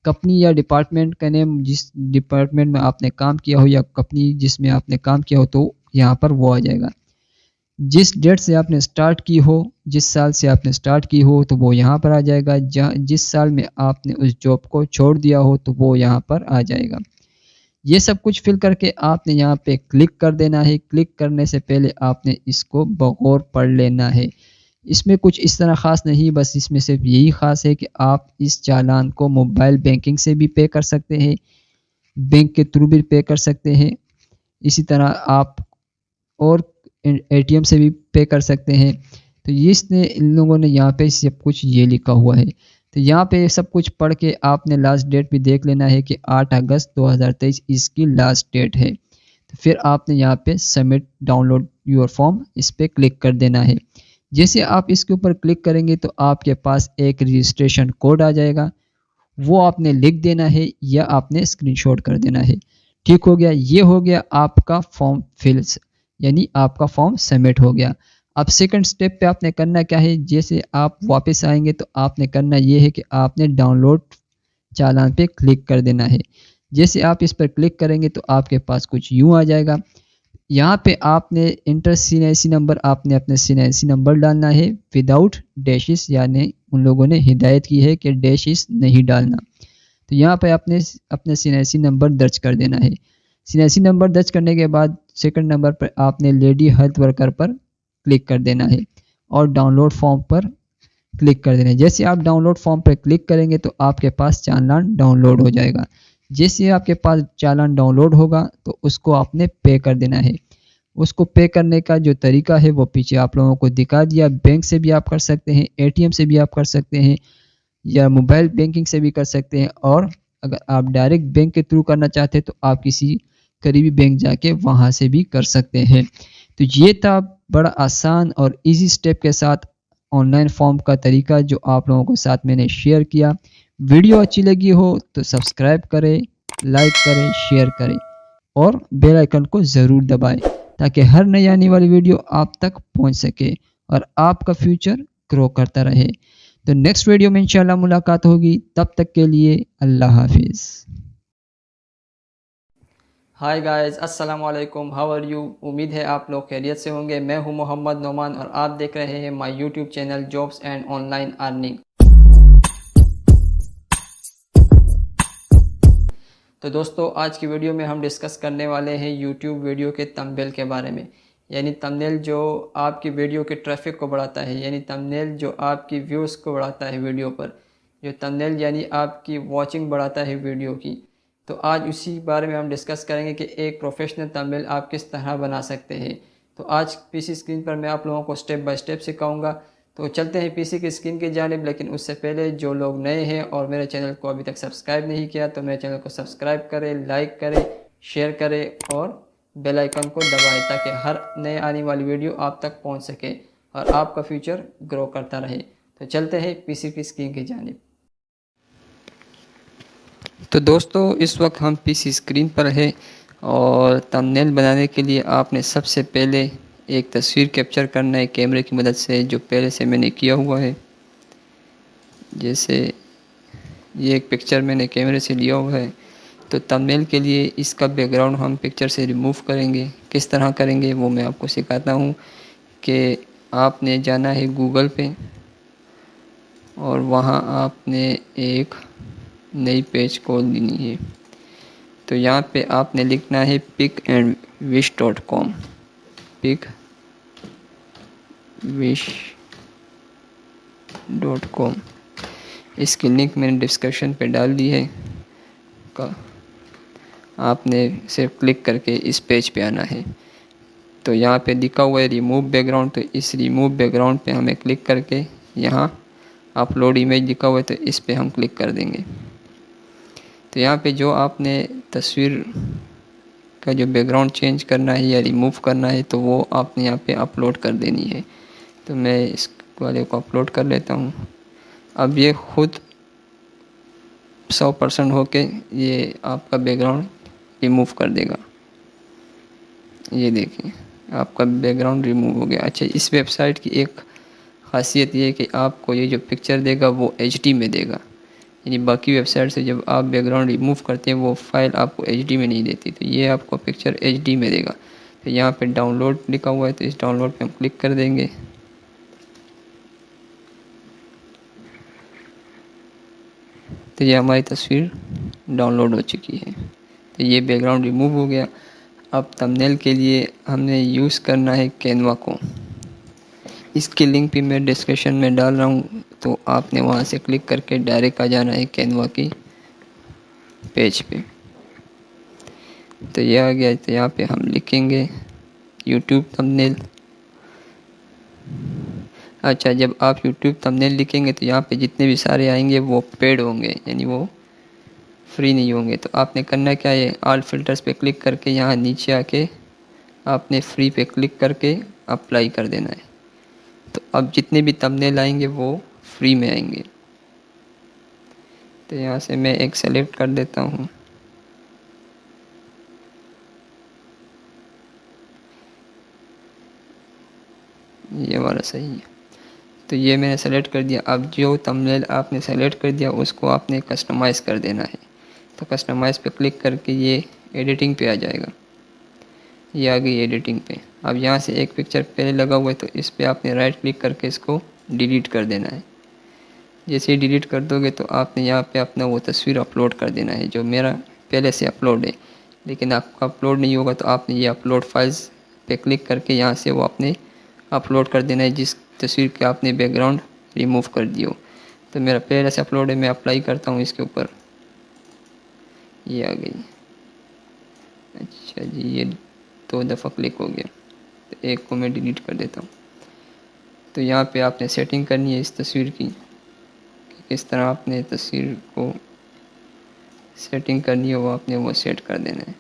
कंपनी या डिपार्टमेंट का नेम, जिस डिपार्टमेंट में आपने काम किया हो या कंपनी जिसमें आपने काम किया हो तो यहाँ पर वो आ जाएगा। जिस डेट से आपने स्टार्ट की हो, जिस साल से आपने स्टार्ट की हो तो वो यहाँ पर आ जाएगा। जिस साल में आपने उस जॉब को छोड़ दिया हो तो वो यहाँ पर आ जाएगा। ये सब कुछ फिल करके आपने यहाँ पे क्लिक कर देना है। क्लिक करने से पहले आपने इसको बगौर पढ़ लेना है। इसमें कुछ इस तरह ख़ास नहीं, बस इसमें सिर्फ यही ख़ास है कि आप इस चालान को मोबाइल बैंकिंग से भी पे कर सकते हैं, बैंक के थ्रू भी पे कर सकते हैं। इसी तरह आप और ATM से भी पे कर सकते हैं। तो इसने इन लोगों ने यहाँ पे सब कुछ ये लिखा हुआ है। तो यहाँ पे सब कुछ पढ़ के आपने लास्ट डेट भी देख लेना है कि 8 अगस्त 2023 इसकी लास्ट डेट है। तो फिर आपने यहाँ पे सबमिट डाउनलोड योर फॉर्म इस पर क्लिक कर देना है। जैसे आप इसके ऊपर क्लिक करेंगे तो आपके पास एक रजिस्ट्रेशन कोड आ जाएगा, वो आपने लिख देना है या आपने स्क्रीनशॉट कर देना है। ठीक हो गया, ये हो गया आपका फॉर्म फिल्स यानी आपका फॉर्म सबमिट हो गया। अब सेकंड स्टेप पे आपने करना क्या है, जैसे आप वापस आएंगे तो आपने करना ये है कि आपने डाउनलोड चालान पे क्लिक कर देना है। जैसे आप इस पर क्लिक करेंगे तो आपके पास कुछ यूँ आ जाएगा। यहाँ पे आपने इंटर CNIC नंबर, आपने अपने CNIC नंबर डालना है विदाउट डैशेस, यानी उन लोगों ने हिदायत की है कि डैशेस नहीं डालना। तो यहाँ पे आपने अपने CNIC नंबर दर्ज कर देना है। CNIC नंबर दर्ज करने के बाद सेकंड नंबर पर आपने लेडी हेल्थ वर्कर पर क्लिक कर देना है और डाउनलोड फॉर्म पर क्लिक कर देना है। जैसे आप डाउनलोड फॉर्म पर क्लिक करेंगे तो आपके पास चालान डाउनलोड हो जाएगा। जैसे आपके पास चालान डाउनलोड होगा तो उसको आपने पे कर देना है। उसको पे करने का जो तरीका है वो पीछे आप लोगों को दिखा दिया। बैंक से भी आप कर सकते हैं, ATM से भी आप कर सकते हैं, या मोबाइल बैंकिंग से भी कर सकते हैं, और अगर आप डायरेक्ट बैंक के थ्रू करना चाहते हैं तो आप किसी करीबी बैंक जाके वहाँ से भी कर सकते हैं। तो ये था बड़ा आसान और इजी स्टेप के साथ ऑनलाइन फॉर्म का तरीका जो आप लोगों के साथ मैंने शेयर किया। वीडियो अच्छी लगी हो तो सब्सक्राइब करें, लाइक करें, शेयर करें और बेल आइकन को ज़रूर दबाएं ताकि हर नई आने वाली वीडियो आप तक पहुंच सके और आपका फ्यूचर ग्रो करता रहे। तो नेक्स्ट वीडियो में इंशाल्लाह मुलाकात होगी, तब तक के लिए अल्लाह हाफिज़। हाय गाइस, अस्सलाम वालेकुम, हाउ आर यू। उम्मीद है आप लोग खैरियत से होंगे। मैं हूं मोहम्मद नोमान और आप देख रहे हैं my YouTube channel jobs and online earning. तो दोस्तों, आज की वीडियो में हम डिस्कस करने वाले हैं यूट्यूब वीडियो के थंबनेल के बारे में। यानी थंबनेल जो आपकी वीडियो के ट्रैफिक को बढ़ाता है, यानी थंबनेल जो आपकी व्यूज़ को बढ़ाता है वीडियो पर, जो थंबनेल यानी आपकी वॉचिंग बढ़ाता है वीडियो की। तो आज उसी बारे में हम डिस्कस करेंगे कि एक प्रोफेशनल थंबनेल आप किस तरह बना सकते हैं। तो आज पीसी स्क्रीन पर मैं आप लोगों को स्टेप बाय स्टेप सिखाऊंगा। तो चलते हैं पीसी की स्क्रीन की जानिब, लेकिन उससे पहले जो लोग नए हैं और मेरे चैनल को अभी तक सब्सक्राइब नहीं किया तो मेरे चैनल को सब्सक्राइब करें, लाइक करें, शेयर करें और बेल आइकन को दबाएं ताकि हर नए आने वाली वीडियो आप तक पहुंच सके और आपका फ्यूचर ग्रो करता रहे। तो चलते हैं पीसी की स्क्रीन की जानिब। तो दोस्तों, इस वक्त हम पीसी स्क्रीन पर है और थंबनेल बनाने के लिए आपने सबसे पहले एक तस्वीर कैप्चर करना है कैमरे की मदद से, जो पहले से मैंने किया हुआ है। जैसे ये एक पिक्चर मैंने कैमरे से लिया हुआ है। तो थंबनेल के लिए इसका बैकग्राउंड हम पिक्चर से रिमूव करेंगे। किस तरह करेंगे वो मैं आपको सिखाता हूँ। कि आपने जाना है गूगल पे और वहाँ आपने एक नई पेज खोल लेनी है। तो यहाँ पे आपने लिखना है picandwish.com, picandwish.com। इसकी लिंक मैंने डिस्क्रिप्शन पे डाल दी है। का आपने सिर्फ क्लिक करके इस पेज पे आना है। तो यहाँ पे लिखा हुआ है रिमूव बैकग्राउंड, तो इस रिमूव बैकग्राउंड पे हमें क्लिक करके यहाँ अपलोड इमेज लिखा हुआ है तो इस पे हम क्लिक कर देंगे। तो यहाँ पे जो आपने तस्वीर का जो बैकग्राउंड चेंज करना है या रिमूव करना है तो वो आपने यहाँ पे अपलोड कर देनी है। तो मैं इस वाले को अपलोड कर लेता हूँ। अब ये खुद 100% होके ये आपका बैकग्राउंड रिमूव कर देगा। ये देखिए, आपका बैकग्राउंड रिमूव हो गया। अच्छा, इस वेबसाइट की एक ख़ासियत ये है कि आपको ये जो पिक्चर देगा वो HD में देगा। यानी बाकी वेबसाइट से जब आप बैकग्राउंड रिमूव करते हैं वो फाइल आपको HD में नहीं देती, तो ये आपको पिक्चर HD में देगा। तो यहाँ पे डाउनलोड लिखा हुआ है तो इस डाउनलोड पे हम क्लिक कर देंगे। तो ये हमारी तस्वीर डाउनलोड हो चुकी है। तो ये बैकग्राउंड रिमूव हो गया। अब थंबनेल के लिए हमने यूज़ करना है कैनवा को। इसकी लिंक भी मैं डिस्क्रिप्शन में डाल रहा हूँ, तो आपने वहाँ से क्लिक करके डायरेक्ट आ जाना है कैनवा की पेज पे। तो ये आ गया। तो यहाँ पे हम लिखेंगे यूट्यूब थंबनेल। अच्छा, जब आप यूट्यूब थंबनेल लिखेंगे तो यहाँ पे जितने भी सारे आएंगे वो पेड होंगे, यानी वो फ्री नहीं होंगे। तो आपने करना क्या है, ऑल फिल्टर्स पे क्लिक करके यहाँ नीचे आके आपने फ्री पे क्लिक करके अप्लाई कर देना है। तो अब जितने भी थंबनेल आएंगे वो फ्री में आएंगे। तो यहाँ से मैं एक सेलेक्ट कर देता हूँ। ये वाला सही है। तो ये मैंने सेलेक्ट कर दिया। अब जो थंबनेल आपने सेलेक्ट कर दिया उसको आपने कस्टमाइज़ कर देना है। तो कस्टमाइज़ पे क्लिक करके ये एडिटिंग पे आ जाएगा। ये आ गई एडिटिंग पे। अब यहाँ से एक पिक्चर पहले लगा हुआ है तो इस पर आपने राइट क्लिक करके इसको डिलीट कर देना है। जैसे ही डिलीट कर दोगे तो आपने यहाँ पे अपना वो तस्वीर अपलोड कर देना है जो मेरा पहले से अपलोड है। लेकिन आपका अपलोड नहीं होगा तो आपने ये अपलोड फाइल्स पे क्लिक करके यहाँ से वो अपने अपलोड कर देना है जिस तस्वीर के आपने बैकग्राउंड रिमूव कर दियो। तो मेरा पहले से अपलोड है, मैं अप्लाई करता हूँ इसके ऊपर। ये आ गई। अच्छा जी, ये 2 दफ़ा क्लिक हो गया। तो एक को मैं डिलीट कर देता हूँ। तो यहाँ पे आपने सेटिंग करनी है इस तस्वीर की कि किस तरह आपने तस्वीर को सेटिंग करनी है, वो आपने वो सेट कर देना है।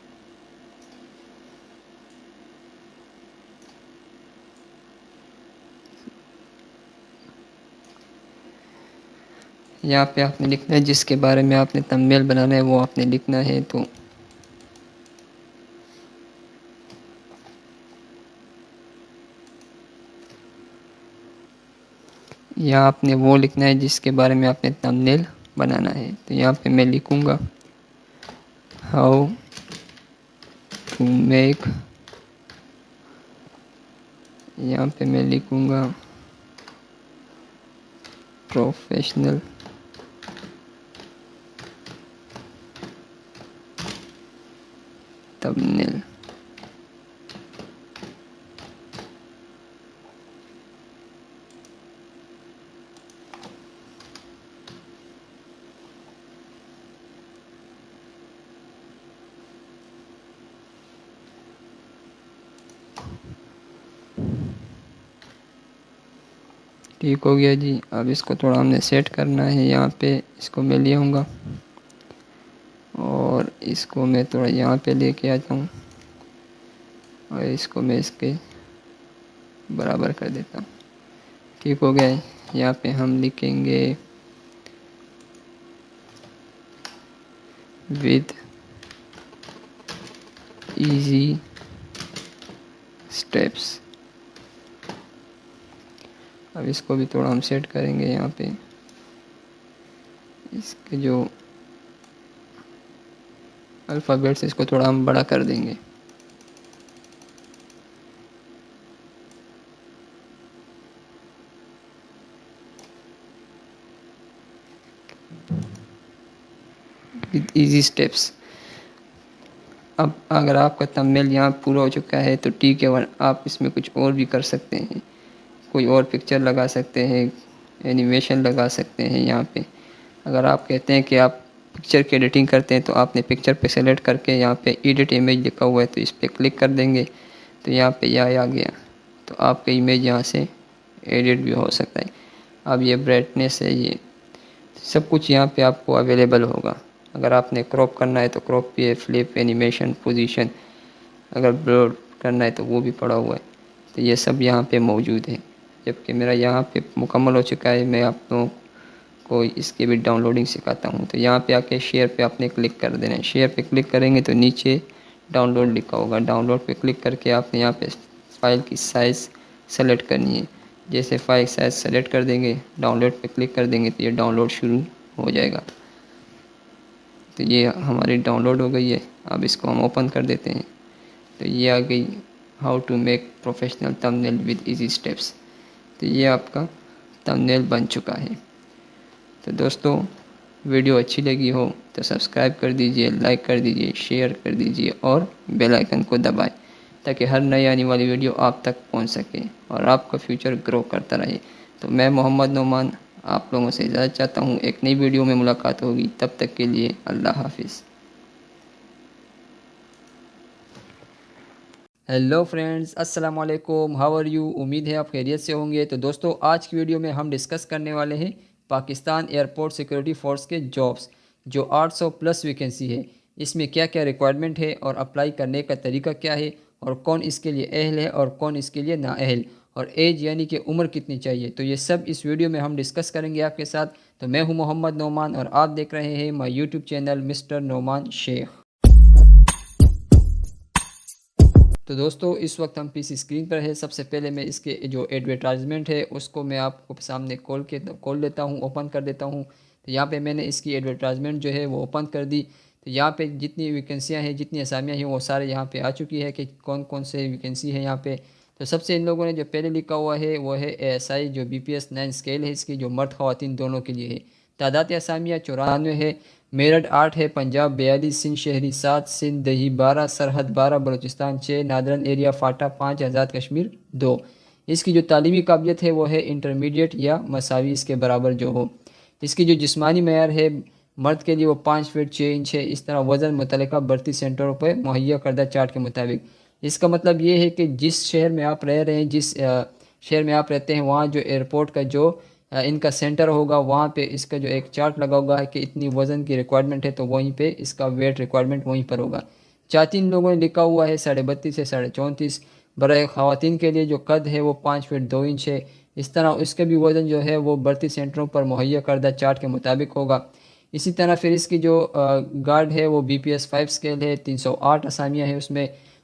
यहाँ पे आपने लिखना है जिसके बारे में आपने थंबनेल बनाना है वो आपने लिखना है। तो यहाँ आपने वो लिखना है जिसके बारे में आपने थंबनेल बनाना है। तो यहाँ पे मैं लिखूँगा हाउ टू मेक, यहाँ पे मैं लिखूँगा प्रोफेशनल थंबनेल। ठीक हो गया जी। अब इसको थोड़ा हमने सेट करना है। यहाँ पे इसको मैं ले आऊँगा और इसको मैं थोड़ा यहाँ पे लेके आता हूँ और इसको मैं इसके बराबर कर देता हूँ। ठीक हो गया है। यहाँ पे हम लिखेंगे विद इजी स्टेप्स। अब इसको भी थोड़ा हम सेट करेंगे। यहाँ पे इसके जो अल्फ़ाबेट्स इसको थोड़ा हम बड़ा कर देंगे। With easy steps. अब अगर आपका थंबनेल यहाँ पूरा हो चुका है तो ठीक है, वरना आप इसमें कुछ और भी कर सकते हैं। कोई और पिक्चर लगा सकते हैं, एनिमेशन लगा सकते हैं। यहाँ पे अगर आप कहते हैं कि आप पिक्चर की एडिटिंग करते हैं तो आपने पिक्चर पे सेलेक्ट करके यहाँ पे एडिट इमेज लिखा हुआ है तो इस पर क्लिक कर देंगे तो यहाँ पे यह आ गया, तो आपका इमेज यहाँ से एडिट भी हो सकता है। अब ये ब्राइटनेस है, ये सब कुछ यहाँ पे आपको अवेलेबल होगा। अगर आपने क्रॉप करना है तो क्रॉप भी है, फ्लिप, एनिमेशन, पोजीशन, अगर ब्लर करना है तो वो भी पड़ा हुआ है। तो ये सब यहाँ पे मौजूद है। जबकि मेरा यहाँ पे मुकम्मल हो चुका है, मैं आप लोगों को इसके भी डाउनलोडिंग सिखाता हूँ। तो यहाँ पे आके शेयर पे आपने क्लिक कर देना है। शेयर पे क्लिक करेंगे तो नीचे डाउनलोड लिखा होगा। डाउनलोड पे क्लिक करके आपने यहाँ पे फ़ाइल की साइज़ सेलेक्ट करनी है। जैसे फाइल साइज़ सेलेक्ट कर देंगे, डाउनलोड पे क्लिक कर देंगे तो ये डाउनलोड शुरू हो जाएगा। तो ये हमारी डाउनलोड हो गई है। अब इसको हम ओपन कर देते हैं तो ये आ गई, how to make professional thumbnail with easy steps. तो ये आपका थंबनेल बन चुका है। तो दोस्तों, वीडियो अच्छी लगी हो तो सब्सक्राइब कर दीजिए, लाइक कर दीजिए, शेयर कर दीजिए और बेल आइकन को दबाएं ताकि हर नई आने वाली वीडियो आप तक पहुंच सके और आपका फ्यूचर ग्रो करता रहे। तो मैं मोहम्मद नोमान आप लोगों से इजाज़त चाहता हूँ। एक नई वीडियो में मुलाकात होगी, तब तक के लिए अल्लाह हाफिज़। हेलो फ्रेंड्स, अस्सलाम वालेकुम, हाउ आर यू। उम्मीद है आप खैरियत से होंगे। तो दोस्तों, आज की वीडियो में हम डिस्कस करने वाले हैं पाकिस्तान एयरपोर्ट सिक्योरिटी फोर्स के जॉब्स, जो 800 प्लस वैकेंसी है। इसमें क्या क्या रिक्वायरमेंट है और अप्लाई करने का तरीका क्या है और कौन इसके लिए अहल है और कौन इसके लिए नाअहल, और एज यानी कि उम्र कितनी चाहिए, तो ये सब इस वीडियो में हम डिस्कस करेंगे आपके साथ। तो मैं हूँ मोहम्मद नोमान और आप देख रहे हैं my YouTube channel mister Noman Sheikh. तो दोस्तों, इस वक्त हम पीसी स्क्रीन पर है। सबसे पहले मैं इसके जो एडवर्टाइजमेंट है उसको मैं आपको सामने खोल लेता हूँ, ओपन कर देता हूँ। तो यहाँ पे मैंने इसकी एडवर्टाइजमेंट जो है वो ओपन कर दी। तो यहाँ पे जितनी वैकेंसियाँ हैं, जितनी असामियाँ हैं, वो सारे यहाँ पे आ चुकी है कि कौन कौन से वैकेंसी है यहाँ पे। तो सबसे इन लोगों ने जो पहले लिखा हुआ है वो है ASI, जो BPS 9 स्केल है इसकी, जो मर्द ख़वातीन दोनों के लिए है। तादाद असामियाँ 94 है। मेरठ 8 है, पंजाब 42, सिंध शहरी 7, सिंध दही 12, सरहद 12, बलूचिस्तान 6, नादरन एरिया फाटा 5, आज़ाद कश्मीर 2। इसकी जो तालीमी काबिलियत है वो है इंटरमीडिएट या मसावी इसके बराबर जो हो। इसकी जो जिस्मानी मैयार है मर्द के लिए वो 5 फीट 6 इंच है। इस तरह वज़न मुतल्लिका भर्ती सेंटरों पर मुहैया करदा चार्ट के मुताबिक। इसका मतलब ये है कि जिस शहर में आप रह रहे हैं, जिस शहर में आप रहते हैं, वहाँ जो एयरपोर्ट का जो इनका सेंटर होगा, वहाँ पे इसका जो एक चार्ट लगा होगा है कि इतनी वज़न की रिक्वायरमेंट है, तो वहीं पे इसका वेट रिक्वायरमेंट वहीं पर होगा। 4-3 लोगों ने लिखा हुआ है 32.5 से 34.5। बराए ख़वातीन के लिए जो कद है वो 5 फीट 2 इंच है। इस तरह उसके भी वज़न जो है वो भर्ती सेंटरों पर मुहैया करदा चार्ट के मुताबिक होगा। इसी तरह फिर इसकी जो गार्ड है वो BPS 5 स्केल है। 308 असामियाँ हैं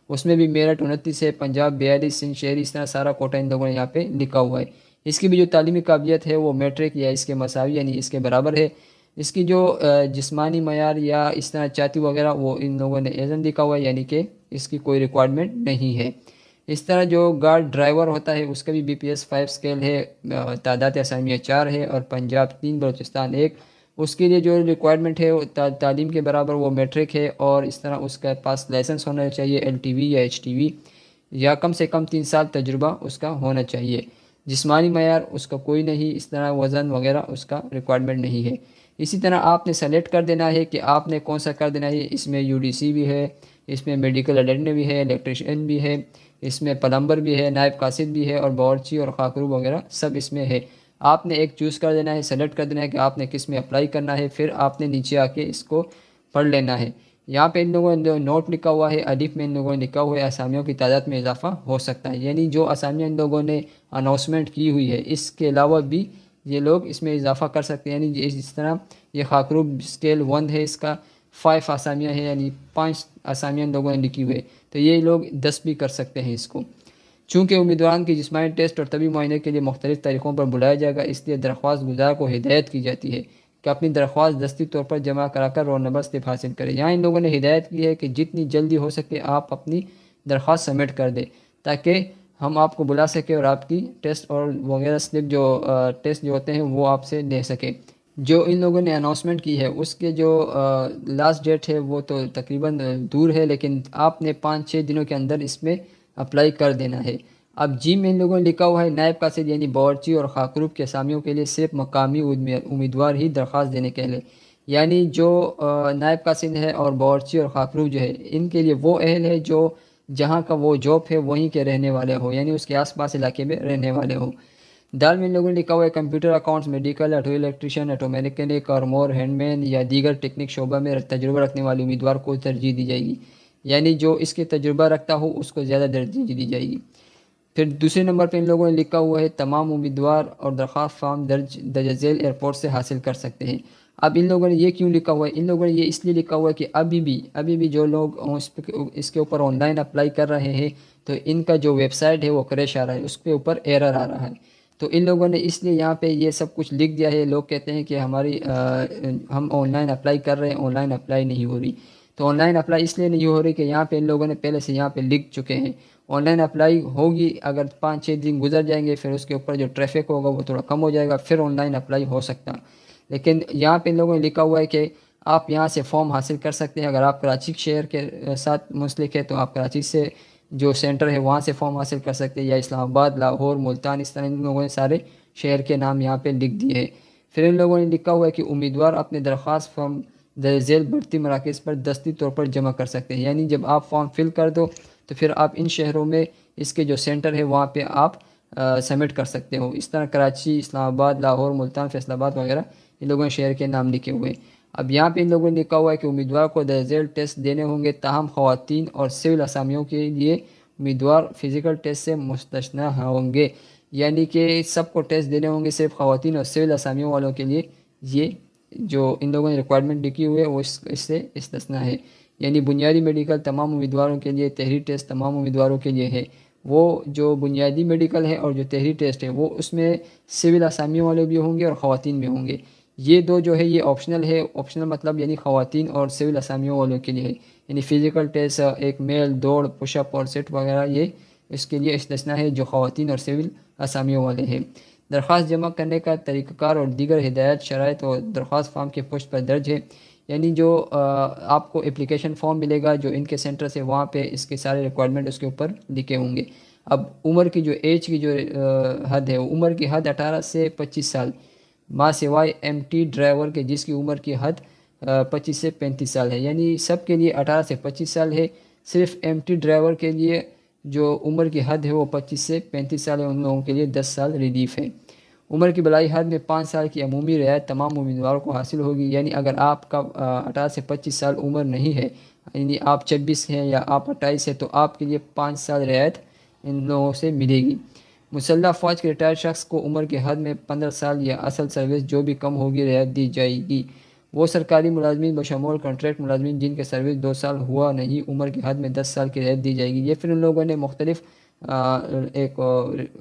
उसमें भी मेरठ 29 है, पंजाब 42, सिंध शहरी, इस तरह सारा कोटा इन लोगों ने यहाँ पे लिखा हुआ है। इसकी भी जो तालीमी काबिलियत है वो मैट्रिक या इसके मसावी यानी इसके बराबर है। इसकी जो जिस्मानी मयार या इस तरह चाती वगैरह वो इन लोगों ने एजन लिखा हुआ है, यानी कि इसकी कोई रिक्वायरमेंट नहीं है। इस तरह जो गार्ड ड्राइवर होता है उसका भी BPS 5 स्केल है, तादाद असामियाँ 4 है और पंजाब 3, बलूचिस्तान 1। उसके लिए जो रिक्वायरमेंट है वो तालीम के बराबर वो मैट्रिक है, और इस तरह उसके पास लाइसेंस होना चाहिए LTV या HTV, या कम से कम 3 साल तजुर्बा उसका होना चाहिए। जिस्मानी मयार उसका कोई नहीं, इस तरह वज़न वगैरह उसका रिक्वायरमेंट नहीं है। इसी तरह आपने सेलेक्ट कर देना है कि आपने कौन सा कर देना है। इसमें UDC भी है, इसमें मेडिकल अटेंडेंट भी है, इलेक्ट्रिशियन भी है, इसमें प्लम्बर भी है, नायब कासिद भी है, और बावर्ची और खाकरू वगैरह सब इसमें है। आपने एक चूज़ कर देना है, सेलेक्ट कर देना है कि आपने किस में अप्लाई करना है, फिर आपने नीचे आके इसको पढ़ लेना है। यहाँ पे इन लोगों ने जो नोट लिखा हुआ है अलिफ में, इन लोगों ने लिखा हुआ है असामियों की तादाद में इजाफा हो सकता है, यानी जो असामियाँ इन लोगों ने अनाउंसमेंट की हुई है इसके अलावा भी ये लोग इसमें इजाफा कर सकते हैं। यानी इस तरह ये खाकरूब स्केल 1 है, इसका 5 असामियाँ हैं, यानी 5 असामियाँ इन लोगों ने लिखी हुई है, तो ये लोग 10 भी कर सकते हैं इसको। चूँकि उम्मीदवार की जिस्मानी टेस्ट और तबी मुआयने के लिए मुख्तलिफ तारीखों पर बुलाया जाएगा, इसलिए दरख्वास्त गुजार को हिदायत की जाती है कि अपनी दरख्वास्त दस्ती तौर पर जमा कराकर रोल नंबर स्लिप हासिल करें। यहाँ इन लोगों ने हिदायत की है कि जितनी जल्दी हो सके आप अपनी दरख्वास्त सबमिट कर दें, ताकि हम आपको बुला सकें और आपकी टेस्ट और वगैरह स्लिप जो टेस्ट जो होते हैं वो आपसे ले सकें। जो इन लोगों ने अनाउंसमेंट की है उसके जो लास्ट डेट है वो तो तकरीबन दूर है, लेकिन आपने 5-6 दिनों के अंदर इसमें अप्लाई कर देना है। अब जी में इन लोगों ने लिखा हुआ है नायब कासिद यानी बावर्ची और खाकरूब के असामियों के लिए सिर्फ मकामी उम्मीदवार ही दरख्वास्त देने के लिए, यानी जो नायब कासिद है और बावर्ची और खाकरूब जो है इनके लिए वो अहल है जो जहाँ का वो जॉब है वहीं के रहने वाले हो, यानी उसके आसपास इलाके में रहने वाले हो। दाल में इन लोगों ने लिखा हुआ है computer accounts, medical, auto electrician, auto mechanic और मोर हैंडमैन या दीगर टेक्निक शोबा में तजुर्बा रखने वाले उम्मीदवार को तरजीह दी जाएगी, यानी जो इसके तजुर्बा रखता हो उसको ज़्यादा तरजीह दी जाएगी। फिर दूसरे नंबर पर इन लोगों ने लिखा हुआ है तमाम उम्मीदवार और दरख्वास्त फॉर्म दर्ज झेल एयरपोर्ट से हासिल कर सकते हैं। अब इन लोगों ने ये क्यों लिखा हुआ है? इन लोगों ने ये इसलिए लिखा हुआ है कि अभी भी जो लोग इसके ऊपर ऑनलाइन अप्लाई कर रहे हैं तो इनका जो वेबसाइट है वो क्रैश आ रहा है, उसके ऊपर एरर आ रहा है। तो इन लोगों ने इसलिए यहाँ पे ये सब कुछ लिख दिया है। लोग कहते हैं कि हम ऑनलाइन अप्लाई कर रहे हैं, ऑनलाइन अप्लाई नहीं हो रही। तो ऑनलाइन अप्लाई इसलिए नहीं हो रही कि यहाँ पे इन लोगों ने पहले से यहाँ पे लिख चुके हैं। ऑनलाइन अप्लाई होगी, अगर 5-6 दिन गुजर जाएंगे फिर उसके ऊपर जो ट्रैफिक होगा वो थोड़ा कम हो जाएगा, फिर ऑनलाइन अप्लाई हो सकता। लेकिन यहाँ पे इन लोगों ने लिखा हुआ है कि आप यहाँ से फॉर्म हासिल कर सकते हैं। अगर आप कराची शहर के साथ मुंसलिक है तो आप कराची से जो सेंटर है वहाँ से फॉर्म हासिल कर सकते हैं, या इस्लामाबाद, लाहौर, मुल्तान, इस तरह इन लोगों ने सारे शहर के नाम यहाँ पे लिख दिए हैं। फिर इन लोगों ने लिखा हुआ है कि उम्मीदवार अपने दरख्वास्त फॉर्म दर्जेल भर्ती मराकज़ पर दस्ती तौर पर जमा कर सकते हैं, यानी जब आप फॉर्म फिल कर दो तो फिर आप इन शहरों में इसके जो सेंटर है वहाँ पे आप सबमिट कर सकते हो। इस तरह कराची, इस्लामाबाद, लाहौर, मुल्तान, फैसलाबाद वगैरह इन लोगों ने शहर के नाम लिखे हुए। अब यहाँ पे इन लोगों ने लिखा हुआ है कि उम्मीदवार को दर्जेल टेस्ट देने होंगे, ताहम ख़वातीन और सिविल असामियों के लिए उम्मीदवार फ़िज़िकल टेस्ट से मुस्तस्ना होंगे, यानी कि सबको टेस्ट देने होंगे, सिर्फ ख़वातीन और सिविल असामियों वालों के लिए ये जो इन लोगों ने रिक्वायरमेंट लिखी हुई है वो इससे इस्तिस्ना है। यानी बुनियादी मेडिकल तमाम उम्मीदवारों के लिए, तहरीरी टेस्ट तमाम उम्मीदवारों के लिए है। वो जो बुनियादी मेडिकल है और जो तहरीरी टेस्ट है वो उसमें सिविल असामियों वाले भी होंगे और ख़वातीन भी होंगे। ये दो जो है ये ऑप्शनल है। ऑप्शनल मतलब यानी ख़वातीन और सिविल असामियों वालों के लिए है। यानी फ़िज़िकल टेस्ट, एक मेल, दौड़, पुशअप और सेट वगैरह ये इसके लिए इस्तिस्ना है जो ख़वातीन और सिविल असामियों वाले हैं। दरख्वास्त जमा करने का तरीक़ाकार और दीगर हिदायत शराइत और दरख्वास्त फॉर्म के पुष्ट पर दर्ज है। यानी जो आपको एप्लीकेशन फॉर्म मिलेगा जो इनके सेंटर से, वहाँ पे इसके सारे रिक्वायरमेंट उसके ऊपर लिखे होंगे। अब उम्र की जो एज की जो हद है, उम्र की हद 18 से 25 साल माँ सिवाय MT ड्राइवर के जिसकी उम्र की हद 25 से 35 साल है। यानी सब के लिए 18 से 25 साल है। सिर्फ MT ड्राइवर के लिए जो उम्र की हद है वो 25 से 35 साल है, उन लोगों के लिए 10 साल रिलीफ है। उम्र की बलाई हद में 5 साल की अमूमी रियायत तमाम उम्मीदवारों को हासिल होगी। यानी अगर आपका 18 से 25 साल उम्र नहीं है, यानी आप 26 हैं या आप 28 हैं, तो आपके लिए 5 साल रियायत इन लोगों से मिलेगी। मुसल्लह फ़ौज के रिटायर्ड शख्स को उम्र की हद में 15 साल या असल सर्विस जो भी कम होगी रियायत दी जाएगी। वो सरकारी मुलाजमीन बशमूल कॉन्ट्रैक्ट मुलाजमीन जिनके सर्विस 2 साल हुआ नहीं, उम्र की हद में 10 साल की रियायत दी जाएगी। ये फिर उन लोगों ने मुख्तलिफ एक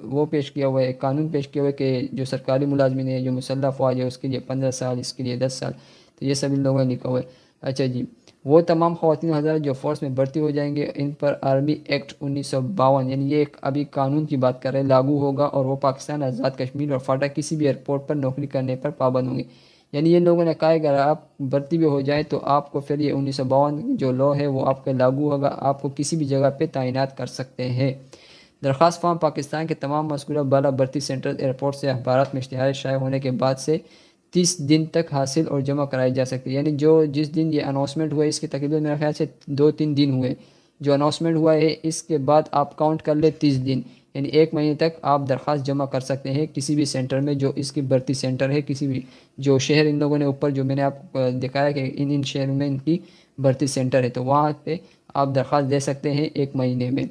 वो पेश किया हुआ है, एक कानून पेश किया हुआ है कि जो सरकारी मुलाजमीन है, जो मुसल्लह फ़ौज है, उसके लिए 15 साल, इसके लिए 10 साल। तो ये सब इन लोगों ने लिखा हुआ है। अच्छा जी, वो तमाम ख़वातीन हज़रात जो फ़ोर्स में भर्ती हो जाएंगे, इन पर आर्मी एक्ट 1952 यानी ये एक अभी कानून की बात कर रहे हैं, लागू होगा और वो पाकिस्तान, आज़ाद कश्मीर और फाटा किसी भी एयरपोर्ट पर नौकरी करने पर पाबंद होंगे। यानी ये लोगों ने कहा है अगर आप भर्ती भी हो जाए तो आपको फिर ये 1952 जो लॉ है वो आपका लागू होगा, आपको किसी भी जगह पर तैनात कर सकते हैं। दरख्वास्त फॉर्म पाकिस्तान के तमाम मज़कूरा बाला भर्ती सेंटर एयरपोर्ट से अखबारात में इश्तिहार शाये होने के बाद से 30 दिन तक हासिल और जमा कराई जा सकती है। यानी जो जिस दिन ये अनाउंसमेंट हुआ है इसके तकरीबन मेरे ख्याल से 2-3 दिन हुए जो अनाउंसमेंट हुआ है, इसके बाद आप काउंट कर ले 30 दिन, यानी 1 महीने तक आप दरख्वास्त जमा कर सकते हैं किसी भी सेंटर में जो इसकी भर्ती सेंटर है, किसी भी जो शहर इन लोगों ने ऊपर जो मैंने आपको दिखाया कि इन शहरों में इनकी भर्ती सेंटर है, तो वहाँ पर आप दरख्वास्त दे सकते हैं 1 महीने में।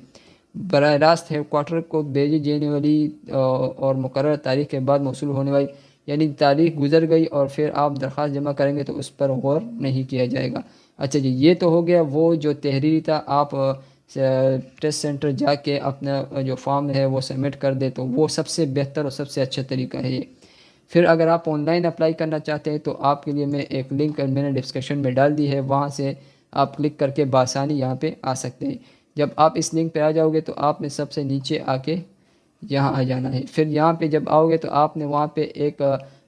बराह रास्त हेड क्वार्टर को भेजी जाने वाली और मुकर्रर तारीख के बाद मौसूल होने वाली, यानी तारीख गुजर गई और फिर आप दरख्वास्त जमा करेंगे तो उस पर गौर नहीं किया जाएगा। अच्छा जी, ये तो हो गया वो जो तहरीरी था, आप टेस्ट सेंटर जाके अपना जो फॉर्म है वो सबमिट कर दे, तो वो सबसे बेहतर और सबसे अच्छा तरीका है ये। फिर अगर आप ऑनलाइन अप्लाई करना चाहते हैं तो आपके लिए मैं एक लिंक मैंने डिस्क्रिप्शन में डाल दी है, वहाँ से आप क्लिक करके बासानी यहाँ पे आ सकते हैं। जब आप इस लिंक पे आ जाओगे तो आपने सबसे नीचे आके यहाँ आ जाना है। फिर यहाँ पे जब आओगे तो आपने वहाँ पे एक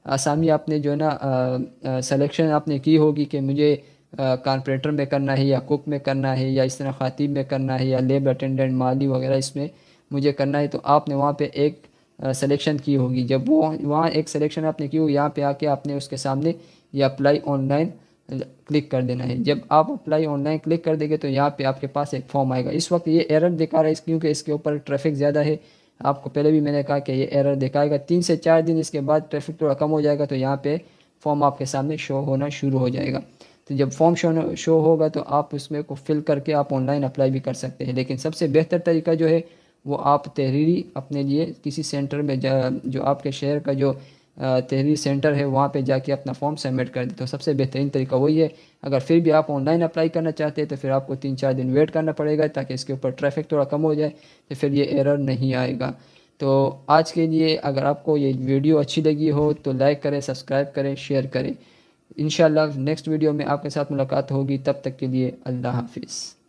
आसामी आपने जो है ना सिलेक्शन आपने की होगी कि मुझे कारपेंटर में करना है या कुक में करना है या इस तरह खातिब में करना है या लेबर अटेंडेंट माली वगैरह इसमें मुझे करना है, तो आपने वहाँ पे एक सिलेक्शन की होगी। जब वो वहाँ एक सिलेक्शन आपने की होगी, यहाँ पे आके आपने उसके सामने ये अप्लाई ऑनलाइन क्लिक कर देना है। जब आप अप्लाई ऑनलाइन क्लिक कर देंगे तो यहाँ पे आपके पास एक फॉर्म आएगा। इस वक्त ये एरर दिखा रहा है क्योंकि इसके ऊपर ट्रैफिक ज़्यादा है। आपको पहले भी मैंने कहा कि ये एरर दिखाएगा। 3 से 4 दिन इसके बाद ट्रैफिक थोड़ा कम हो जाएगा तो यहाँ पे फॉर्म आपके सामने शो होना शुरू हो जाएगा। तो जब फॉर्म शो होगा तो आप उसमें को फिल करके आप ऑनलाइन अप्लाई भी कर सकते हैं। लेकिन सबसे बेहतर तरीका जो है वो आप तहरीरी अपने लिए किसी सेंटर में जो आपके शहर का जो तहरीरी सेंटर है वहाँ पे जाके अपना फॉर्म सबमिट कर दे, तो सबसे बेहतरीन तरीका वही है। अगर फिर भी आप ऑनलाइन अप्लाई करना चाहते हैं तो फिर आपको 3-4 दिन वेट करना पड़ेगा ताकि इसके ऊपर ट्रैफिक थोड़ा कम हो जाए, तो फिर ये एरर नहीं आएगा। तो आज के लिए अगर आपको ये वीडियो अच्छी लगी हो तो लाइक करें, सब्सक्राइब करें, शेयर करें। इंशाल्लाह नेक्स्ट वीडियो में आपके साथ मुलाकात होगी। तब तक के लिए अल्लाह हाफिज़।